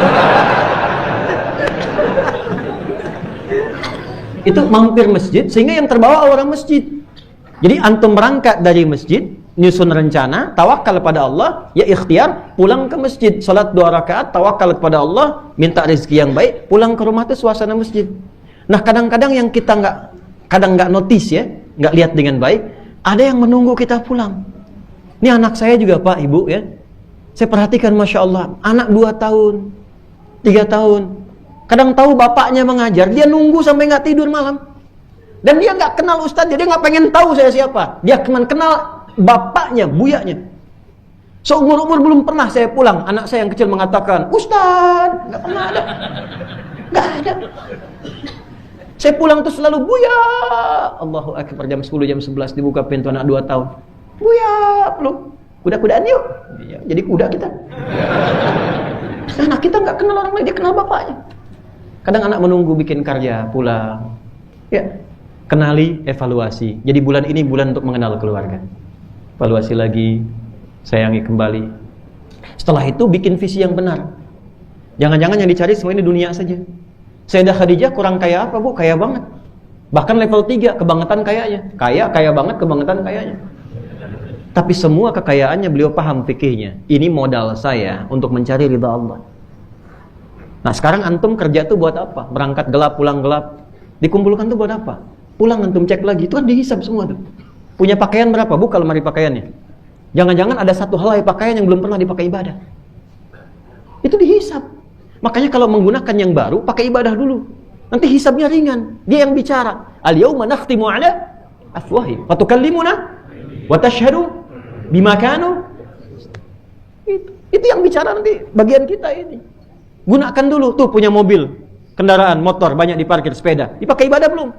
Itu mampir masjid sehingga yang terbawa orang masjid. Jadi antum berangkat dari masjid, nyusun rencana, tawakal kepada Allah, ya ikhtiar, pulang ke masjid, salat 2 rakaat, tawakal kepada Allah, minta rezeki yang baik, pulang ke rumah itu suasana masjid. Nah, kadang-kadang yang kita nggak notice ya, nggak lihat dengan baik, ada yang menunggu kita pulang. Ini anak saya juga Pak, Ibu ya. Saya perhatikan Masya Allah, anak 2 tahun, 3 tahun. Kadang tahu bapaknya mengajar, dia nunggu sampai nggak tidur malam. Dan dia nggak kenal ustadz, dia nggak pengen tahu saya siapa. Dia cuma kenal bapaknya, buyanya. Seumur-umur belum pernah saya pulang, anak saya yang kecil mengatakan, Ustadz, nggak pernah ada. Nggak ada. Saya pulang tuh selalu, Buya. Allahu Akbar, jam 10, jam 11 dibuka pintu anak 2 tahun. Buya, belum. Kuda-kudaan yuk. Ya, jadi kuda kita. Anak kita nggak kenal orang lain, dia kenal bapaknya. Kadang anak menunggu bikin karya, pulang. Ya, kenali, evaluasi. Jadi bulan ini bulan untuk mengenal keluarga. Evaluasi lagi, sayangi kembali. Setelah itu bikin visi yang benar. Jangan-jangan yang dicari semua ini dunia saja. Sayyidah Khadijah kurang kaya apa Bu? Kaya banget. Bahkan level 3, kebangetan kayanya. Kaya banget, kebangetan kayanya. Tapi semua kekayaannya beliau paham fikihnya. Ini modal saya untuk mencari ridha Allah. Nah sekarang antum kerja tuh buat apa? Berangkat gelap, pulang gelap. Dikumpulkan tuh buat apa? Pulang antum cek lagi, itu kan dihisab semua tuh. Punya pakaian berapa? Buka lemari pakaiannya. Jangan-jangan ada satu helai pakaian yang belum pernah dipakai ibadah. Itu dihisab. Makanya kalau menggunakan yang baru, pakai ibadah dulu. Nanti hisabnya ringan. Dia yang bicara. Al-yawma nakhtimu ala afwahihim wa tukallimuna wa tashhadu bima kanu. Itu yang bicara nanti bagian kita ini. Gunakan dulu tuh punya mobil, kendaraan, motor banyak diparkir, sepeda. Dipakai ibadah belum?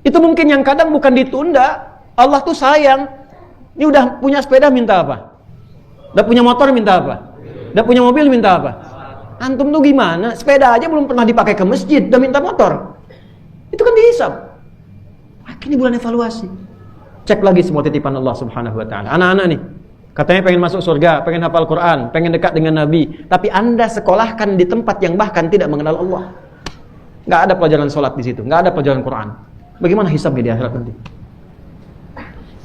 Itu mungkin yang kadang bukan ditunda. Allah tuh sayang. Ini udah punya sepeda minta apa? Udah punya motor minta apa? Udah punya mobil minta apa? Antum tuh gimana? Sepeda aja belum pernah dipakai ke masjid, udah minta motor. Itu kan dihisab. Ini bulan evaluasi. Cek lagi semua titipan Allah Subhanahu wa taala. Anak-anak nih, katanya pengen masuk surga, pengen hafal Quran, pengen dekat dengan Nabi, tapi Anda sekolahkan di tempat yang bahkan tidak mengenal Allah. Nggak ada pelajaran sholat di situ, nggak ada pelajaran Quran. Bagaimana hisabnya di akhirat nanti?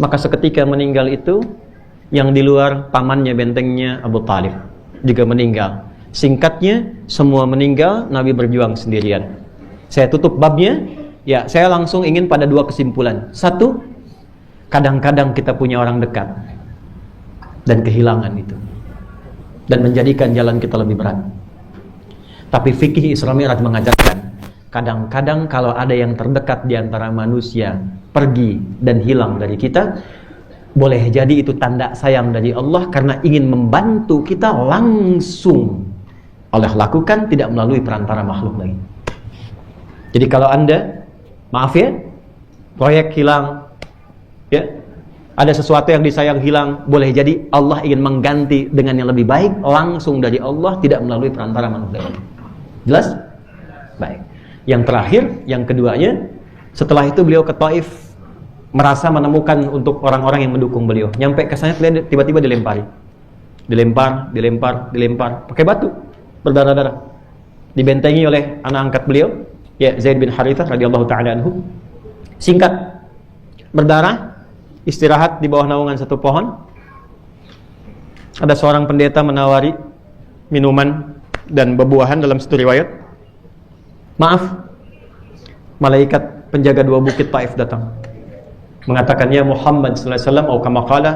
Maka seketika meninggal itu, yang di luar pamannya, bentengnya Abu Talib juga meninggal. Singkatnya, semua meninggal, Nabi berjuang sendirian. Saya tutup babnya, ya saya langsung ingin pada 2 kesimpulan. 1, kadang-kadang kita punya orang dekat dan kehilangan itu, dan menjadikan jalan kita lebih berat. Tapi fikih Isra Mi'raj mengajarkan, kadang-kadang kalau ada yang terdekat di antara manusia pergi dan hilang dari kita, boleh jadi itu tanda sayang dari Allah karena ingin membantu kita langsung. Allah lakukan, tidak melalui perantara makhluk lagi. Jadi kalau Anda, maaf ya, proyek hilang, ya, ada sesuatu yang disayang hilang, boleh jadi Allah ingin mengganti dengan yang lebih baik langsung dari Allah, tidak melalui perantara manusia. Jelas? Baik. Yang terakhir, yang keduanya, setelah itu beliau ke Taif, merasa menemukan untuk orang-orang yang mendukung beliau. Nyampe ke sana tiba-tiba dilempari. Dilempar pakai batu berdarah-darah. Dibentengi oleh anak angkat beliau, ya Zaid bin Harithah radhiyallahu taala anhu. Singkat, berdarah, istirahat di bawah naungan satu pohon. Ada seorang pendeta menawari minuman dan bebuahan dalam satu riwayat. Maaf, malaikat penjaga dua bukit Taif datang, mengatakan, ya Muhammad sallallahu alaihi wasallam, atau kama qala,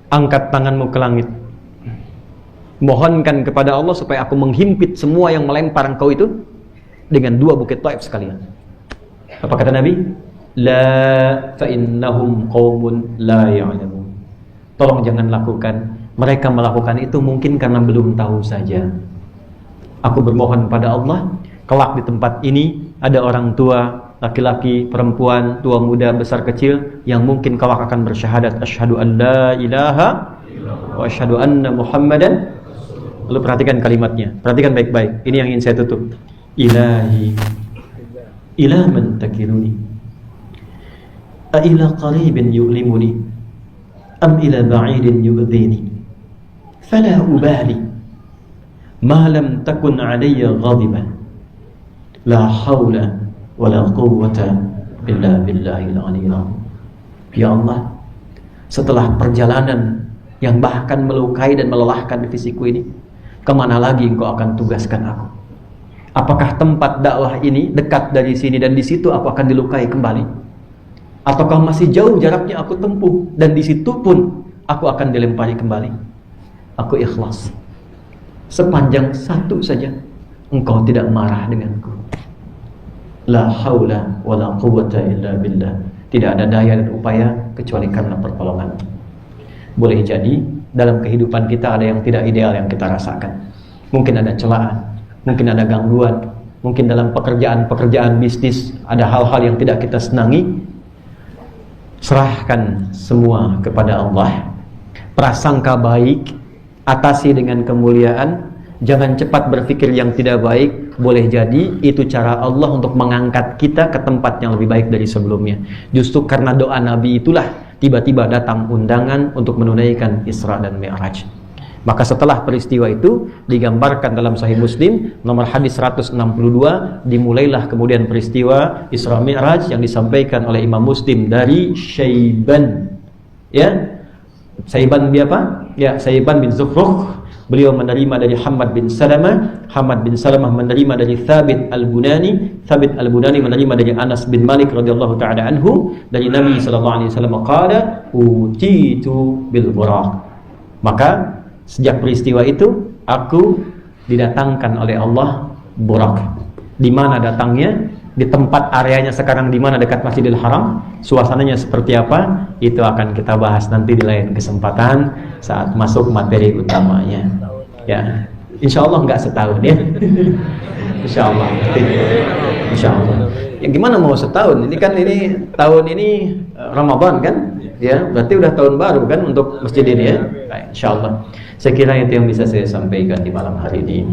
angkat tanganmu ke langit, mohonkan kepada Allah supaya aku menghimpit semua yang melempar engkau itu dengan dua bukit Taif sekalian. Apa kata Nabi? La fa innahum qaumun la ya'lamun. Tolong jangan lakukan. Mereka melakukan itu mungkin karena belum tahu saja. Aku bermohon pada Allah, kelak di tempat ini ada orang tua, laki-laki, perempuan, tua muda, besar kecil, yang mungkin kelak akan bersyahadat asyhadu an la ilaha wa asyhadu anna Muhammadan. Lalu perhatikan kalimatnya, perhatikan baik-baik. Ini yang ingin saya tutup. Ilahi ila man takiluni, a ila qaribin yu'limuni, am ila ba'idin yu'dhini, fala ubali ma lam takun alayya ghadiban, la hawla wa la quwwata illa billahil aliyyil azim. Ya Allah, setelah perjalanan yang bahkan melukai dan melelahkan fisikku ini, kemana lagi engkau akan tugaskan aku? Apakah tempat dakwah ini dekat dari sini dan di situ aku akan dilukai kembali? Ataukah masih jauh jaraknya aku tempuh dan di situ pun aku akan dilempari kembali? Aku ikhlas sepanjang satu saja engkau tidak marah denganku. La haula wa la quwwata illa billah. Tidak ada daya dan upaya kecuali karena pertolongan. Boleh jadi dalam kehidupan kita ada yang tidak ideal yang kita rasakan. Mungkin ada celaan, mungkin ada gangguan, mungkin dalam pekerjaan bisnis ada hal-hal yang tidak kita senangi. Serahkan semua kepada Allah. Prasangka baik, atasi dengan kemuliaan. Jangan cepat berpikir yang tidak baik. Boleh jadi itu cara Allah untuk mengangkat kita ke tempat yang lebih baik dari sebelumnya. Justru karena doa Nabi itulah tiba-tiba datang undangan untuk menunaikan Isra dan Mi'raj. Maka setelah peristiwa itu digambarkan dalam Sahih Muslim nomor hadis 162, dimulailah kemudian peristiwa Isra Mi'raj yang disampaikan oleh Imam Muslim dari Syaiban. Ya, Syaiban dia apa? Ya, Syaiban bin Zufruh. Beliau menerima dari Hamad bin Salamah, Hamad bin Salamah menerima dari Thabit al-Bunani, Thabit al-Bunani menerima dari Anas bin Malik radhiyallahu taala anhu, dari Nabi sallallahu alaihi wasallam qala utitu bil buraq. Maka sejak peristiwa itu aku didatangkan oleh Allah Buraq. Di mana datangnya? Di tempat areanya sekarang di mana dekat Masjidil Haram. Suasananya seperti apa? Itu akan kita bahas nanti di lain kesempatan saat masuk materi utamanya. Ya, insya Allah nggak setahun ya. Insya Allah. Insya Allah. Ya gimana mau setahun? Ini kan tahun ini Ramadan kan? Ya, berarti udah tahun baru kan untuk masjid ini ya. Baik, insya Allah. Saya kira itu yang bisa saya sampaikan di malam hari ini.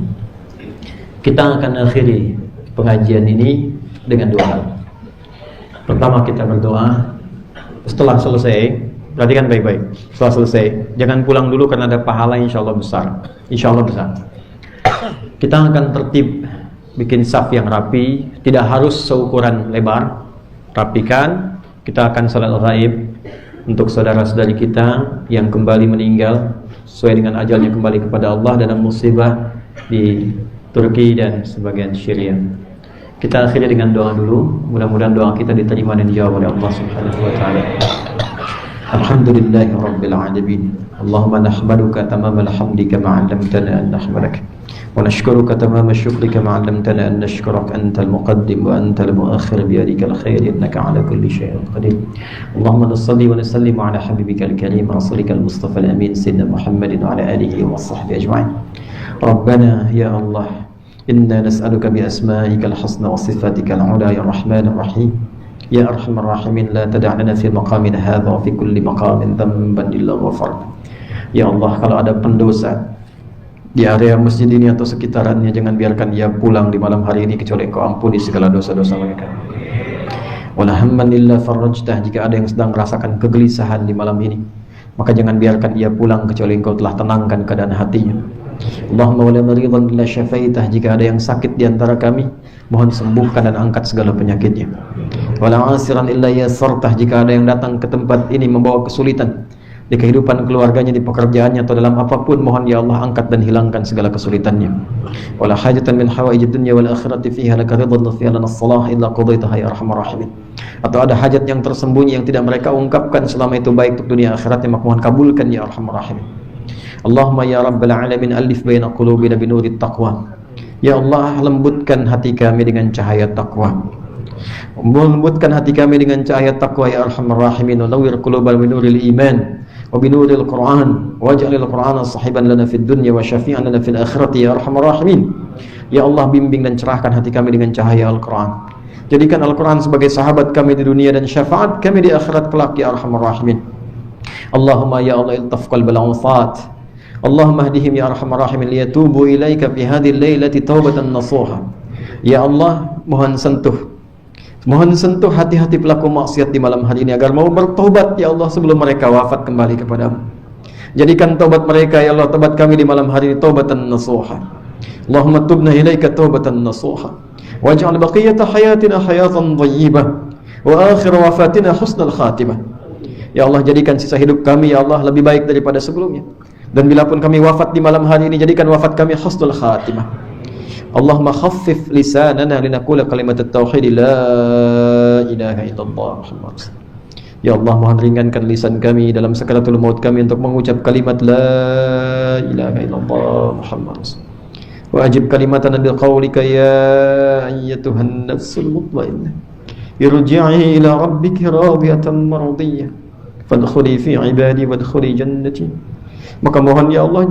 Kita akan akhiri pengajian ini dengan dua hal. Pertama, kita berdoa. Setelah selesai, perhatikan baik-baik. Setelah selesai, jangan pulang dulu karena ada pahala insya Allah besar. Insya Allah besar. Kita akan tertib, bikin saf yang rapi. Tidak harus seukuran lebar. Rapikan. Kita akan salat ghaib untuk saudara-saudari kita yang kembali meninggal sesuai dengan ajalnya kembali kepada Allah dalam musibah di Turki dan sebagian Syria. Kita akhiri dengan doa dulu. Mudah-mudahan doa kita diterima dan dijawab oleh Allah Subhanahu wa taala. Alhamdulillahi rabbil alamin. Allahumma nahmaduka tamamal hamdi kama 'allamtana an nahmadaka wa nashkuruka tamama syukrika kama 'allamtana an nashkuraka antal muqaddim wa antal muakhir bi yadikal khair innaka 'ala kulli syai'in qadir. Allahumma salli wa sallim 'ala habibikal karim rasulikal mustafa al amin sayyidina Muhammadin wa 'ala alihi wa sahbihi ajma'in. Rabbana ya Allah, إنا نسألك بأسمائك الحسنى وصفاتك العلى يا الرحمن الرحيم يا أرحم الراحمين لا تدع لنا في مقامنا هذا وفي كل مقام ذنبا إلا غفرت. Ya Allah, kalau ada pendosa di area masjid ini atau sekitarannya, jangan biarkan ia pulang di malam hari ini kecuali Engkau ampuni segala dosa-dosa mereka. Wala hamman illa farajtah, jika ada yang sedang merasakan kegelisahan di malam ini, maka jangan biarkan ia pulang kecuali Engkau telah tenangkan keadaan hatinya. Allahumma wala maridan illa syafaitah, jika ada yang sakit di antara kami, mohon sembuhkan dan angkat segala penyakitnya. Wala asiran illa yasartah, jika ada yang datang ke tempat ini membawa kesulitan di kehidupan keluarganya, di pekerjaannya atau dalam apapun, mohon ya Allah angkat dan hilangkan segala kesulitannya. Wala hajatan min hawaijid dunya wal akhirati fiha laka ridwan fiha lana salah illa qadaitaha ya arhamar rahimin. Atau ada hajat yang tersembunyi yang tidak mereka ungkapkan selama itu baik untuk dunia akhiratnya, maka mohon kabulkan ya arhamar rahimin. Allahumma ya rabbal alamin alif baina qulubina binurit taqwa. Ya Allah, lembutkan hati kami dengan cahaya takwa. Lembutkan hati kami dengan cahaya takwa ya arhamar rahimin. Nawwir qulubana binuril iman wa binuril Qur'an waj'alil Qur'ana sahiban lana fid dunya wa syafi'an lana fil akhirati ya arhamar rahimin. Ya Allah, bimbing dan cerahkan hati kami dengan cahaya Al-Qur'an. Jadikan Al-Qur'an sebagai sahabat kami di dunia dan syafaat kami di akhirat kelak ya arhamar rahimin. Allahumma ya Allah iltaf qalbal awsat. Allahumma hdihim ya arhamar rahimin liyatubu ilaika fi hadhihi al-lailati taubatan nasuha. Ya Allah, mohon sentuh hati-hati pelaku maksiat di malam hari ini agar mau bertobat ya Allah sebelum mereka wafat kembali kepadamu. Jadikan taubat mereka ya Allah, taubat kami di malam hari ini taubatan nasuha. Allahumma tubna ilaika taubatan nasuha waj'al baqiyata hayatina hayatan thayyibah wa akhir wafatina husnal khatimah. Ya Allah, jadikan sisa hidup kami ya Allah lebih baik daripada sebelumnya, dan bila pun kami wafat di malam hari ini, jadikan wafat kami husnul khatimah. Allahumma khaffif lisanana linaqula kalimat at-tauhid la ilaha illallah Muhammad. Ya Allah, mohon ringankan lisan kami dalam sakaratul maut kami untuk mengucap kalimat la ilaha illallah Muhammad. Wa ajib kalimatana bil qawlika ya ayyatuhan nafsul mutmainnah irji'i ila rabbiki radiyatan mardiyah fadkhuli fi ibadi wadkhuli jannati. Maka mohon ya Allah,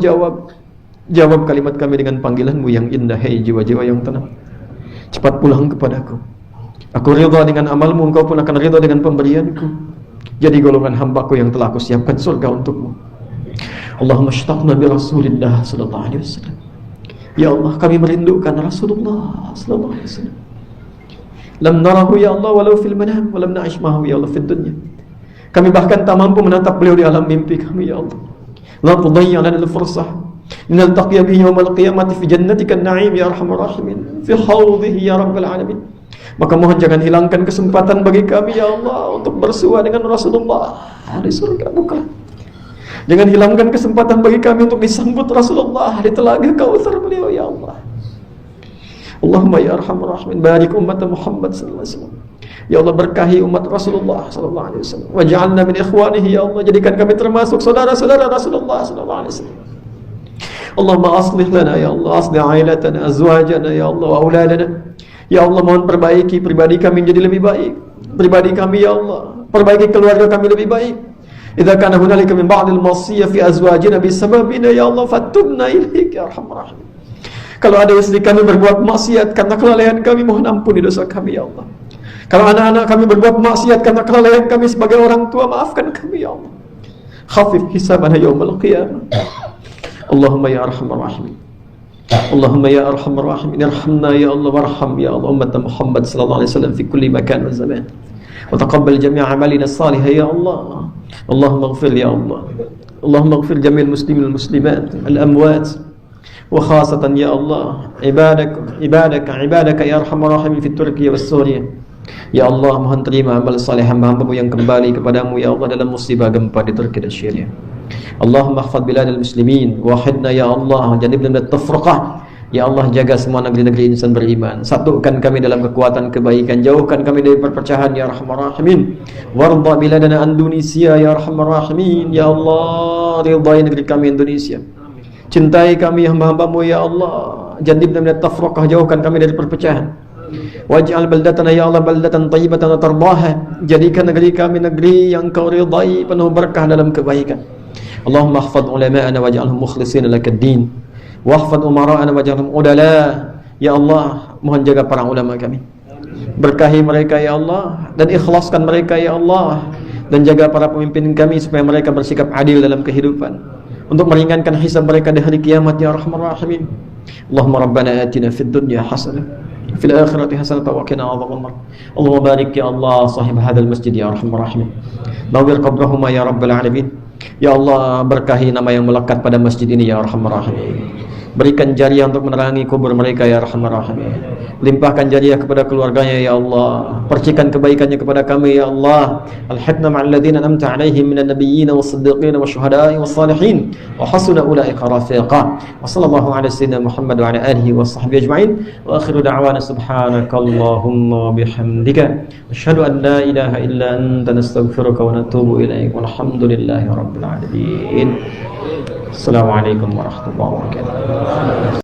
jawab kalimat kami dengan panggilanmu yang indah, hai jiwa-jiwa yang tenang. Cepat pulang kepadaku. Aku ridha dengan amalmu, engkau pun akan ridha dengan pemberianku. Jadi golongan hambaku yang telah aku siapkan surga untukmu. Allahumma shtaqna bi Rasulillah sallallahu alaihi wasallam. Ya Allah, kami merindukan Rasulullah sallallahu alaihi wasallam. Lam narahu ya Allah walau fil manam wa lam na'ish ma'ahu ya Allah fid dunya. Kami bahkan tak mampu menatap beliau di alam mimpi kami ya Allah. La tudayyi' lana al-fursah naltaqiya bihi yawmal qiyamati fi jannatika an-na'im ya arhamar rahimin fi hawdhihi ya rabbal alamin. Maka mohon jangan hilangkan kesempatan bagi kami ya Allah untuk bersua dengan Rasulullah di surga bukan. Jangan hilangkan kesempatan bagi kami untuk disambut Rasulullah di telaga Kautsar beliau ya Allah. Allahumma ya arhamar rahimin barik umat Muhammad sallallahu alaihi wasallam. Ya Allah, berkahi umat Rasulullah sallallahu alaihi wasallam. Waj'alna min ikhwanihi ya Allah, jadikan kami termasuk saudara-saudara Rasulullah sallallahu alaihi wasallam. Allahumma aslih lana ya Allah, aslih ailatana, azwajana ya Allah, wa auladana. Ya Allah, mohon perbaiki pribadi kami menjadi lebih baik. Pribadi kami ya Allah, perbaiki keluarga kami lebih baik. Idza kana hunalika min ba'dil ma'siyah fi azwajina bisababina ya Allah fatubna ilaika ya arhamar rahimin. Kalau ada istri kami berbuat maksiat karena kelalaian kami, mohon ampuni dosa kami ya Allah. Kalau anak-anak kami berbuat maksiat karena kelalaian kami sebagai orang tua, maafkan kami ya Allah. Khafif hisabana yaumal qiyamah. Allahumma ya arhamar rahimin. Allahumma ya arhamar rahimin, irhamna ya Allah warham ya Allah ummat Muhammad sallallahu alaihi wasallam fi kulli makan wa zaman. Wa taqabbal jami' amalina salihah ya Allah. Allahumma ighfir ya Allah. Allahumma ighfir jami'al muslimin wal muslimat al-amwat wa khasatan ya Allah ibadaka ya arhamar rahimin fi Turkiya was Suriya. Ya Allah, mohon terima amal saleh hamba-hambamu yang kembali kepadamu ya Allah dalam musibah gempa di Turki dan Syria. Allahumma ihfadz biladal muslimin wahidna ya Allah, janibna minat tafraqah. Ya Allah, jaga semua negeri-negeri insan beriman, satukan kami dalam kekuatan kebaikan, jauhkan kami dari perpecahan ya arhamar rahimin. Warda biladana Indonesia ya arhamar rahimin. Ya Allah, ridai negeri kami Indonesia. Cintai kami hamba-hambamu ya Allah, janibna minat tafraqah, jauhkan kami dari perpecahan. Waj'al baldatana ya Allah baldatan thayyibatan tardaha, jadikan negeri kami negeri yang kau ridai, penuh berkah dalam kebaikan. Allahumma ihfadz ulama'ana waj'alhum mukhlishina lakad-din wahfadz umara'ana waj'alhum udala. Ya Allah, mohon jaga para ulama kami, berkahi mereka ya Allah, dan ikhlaskan mereka ya Allah, dan jaga para pemimpin kami supaya mereka bersikap adil dalam kehidupan. untuk meringankan hisab mereka di hari kiamat ya arhamar rahimin. Allahumma rabbana atina fid dunya hasanah fil akhirati hasanah wa qina adzabannar. Allahumma barik ya Allah sahib hadzal masjid ya arhamar rahimin. Nawwir qabrahuma ya rabbal alamin. Ya Allah, berkahi nama yang melekat pada masjid ini ya arhamar rahimin. Berikan jariah untuk menerangi kubur mereka ya arhamar rahimin. Limpahkan jariah kepada keluarganya ya Allah. Percikan kebaikannya kepada kami ya Allah. Alhiqna ma'al ladzina an'amta 'alaihim minan nabiyyin was-siddiqin wasyuhada'i was-salihin wa hasuna ulaika rafiqa. Wa sallallahu ala sayyidina Muhammad wa ala alihi washabbihi ajma'in. Wa akhiru da'wana subhanakallahumma bihamdika asyhadu an la ilaha illa anta nastaghfiruka wa natubu ilaik. Walhamdulillahi rabbil alamin. Assalamualaikum warahmatullahi wabarakatuh.